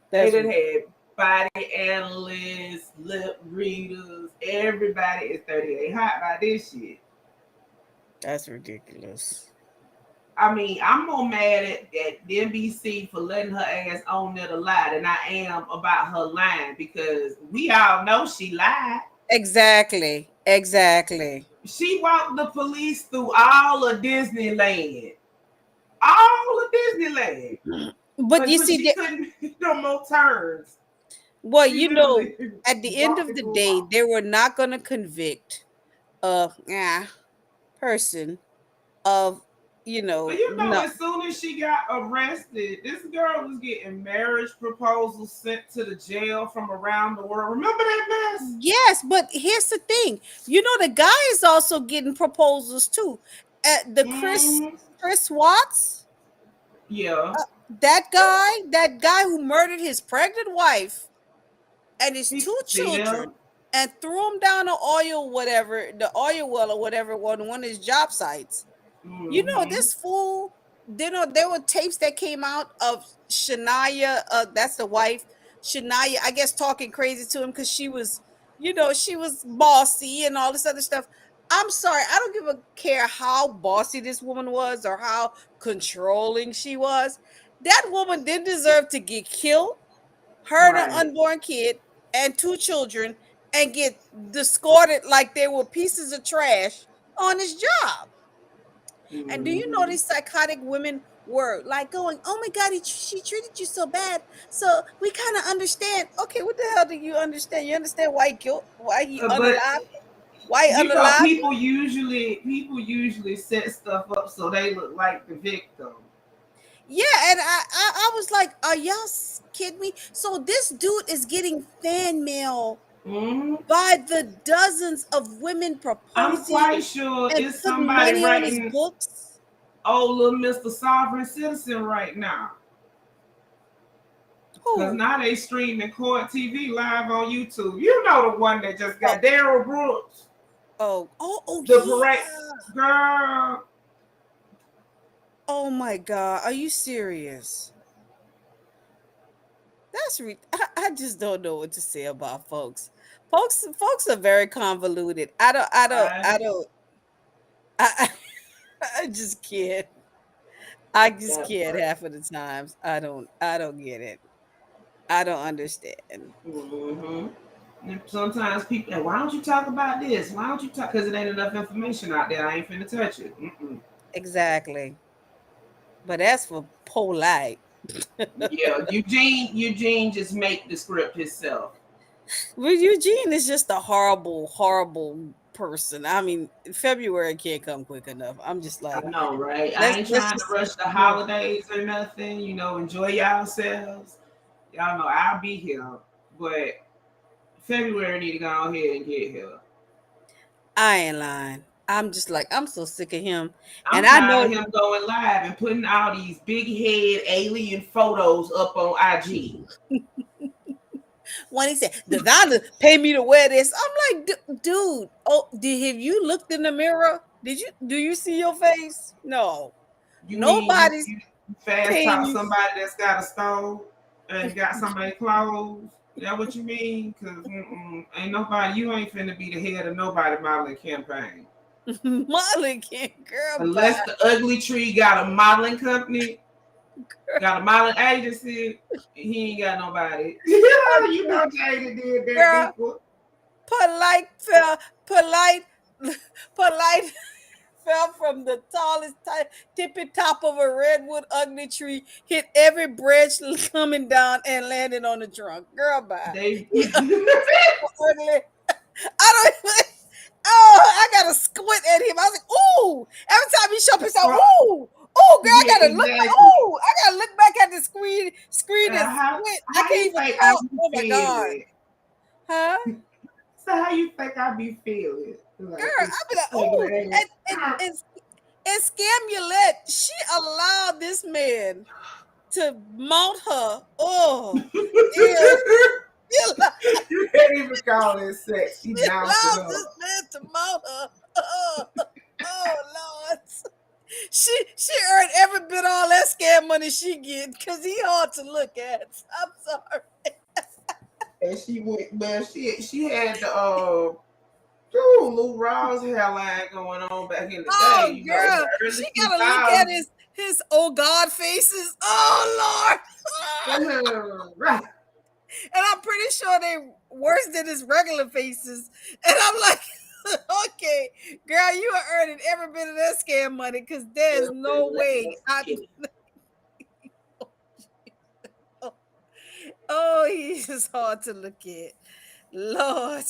They That's done had body analysts, lip readers, everybody is 38 hot by this shit. that's ridiculous. I mean, I'm more mad at the NBC for letting her ass own that a lie than I am about her lying because we all know she lied. Exactly. Exactly. She walked the police through all of Disneyland. All of Disneyland. But you Until see, she couldn't make no more turns. well, She literally at the end walked of the into a day, wall. they were not going to convict a person of, But you know, no. as soon as she got arrested, this girl was getting marriage proposals sent to the jail from around the world. Remember that mess? Yes, but here's the thing. The guy is also getting proposals too. The Mm, Chris Watts, yeah. that guy who murdered his pregnant wife and his He, two see children them? and threw him down the oil well or whatever on one of his job sites. Mm-hmm. This fool, there were tapes that came out of Shania, that's the wife, Shania, I guess, talking crazy to him because she was bossy and all this other stuff. I'm sorry, I don't give a care how bossy this woman was or how controlling she was. That woman didn't deserve to get killed, her and an Right. unborn kid and two children, and get discarded like they were pieces of trash on his job. And do you know Mm-hmm. these psychotic women were like going, "Oh my God, she treated you so bad." So we kind of understand. Okay, what the hell do you understand? You understand why he killed, But why he unalive? people usually set stuff up so they look like the victim. Yeah, and I was like, "Are y'all kidding me?" So this dude is getting fan mail Hmm. by the dozens of women I'm proposing quite sure and it's putting somebody money on his writing books. "Oh, little Mr. Sovereign Citizen" right now. Because Who? now they streaming court TV live on YouTube. You know the one that just Oh, got Daryl Brooks, oh, the parade yeah. girl. Oh my God, are you serious? I just don't know what to say about folks. Folks are very convoluted. I Right? don't, I, I just can't. I just That can't part. half of the times. I don't get it. I don't understand. Hmm. And sometimes people, "Hey, why don't you talk about this? Why don't you talk? Because it ain't enough information out there. I ain't finna touch it." Mm-mm. Exactly. But as for polite, Yeah, Eugene just make the script himself. well, Eugene is just a horrible, horrible person. I mean, February can't come quick enough. I'm just I like, know, right? I ain't let's trying to just rush the yeah. holidays or nothing. Enjoy yourselves. Y'all know I'll be here, but February need to go ahead and get here. I ain't lying. I'm just like, I'm so sick of him. And I'm I tired of know him going live and putting all these big head alien photos up on IG. when he said, Designer pay me to wear this. I'm like, dude, oh, have you looked in the mirror? Do you see your face? No. You mean Nobody's you fast paying talk you. somebody that's got a stove and got somebody clothes? That what you mean? Cause ain't nobody. You ain't finna be the head of nobody modeling campaign Molly can't girl bye. unless the ugly tree got a modeling company, got a modeling agency. He ain't got nobody. You know Jada did that Girl, before. polite fell, polite, polite fell from the tallest tippy top of a redwood ugly tree, hit every branch coming down, and landed on the trunk. Girl, bye. They He ugly. I don't even. Oh, I gotta squint at him. I was like, ooh. Every time he showed up, he said, ooh, ooh, girl, I yeah, gotta look back. exactly. Ooh, I gotta look back at the screen and How squint. I how can't you even think I tell. be Oh my God. feeling? Huh? So how you think I be feeling? Girl, Like this I'll be like, ugly ooh. ass. And Scamulette, she allowed this man to mount her. Oh, yeah. She allowed, You can't even call it sex. She she mounted allowed her. this man to mount her. Oh Lord. She earned every bit all that scam money she get because he hard to look at. I'm sorry. And she went, man, she had the Lou Rawls hairline going on back in the day, Oh in the girl, early she two gotta look at thousands. his oh God faces. Oh Lord. Right. And I'm pretty sure they worse than his regular faces. And I'm like, okay, girl, you are earning every bit of that scam money because there's no way. Oh, he's just hard to look at. Lord.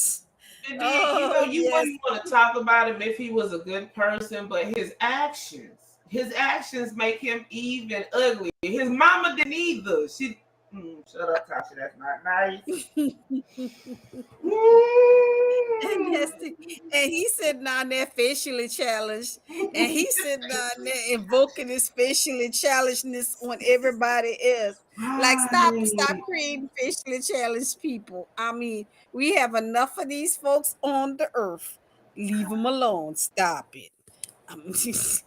And then, Oh, you yes. wouldn't want to talk about him if he was a good person, but his actions make him even ugly. His mama didn't either. Shut up, Tasha. That's not nice. And he's sitting down there facially challenged, and he's sitting down there invoking his facially challengedness on everybody else. Like, stop Right. creating facially challenged people. I mean, we have enough of these folks on the earth. Leave them alone. Stop it. And she's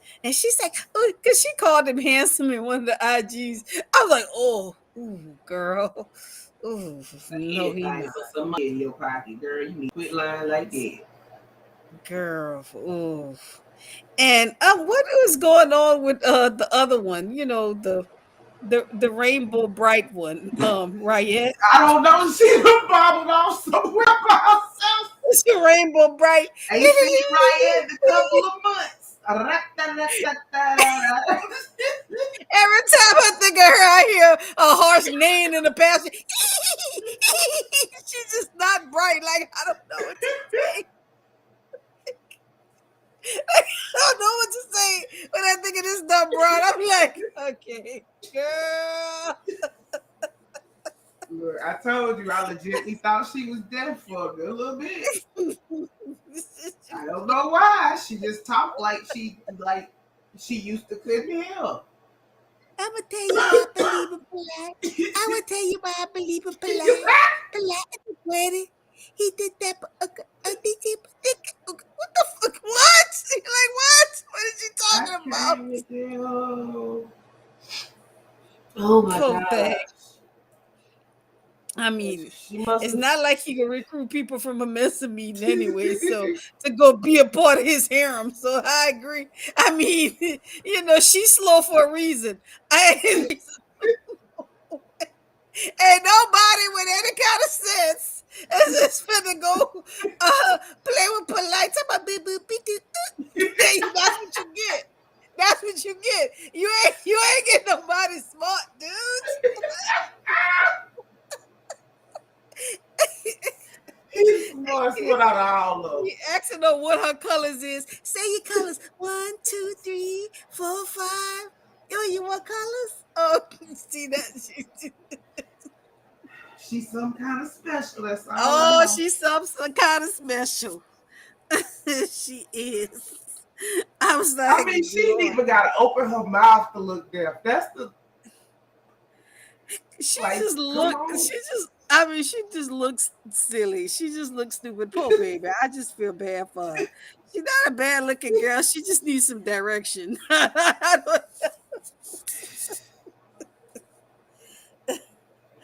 like, oh, because she called him handsome in one of the IGs. I was like, oh, ooh, girl. Ooh, no, he Anything not. but some money in your pocket, girl. You need to quit lying like that. Girl. Ooh. And what was going on with the other one? You know, the rainbow bright one. Riot. I don't know. She done bobbled off somewhere by herself. It's the rainbow bright. Ain't seen Riot in a couple of months. Every time I think of her, I hear a horse neighing in the pasture. She's just not bright. Like, I don't know what to say. I don't know what to say when I think of this dumb broad. I'm like, okay, girl. Look, I told you, I legitimately thought she was deaf for a good little bit. I don't know why. She just talked like she used to couldn't help. I'm gonna tell you why I believe in Polight. I will tell you why I believe in Polight. Polight is ready. He did that. What the fuck? What? Like, what? What is she I talking about? can't with you. Oh my Poor god. thing. I mean, She must it's have. not like he can recruit people from a Mensa meeting anyway, so to go be a part of his harem. So I agree. I mean, you know, she's slow for a reason. Ain't nobody with any kind of sense is just finna go play with Polight. That's what you get. That's what you get. You ain't getting nobody smart, dudes. He's the smartest one out of all of them. You asking her what her colors is. Say your colors. 1, 2, 3, 4, 5. Oh, you want colors? Oh, see that? She's some kind of special. That's all I Oh, know. she's some kind of special. She is. I was I like, mean, she ain't Lord. even got to open her mouth to look deaf. That's the She like. just Come look. on. I mean, she just looks silly. She just looks stupid. Poor baby. I just feel bad for her. She's not a bad looking girl. She just needs some direction.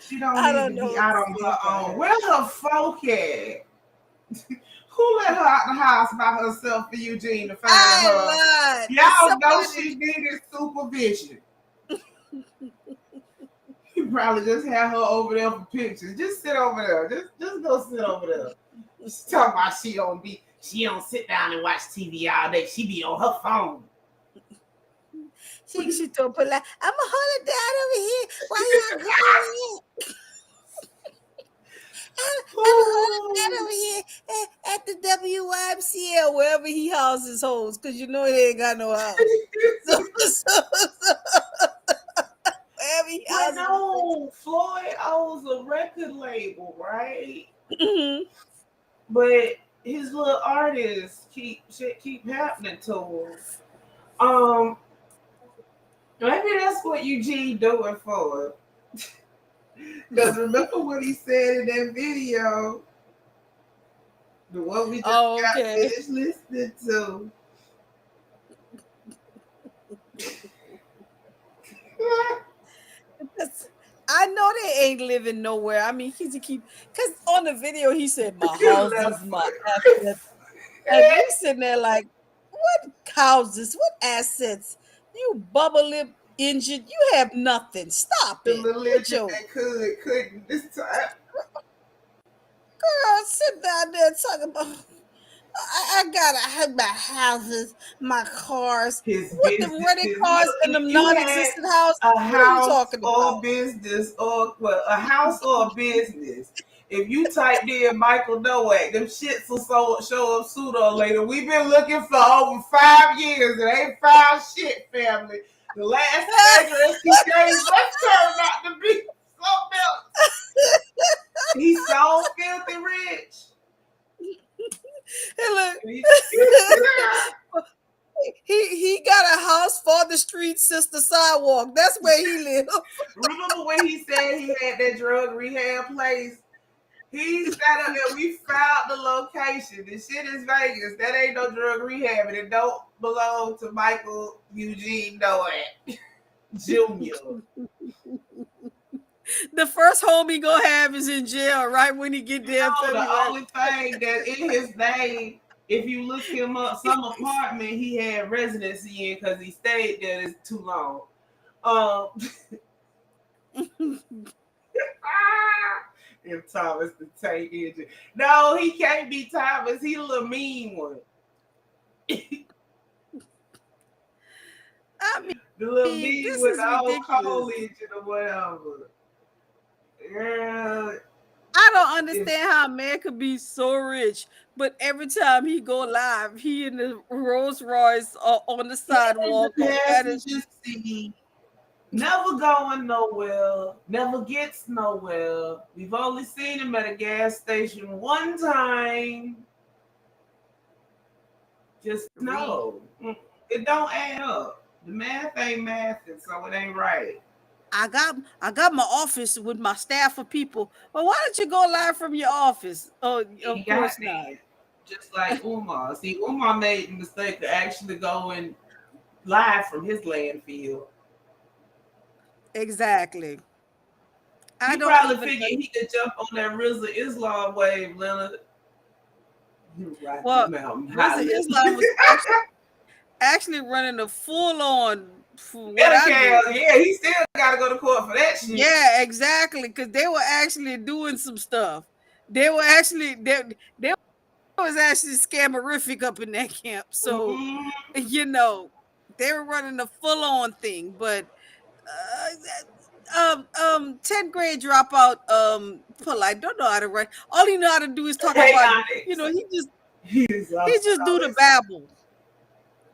She don't I need don't to know be what out to on say her about own. her. Where her folk at? Who let her out the house by herself for Eugene to find her? I lied. Y'all know Somebody. she needed supervision. He probably just had her over there for pictures. Just sit over there. Just go sit over there. She's talking about she don't sit down and watch TV all day. She be on her phone. She told Polight, I'm gonna hold it down over here while y'all going in. I'm gonna hold it down over here at the WYMCA, wherever he houses his hoes, because you know he ain't got no house. Wherever he But houses no, Floyd owns a record label, right? his But his little artists keep happening to him. Maybe that's what Eugene doing for. Because remember what he said in that video, the one we just got finished listening to. I know they ain't living nowhere. I mean, because on the video he said my You houses, left my foot. assets, and we sitting there like, what houses, what assets? You bubble lip injured. You have nothing. Stop The it. little With engine your that couldn't this time. girl, sit down there and talk about. I gotta have my houses, my cars. His What them rented businesses. cars Look, and if them you had non-existent houses? a What are you house talking or about? business or well, a house or a business, if you typed in Michael Nowak, them shits will show up sooner or later. We've been looking for over 5 years and ain't found shit, family. The last address he gave us turned out to be something else. He's so filthy rich. Hey, look. He- he got a house for the street, sister sidewalk. That's where he lives. Remember when he said he had that drug rehab place? He sat up there. We found the location. This shit is Vegas. That ain't no drug rehab, and it don't belong to Michael Eugene Nowak Jr. The first home he gonna have is in jail right when he get there in No, the February. only thing that in his name, if you look him up, some apartment he had residency in because he stayed there is too long. Um, if Thomas the Tank Engine. No, he can't be Thomas. He a little mean one. I mean, The little mean this with is the old coal ridiculous. engine or whatever. Girl, I don't understand how a man could be so rich, but every time he go live, he in the Rolls Royce on the in the sidewalk at his. passenger seat, never going nowhere, never gets nowhere. We've only seen him at a gas station one time. Just no. It don't add up. The math ain't mathing, so it ain't right. I got my office with my staff of people. Well, why don't you go live from your office? Oh, He of got course not. there. Just like Umar. See, Umar made the mistake of actually going live from his landfill. Exactly. I He don't probably even. figured he could jump on that RZA Islam wave, Leonard. You ride Well, the mountain Reza high. Islam was actually running a full on for what I knew. Medicare, yeah, he still got to go to court for that shit. Yeah, exactly. Because they were actually doing some stuff. They were actually they was actually scammerific up in that camp. So Mhm. they were running a full on thing. But 10th grade dropout, Polight, don't know how to write. All he know how to do is talk Hey, about, Onyx. he just He's he just do the babble,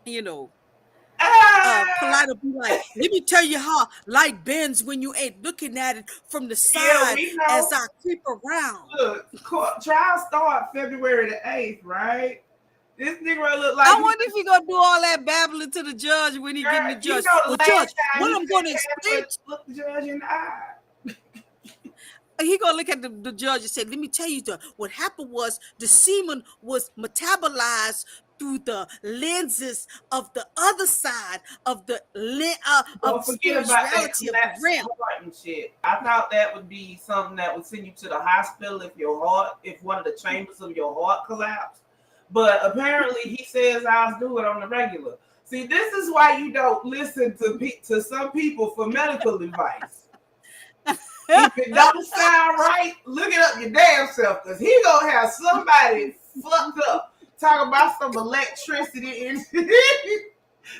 you know. Polite will be like, let me tell you how light bends when you ain't looking at it from the Yeah, side we as know. I creep around. Look, trial start February the 8th, right? This nigga look like I wonder if he gonna do all that babbling to the judge when he getting the you judge. know the Well, last judge, time what he I'm gonna couldn't explain, look the judge in the eye. he gonna look at the judge and say, let me tell you, what happened was the semen was metabolized through the lenses of the other side of the of Don't forget about that spirituality of the collapsed realm. heart and shit. I thought that would be something that would send you to the hospital if one of the chambers of your heart collapsed. But apparently he says ours do it on the regular. See, this is why you don't listen to some people for medical advice. If it don't sound right, look it up your damn self, because he gonna have somebody fucked up talking about some electricity and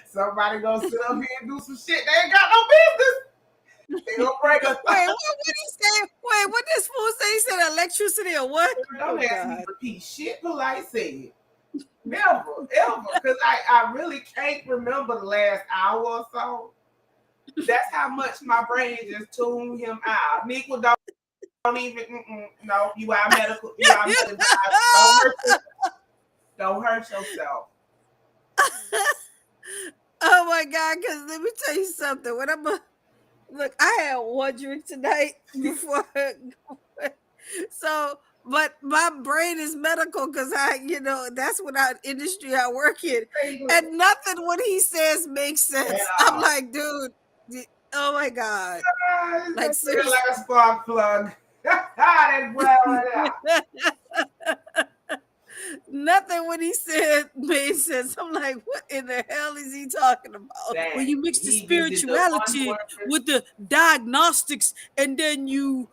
somebody gonna sit up here and do some shit they ain't got no business. They gonna break us. Wait, what did he say? Wait, what did this fool say? He said electricity or what? Don't ask me to repeat shit Polight said. Never, ever. Because I really can't remember the last hour or so. That's how much my brain just tuned him out. Nico, don't even, no, you are medical. You are medical. Don't hurt yourself. Oh my God, because let me tell you something. Look, I had one drink tonight before. So, but my brain is medical because that's what industry I work in. And nothing what he says makes sense. I'm like, dude, oh my God. Like, seriously. Last spark plug. That well it out. Nothing when he said made sense. I'm like, what in the hell is he talking about? That When you mix the he needed the one spirituality word. with the diagnostics and then you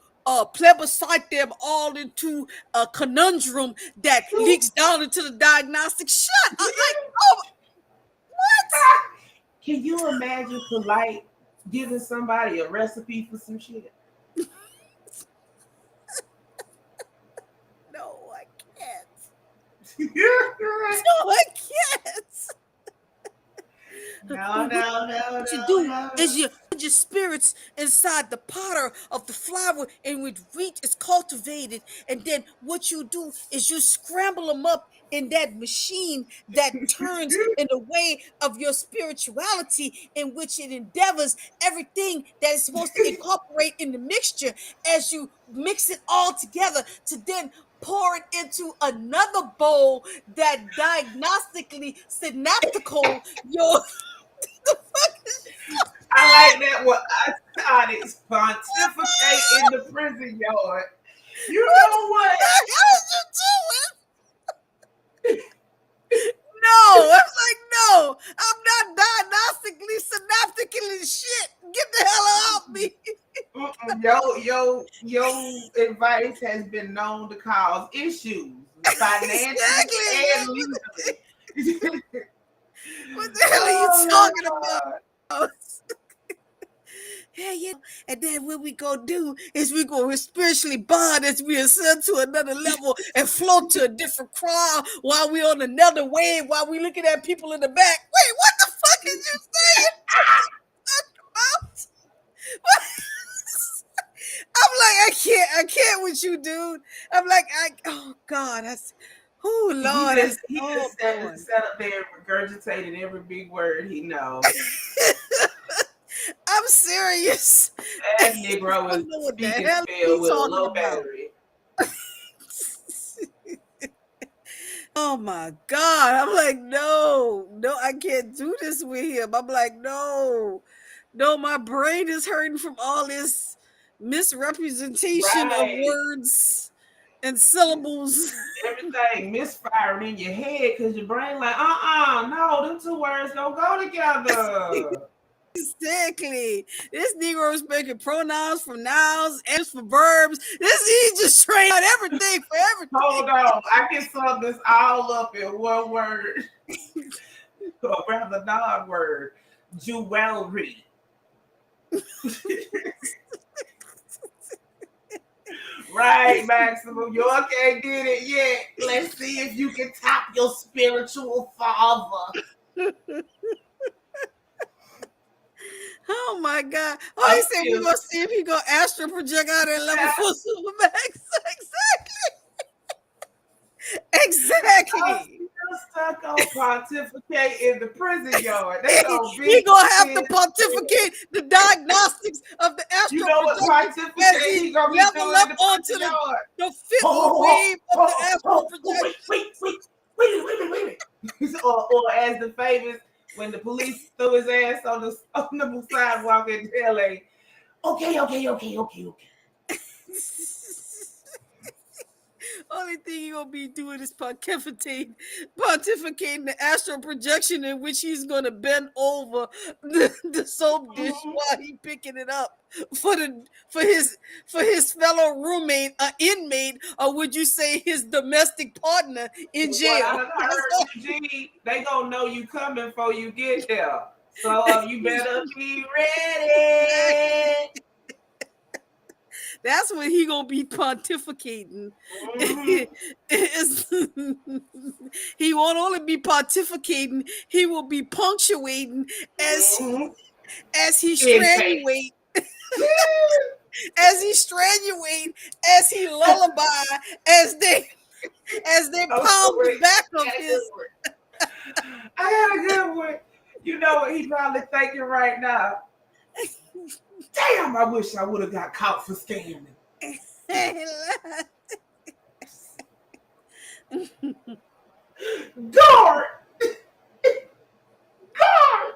plebiscite them all into a conundrum that leaks down into the diagnostic. Shut up. Like, oh, what? Can you imagine Polight giving somebody a recipe for some shit? No, I can't. No, No, I can't. no, no, What you no, do no. is you put your spirits inside the potter of the flour in which wheat is cultivated, and then what you do is you scramble them up in that machine that turns in the way of your spirituality, in which it endeavors everything that is supposed to incorporate in the mixture as you mix it all together to then pour it into another bowl that diagnostically synaptical your the fuck is I like that one. I thought it's pontificate in the prison yard. You what know what? the hell is you doing? No, I was like, no, I'm not diagnostically synaptically shit. Get the hell out of me. Your advice has been known to cause issues financially Exactly. and legally. What the hell are you Oh my talking god! about? Yeah, yeah. And then what we gonna do is we gonna spiritually bond as we ascend to another level and float to a different crowd while we on another wave while we looking at people in the back. Wait, what the fuck is you saying? About? What? I'm like, I can't with you, dude. I'm like, oh God, oh Lord, He oh just boy. sat up there and regurgitated every big word he know. I'm serious. That I Negro was don't know what the speaking hell spill he's with a talking low about. battery. Oh my God. I'm like, no, I can't do this with him. I'm like, no, my brain is hurting from all this misrepresentation of Right. words and syllables. Everything misfiring in your head because your brain like, no, them two words don't go together. Exactly. This Negro is making pronouns for nouns, and for verbs. He just trained out everything for everything. Hold on. I can sum this all up in one word, or rather non-word. Jewelry. Right, Maximum. You okay did it yet. Let's see if you can top your spiritual father. Oh my God. Oh, he I'm said we're still, gonna see if he gonna astral project out at level 4 Supermax. I'm Exactly. still stuck on pontificate in the prison yard. That's so He big. gonna have to pontificate the diagnostics of the You astral know what projection as pontificate he he gonna be level doing in up the onto prison yard? the fifth Oh, wave of the astral wait, projection. wait. Or as the famous when the police threw his ass on the sidewalk in LA. Okay. Only thing he gonna be doing is pontificating the astral projection in which he's gonna bend over the soap dish Mhm. while he picking it up for the for his fellow roommate, inmate, or would you say his domestic partner in From what I jail? done heard, Eugene, they gonna know you coming before you get there. So you better be Exactly. ready. That's when he gonna be pontificating. Mhm. He won't only be pontificating; he will be punctuating as Mhm. as he Intake. stranuate, as he stranuate, as he lullaby, as they I'm pound the sorry. back I of got a good his. one. I got a good one. You know what he probably thinking right now? Damn, I wish I would have got caught for scamming. Guard! Guard!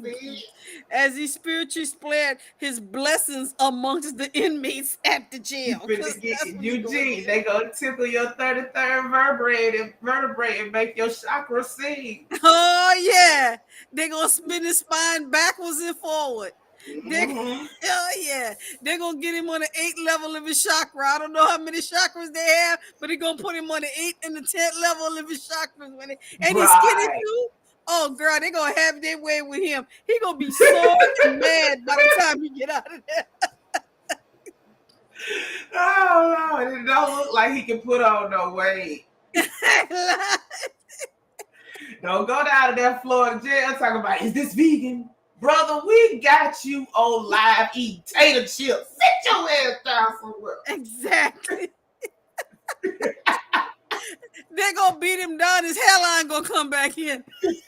See? As he spiritually spread his blessings amongst the inmates at the You jail. finna Because get that's what he gonna Eugene. do. They gonna tickle your 33rd vertebrae and make your chakra sing. Oh yeah, they gonna spin his spine backwards and forward. They, Mm-hmm. oh yeah, they're gonna get him on the 8th level of his chakra. I don't know how many chakras they have, but they're gonna put him on the 8th and the 10th level of his chakras and he's skinny Right. too. Oh girl, they gonna have their way with him. He gonna be sore and mad by the time he get out of there. Oh no, it don't look like he can put on no weight. Don't go down to that Florida jail talking about, is this vegan? Brother, we got you on live eating tater chips. Sit your ass down somewhere. Exactly. They're gonna beat him down. His hairline gonna come back in. His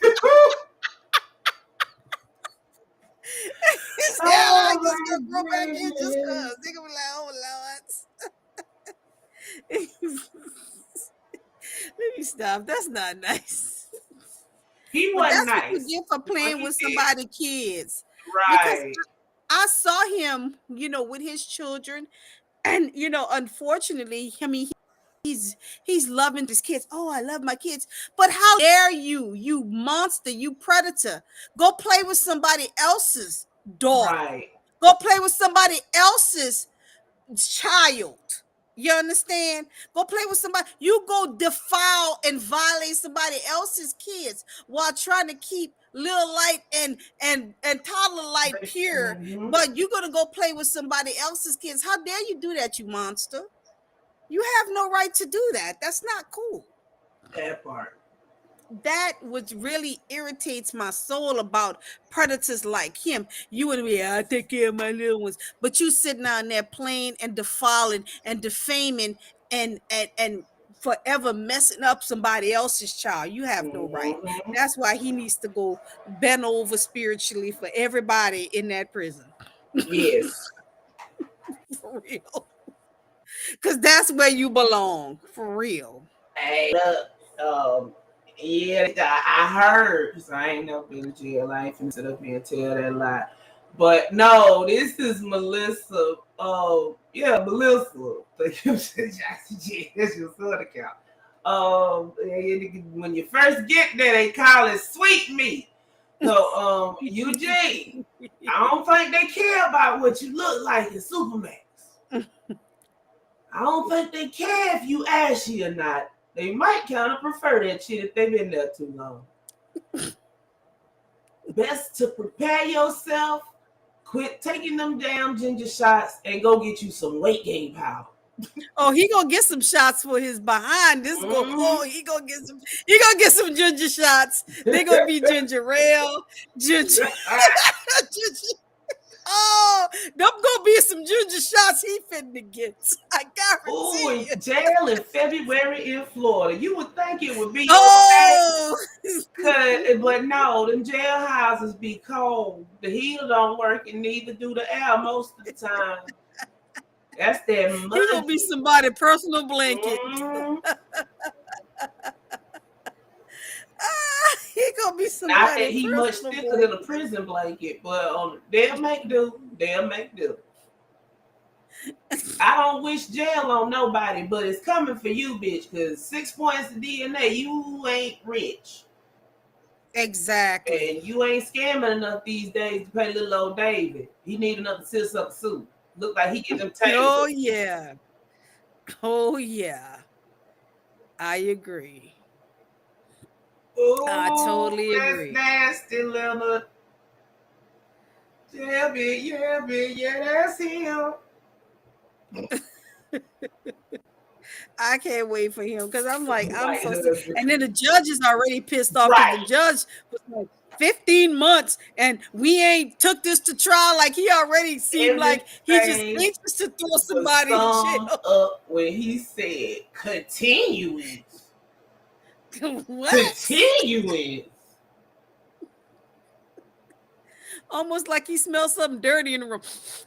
hairline Oh just my gonna grow back in just goodness. cause. They gonna be like, oh Lord. Let me stop. That's not nice. He But wasn't that's what you nice. get for But playing he with did. somebody's kids. Because Right. I saw him, with his children, and unfortunately, I mean, he's loving his kids. Oh, I love my kids. But how dare you monster, you predator, go play with somebody else's daughter. Right. Go play with somebody else's child. You understand? Go play with somebody. You go defile and violate somebody else's kids while trying to keep little light and toddler light pure. Mm-hmm. But you're gonna go play with somebody else's kids. How dare you do that, you monster? You have no right to do that. That's not cool. That part. That what really irritates my soul about predators like him. You and me, I take care of my little ones, but you sitting down there playing and defiling and defaming and forever messing up somebody else's child. You have no right. Mm-hmm. That's why he needs to go bend over spiritually for everybody in that prison. Yes. For real. Because that's where you belong. For real. Hey, look, yeah, I heard, because I ain't never been to jail. I ain't finna sit up here and tell that lie. But no, this is Melissa. Yeah, Melissa. That's your son account. When you first get there, they call it sweet meat. So, Eugene, I don't think they care about what you look like in Supermax. I don't think they care if you ashy or not. They might kind of prefer that shit if they've been there too long. Best to prepare yourself, quit taking them damn ginger shots, and go get you some weight gain powder. Oh, he gonna get some shots for his behind. This go. Oh, he gonna get some ginger shots. They gonna be ginger ale, ginger. ginger. Oh, them gonna be some ginger shots he finna get. I Ooh, guarantee you. in jail in February in Florida. You would think it would be okay. Oh, But no, them jailhouses be cold. The heater don't work, and neither do the air most of the time. That's that he mud. gonna be somebody's personal blanket. Mm-hmm. He gonna be Not that somebody's he much personal thicker blanket. than a prison blanket, but they'll make do. They'll make do. I don't wish jail on nobody, but it's coming for you, bitch, because 6 points of DNA, you ain't rich. Exactly. And you ain't scamming enough these days to pay little old David. He need another sit-up suit. Look like he get them tables. Oh yeah. Oh yeah. I agree. Ooh, I totally agree. That's nasty little. Yeah, bitch, yeah, that's him. I can't wait for him because I'm like, I'm White so sick. husband. And then the judge is already pissed off because the judge was like 15 months and we ain't took this to trial. Like he already seemed like he just anxious to throw somebody in jail. Up when he said continuing. What? Continuing. Almost like he smells something dirty in the room.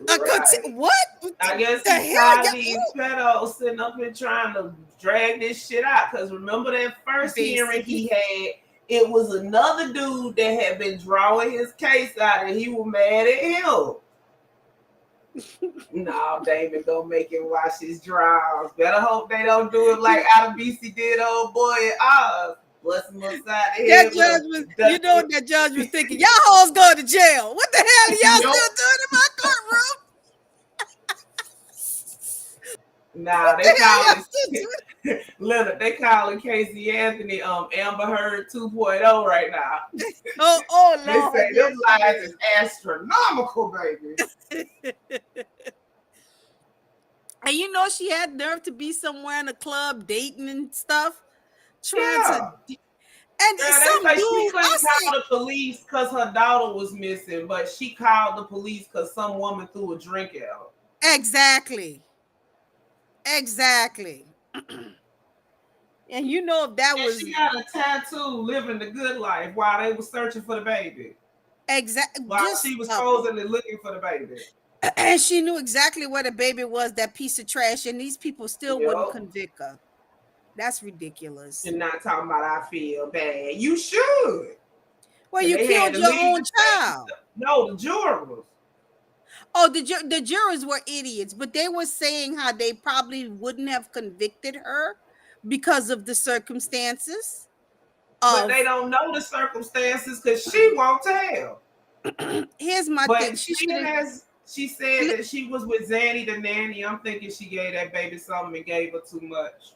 Right. What? I guess the he's hell? tired of these pedos sitting up here trying to drag this shit out. Because remember that first hearing he had, It was another dude that had been drawing his case out, and he was mad at him. No, Damon don't make him wash his drawers. Better hope they don't do it like Out of BC did old boy in Oz. Bust him upside the head. That judge was, you know what that judge was thinking? Y'all hoes going to jail. What the hell are y'all still doing in my courtroom? Nah, they calling Leonard. They calling Casey Anthony Amber Heard 2.0 right now. Oh Lord. They say them lies is astronomical, baby. And you know she had nerve to be somewhere in a club dating and stuff. Trying to. And some like dude, she couldn't call the police because her daughter was missing, but she called the police because some woman threw a drink at her. Exactly. And you know if that was, she got a tattoo, living the good life while they were searching for the baby. Exactly. While she was supposedly looking for the baby. And she knew exactly where the baby was, that piece of trash, and these people still wouldn't convict her. That's ridiculous. You're not talking about I feel bad. You should. Well, you killed your own child. No, the jurors. Oh, the jurors were idiots, but they were saying how they probably wouldn't have convicted her because of the circumstances. But they don't know the circumstances because she won't tell. Here's my thing. She said that she was with Zanny the nanny. I'm thinking she gave that baby something and gave her too much.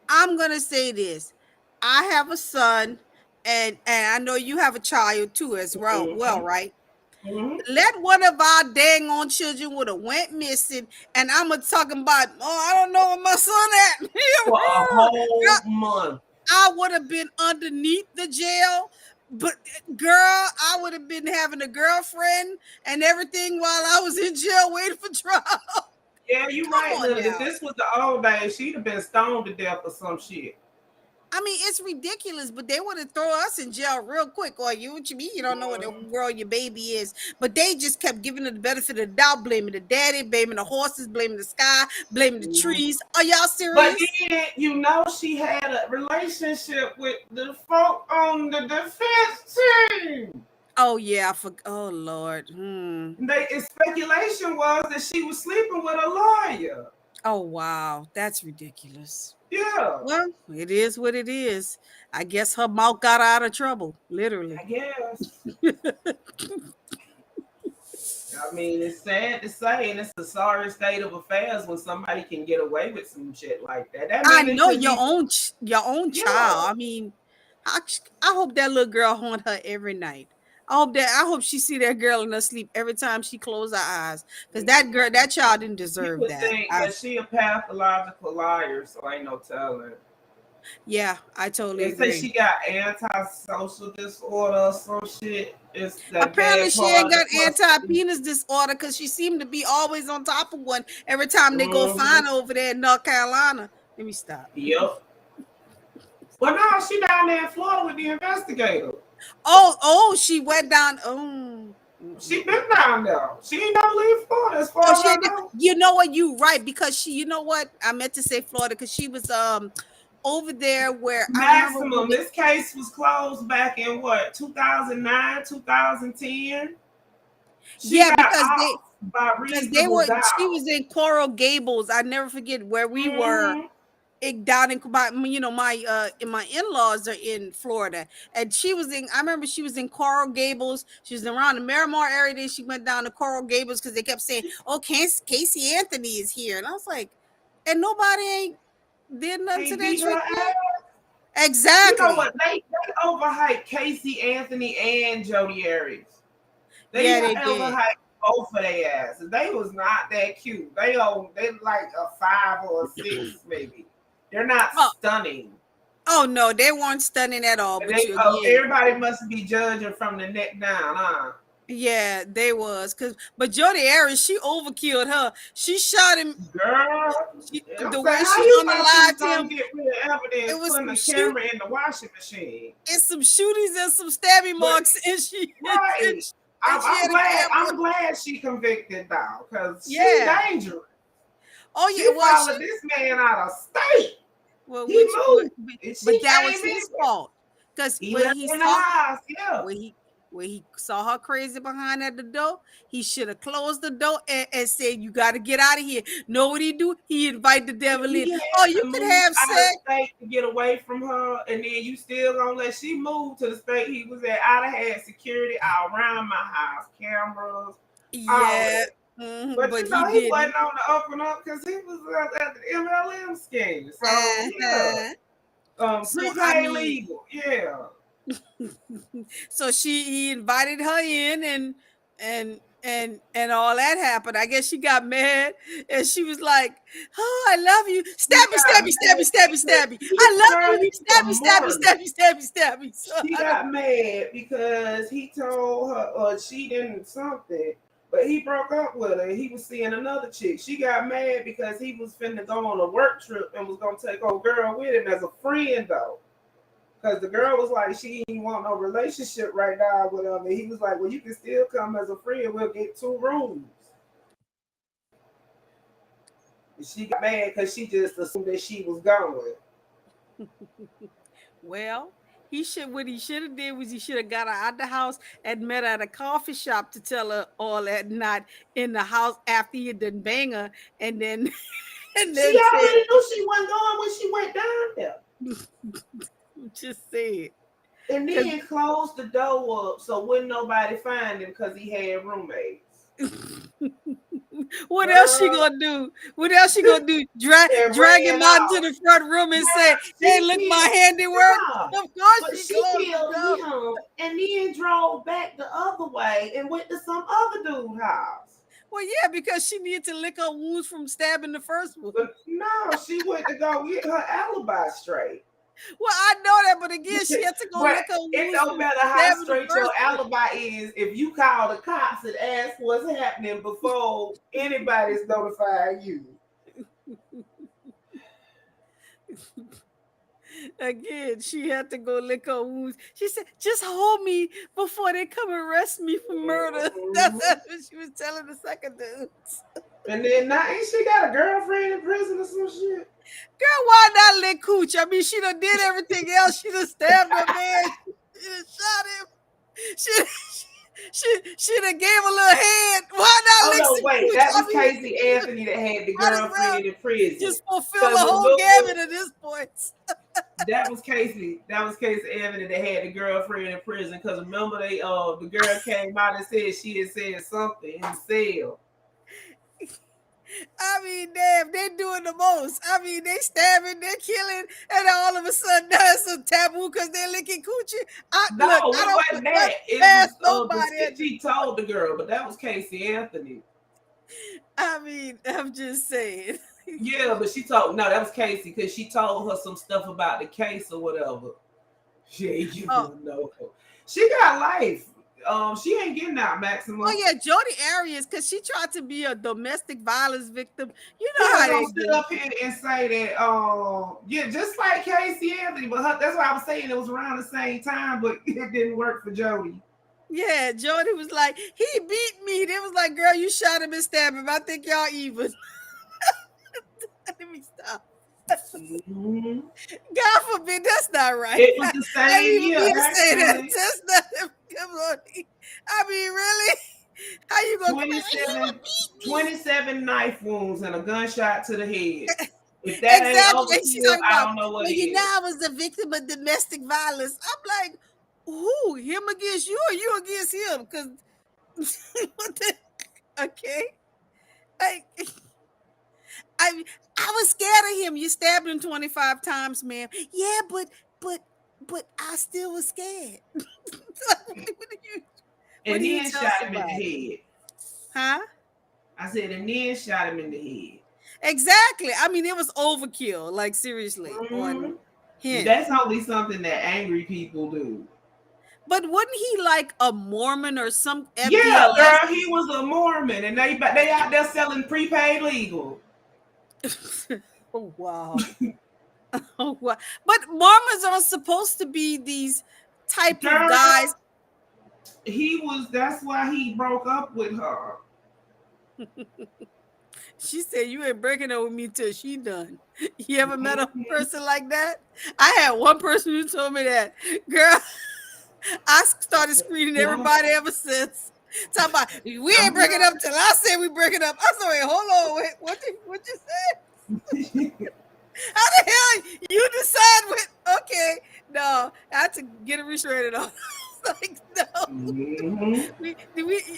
I'm gonna say this. I have a son, and I know you have a child too as well. Mm-hmm. Well, right? Mm-hmm. Let one of our dang on children would have went missing, and I'm talking about, I don't know where my son at. For a whole month. I would have been underneath the jail, but girl, I would have been having a girlfriend and everything while I was in jail waiting for trial. Yeah, you're right, Lily. If this was the old days, she'd have been stoned to death or some shit. I mean, it's ridiculous, but they would have thrown us in jail real quick. Or what you mean? You don't know what the world your baby is. But they just kept giving it the benefit of the doubt, blaming the daddy, blaming the horses, blaming the sky, blaming the trees. Are y'all serious? But then, you know, she had a relationship with the folk on the defense team. Oh, yeah. Oh, Lord. Speculation was that she was sleeping with a lawyer. Oh, wow. That's ridiculous. Yeah. Well, it is what it is. I guess her mouth got out of trouble, literally. I guess. I mean, it's sad to say, and it's a sorry state of affairs when somebody can get away with some shit like that. I know your own child. I mean, I hope that little girl haunt her every night. I hope she see that girl in her sleep every time she close her eyes, because that child didn't deserve that. Think that she a pathological liar, so ain't no telling. Yeah, I totally agree. They say she got antisocial disorder or some shit. Apparently she ain't got anti-penis disorder because she seemed to be always on top of one every time they go find her over there in North Carolina. Let me stop. Yep. Well, no, she down there in Florida with the investigator. Oh, she went down. Oh, she been down there. She ain't never leave Florida as far as I know. You know what? You right, because you know what? I meant to say Florida because she was over there where Maximum. This case was closed back in 2009, 2010. Because they were. She was in Coral Gables. I never forget where we were. Down in my my in-laws are in Florida, and I remember she was in Coral Gables. She was around the Miramar area. Then she went down to Coral Gables because they kept saying, "Oh, Casey Anthony is here," and I was like, and nobody did nothing to that. Exactly. You know what? They overhyped Casey Anthony and Jodi Arias. They overhyped both of their asses. They was not that cute. They like a 5 or a 6 maybe. They're not stunning. Oh no, they weren't stunning at all. But everybody must be judging from the neck down, huh? Yeah, they was. But Jodi Arias, she overkilled her. She shot him. Girl, the way she unalived him. Get rid of evidence, it was putting the camera in the washing machine. And some shootings and some stabbing marks, and she. Right. I'm glad she convicted though, because she's dangerous. Oh yeah, she followed this man out of state. Well, but that was his fault. because He when left he in the saw house, yeah. when he saw her crazy behind at the door, he should have closed the door and said, "You got to get out of here." Know what he do? He invite the devil in. He had Oh, you to could move have out of sex. state to get away from her, and then you still gonna let she move to the state he was at. I'd have had security all around my house, cameras, all Yeah, that. But but you he know, he wasn't didn't. on the up and up because he was at the MLM scheme. So yeah, Uh-huh. So I prepaid mean, legal, yeah. so he invited her in and all that happened. I guess she got mad and she was like, "Oh, I love you. She Stabby, got stabby, stabby, mad stabby, because stabby. I love girl, you. he was a Stabby, stabby, martyr. stabby, stabby, stabby." So She I don't got mad because he told her, or she didn't something, but he broke up with her. He was seeing another chick. She got mad because he was finna go on a work trip and was gonna take old girl with him as a friend though. Because the girl was like, she didn't want no relationship right now with him. And he was like, well, you can still come as a friend. We'll get 2 rooms. And she got mad because she just assumed that she was going. Well, what he should have did was he should have got her out the house and met her at a coffee shop to tell her all that, not in the house after he done bang her and then and She then said, already knew she wasn't going when she went down there. just said. And Cause then closed the door up so wouldn't nobody find him because he had roommates. what else she Girl, gonna do? What else she gonna do? and Drag him ran out into off. the front room and say, Girl, "Hey, she look my killed, handiwork." nah, Of course, but she she closed the killed door. him and then drove back the other way and went to some other dude's house. Well, yeah, because she needed to lick her wounds from stabbing the first one. But no, she went to go get her alibi straight. Well, I know that, but again, she had to go But lick her it wounds don't from matter how stabbing the straight your first one. alibi is. If you call the cops and ask what's happening before anybody's notifying you. Again, she had to go lick her wounds. She said, "Just hold me before they come arrest me for murder." Mhm. That's what she was telling the second dudes. And then now ain't she got a girlfriend in prison or some shit? Girl, why not lick cooch? I mean, she done did everything else. She done stabbed her man. She done shot him. She she done gave a little head. Why not Oh lick no, some wait, cooch? that I was mean, Casey Anthony that had the might as well girlfriend in prison. just fulfill the Because whole remember, gamut at this point. that was Casey. That was Casey Anthony that had the girlfriend in prison. Because remember, the girl came out and said she had said something in the cell. I mean, damn, they doing the most. I mean, they stabbing, they're killing, and all of a sudden now it's a taboo because they're licking coochie. No, Look, I it don't put wasn't that. nothing It was past the nobody. snitch he told the girl, but that was Casey Anthony. I mean, I'm just saying. Yeah, but she told no, that was Casey because she told her some stuff about the case or whatever. She ain't giving Oh, her no. She got life. She ain't getting out maximum. oh yeah, Jodi Arias, because she tried to be a domestic violence victim. You know Yeah, how they gonna sit do. up here and say that, yeah, just like Casey Anthony, but that's why I was saying it was around the same time, but it didn't work for Jodi. Yeah, Jodi was like, he beat me. They was like, girl, you shot him and stabbed him. I think y'all even. Let me stop. Mm-hmm. God forbid, that's not right. It was the I didn't same even year, mean to say that. actually. That's not. Come on. I mean, really? How you gonna come out? He would 27, beat me. 27 knife wounds and a gunshot to the head. If that ain't Exactly. And she's overkill, talking I about, don't know what well, you know, is. I was the victim of domestic violence. I'm like, who? Him against you or you against him? Because what the okay. Like I I was scared of him. You stabbed him 25 times, ma'am. Yeah, but but I still was scared. What And do you then tell shot him in the somebody? head. Huh? I said, and then shot him in the head. Exactly. I mean, it was overkill, like seriously, on Mm-hmm. him. That's only something that angry people do. But wasn't he like a Mormon or some Yeah, girl, FDLS? he was a Mormon, and they out there selling prepaid legal. Oh wow. Oh wow. But Mormons are supposed to be these type of guys. Girl, he was. That's why he broke up with her. She said, "You ain't breaking up with me till she done." You ever met a Mhm. person like that? I had one person who told me that. Girl, I started screening Yeah. everybody ever since. Talking about we ain't I'm breaking up till I said we breaking up. I said, "Wait, hold on, wait, what you say? not. How the hell you decide what?" Okay, no, I had to get it restraining on. Like, no, Mhm.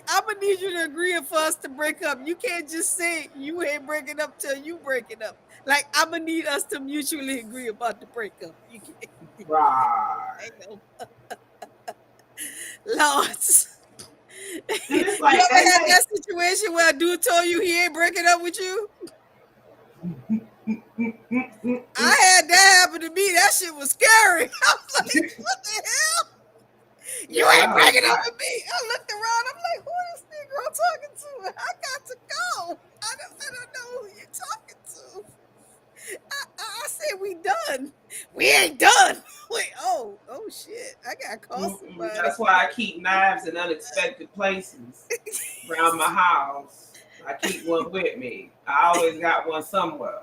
I'm gonna need you to agree for us to break up. You can't just say you ain't breaking up till you break it up. Like, I'm gonna need us to mutually agree about the breakup. You can't. Right. I know. Lord. And it's You like ever they had make that situation where a dude told you he ain't breaking up with you? I had that happen to me. That shit was scary. I was like, what the hell? You girl, ain't I was breaking up like, with me. I looked around. I'm like, who is this Negro talking to? I got to go. I don't know who you're talking to. I said we done. We ain't done. Wait, oh shit. I gotta call somebody. that's why I keep knives in unexpected places around my house. I keep one with me. I always got one somewhere.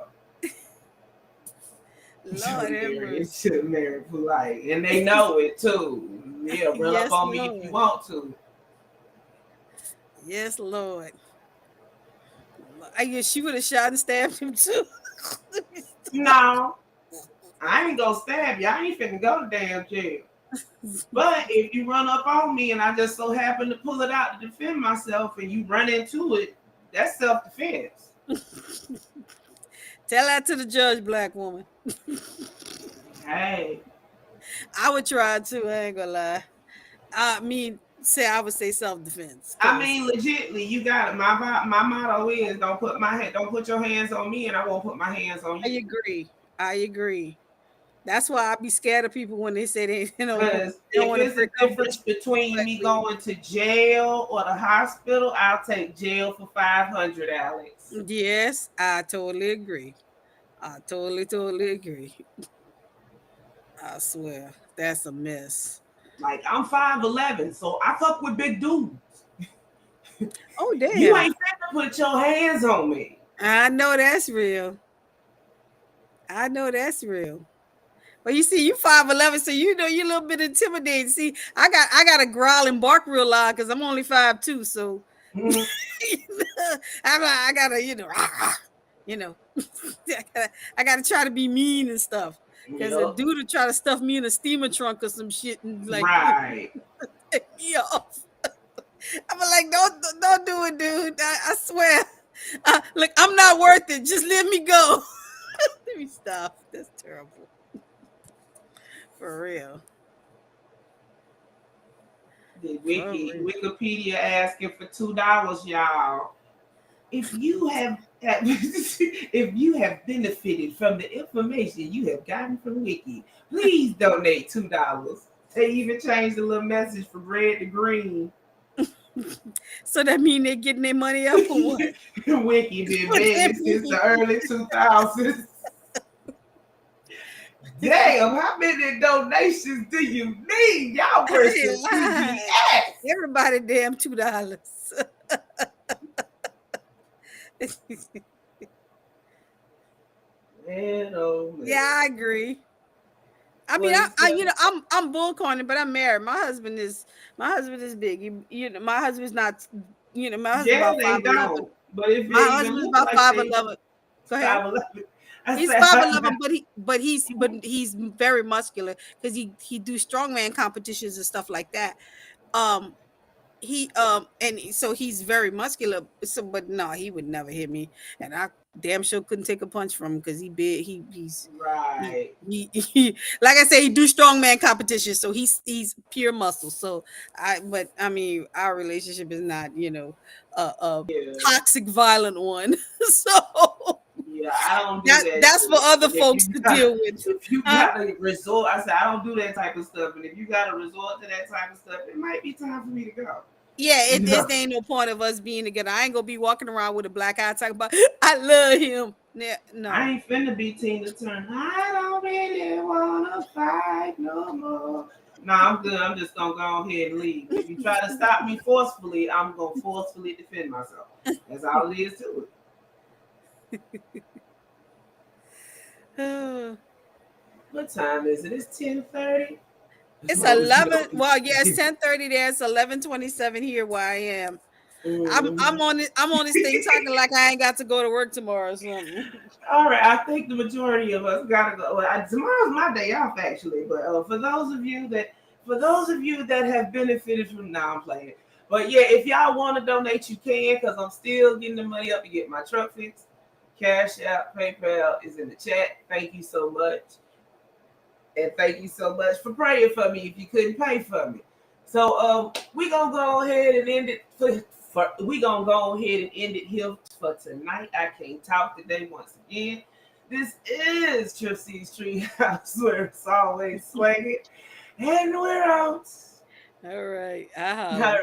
Lord have mercy. To Mary Polite. And they know it too. Yeah, run up Yes, on me if you Lord. want to. Yes, Lord. I guess she would have shot and stabbed him too. Let me No, I ain't gonna stab you. I ain't finna go to damn jail. But if you run up on me and I just so happen to pull it out to defend myself and you run into it, that's self-defense. Tell that to the judge, black woman. Hey, I would try too. I ain't gonna lie. I would say self defense I because mean, legitly, you got it. My motto is don't put your hands on me, and I won't put my hands on I you. agree. I agree. That's why I be scared of people when they say they Because they don't if want to it's a break up with difference you. between me Respectfully. going to jail or the hospital, I'll take jail for 500, Alex. Yes, I totally agree. I totally agree. I swear that's a mess. Like I'm 5'11", so I fuck with big dudes. Oh You damn! ain't finna put your hands on me. I know that's real. I know that's real. Well, you see, you 5'11", so you know you're a little bit intimidated. See, I got to growl and bark real loud because I'm only 5'2", so Mhm. I gotta, you know, I gotta try to be mean and stuff. Because a Yep. dude would try to stuff me in a steamer trunk or some shit and like Right. take me off. I'm like, don't do it, dude. I swear. Look, I'm not worth it. Just let me go. Let me stop. That's terrible. For real. The For real. Wikipedia asking for $2, y'all. If you have if you have benefited from the information you have gotten from Wiki, please donate $2. They even changed the little message from red to green. So that mean they're getting their money up or what? Wiki been What that begging since mean? the early 2000s. Damn, how many donations do you need? Y'all I worse ain't than lying. PBS. Everybody damn $2. Man, oh man. Yeah, I agree. I mean, What he said? I'm bull corning, but I'm married. My husband is big. My husband's not. My husband's Yeah, about they 5'11". don't. But if My they even husband's look about like they 5'11". Go ahead. 5'11", I He's said, 5'11", but he's very muscular because he do strongman competitions and stuff like that. Um, so he's very muscular. So, but no, he would never hit me, and I damn sure couldn't take a punch from him because he big. He, right. he like I say, he do strongman competition, so he's pure muscle. So but I mean, our relationship is not a Yeah. toxic, violent one. So Yeah, I don't do that that's for shit. other And folks to deal with. if you Huh? got to resort, I said I don't do that type of stuff. And if you got to resort to that type of stuff, it might be time for me to go. Yeah, You it know, ain't no point of us being together. I ain't gonna be walking around with a black eye talking about I love him. I No. ain't finna be Tina Turner. I don't really wanna fight no more. No, I'm good. I'm just gonna go ahead and leave. If you try to stop me forcefully, I'm gonna forcefully defend myself. That's all it is to it. Oh, What time is it? It's 10:30. it's I was 11. joking. Well, yeah, it's 10:30 there. It's 11:27 here where I am. I'm Mhm. on it. I'm on this thing talking like I ain't got to go to work tomorrow or something. All right, I think the majority of us gotta go. Well, tomorrow's my day off actually, but for those of you that have benefited from, now I'm playing. But yeah, if y'all want to donate, you can, because I'm still getting the money up to get my truck fixed. Cash App, PayPal is in the chat. Thank you so much. And thank you so much for praying for me if you couldn't pay for me. So we gonna go ahead and end it we gonna go ahead and end it here for tonight. I can't talk today once again. This is Tripsy's Treehouse where it's always swinging. And we're out. All right. I All holla. right.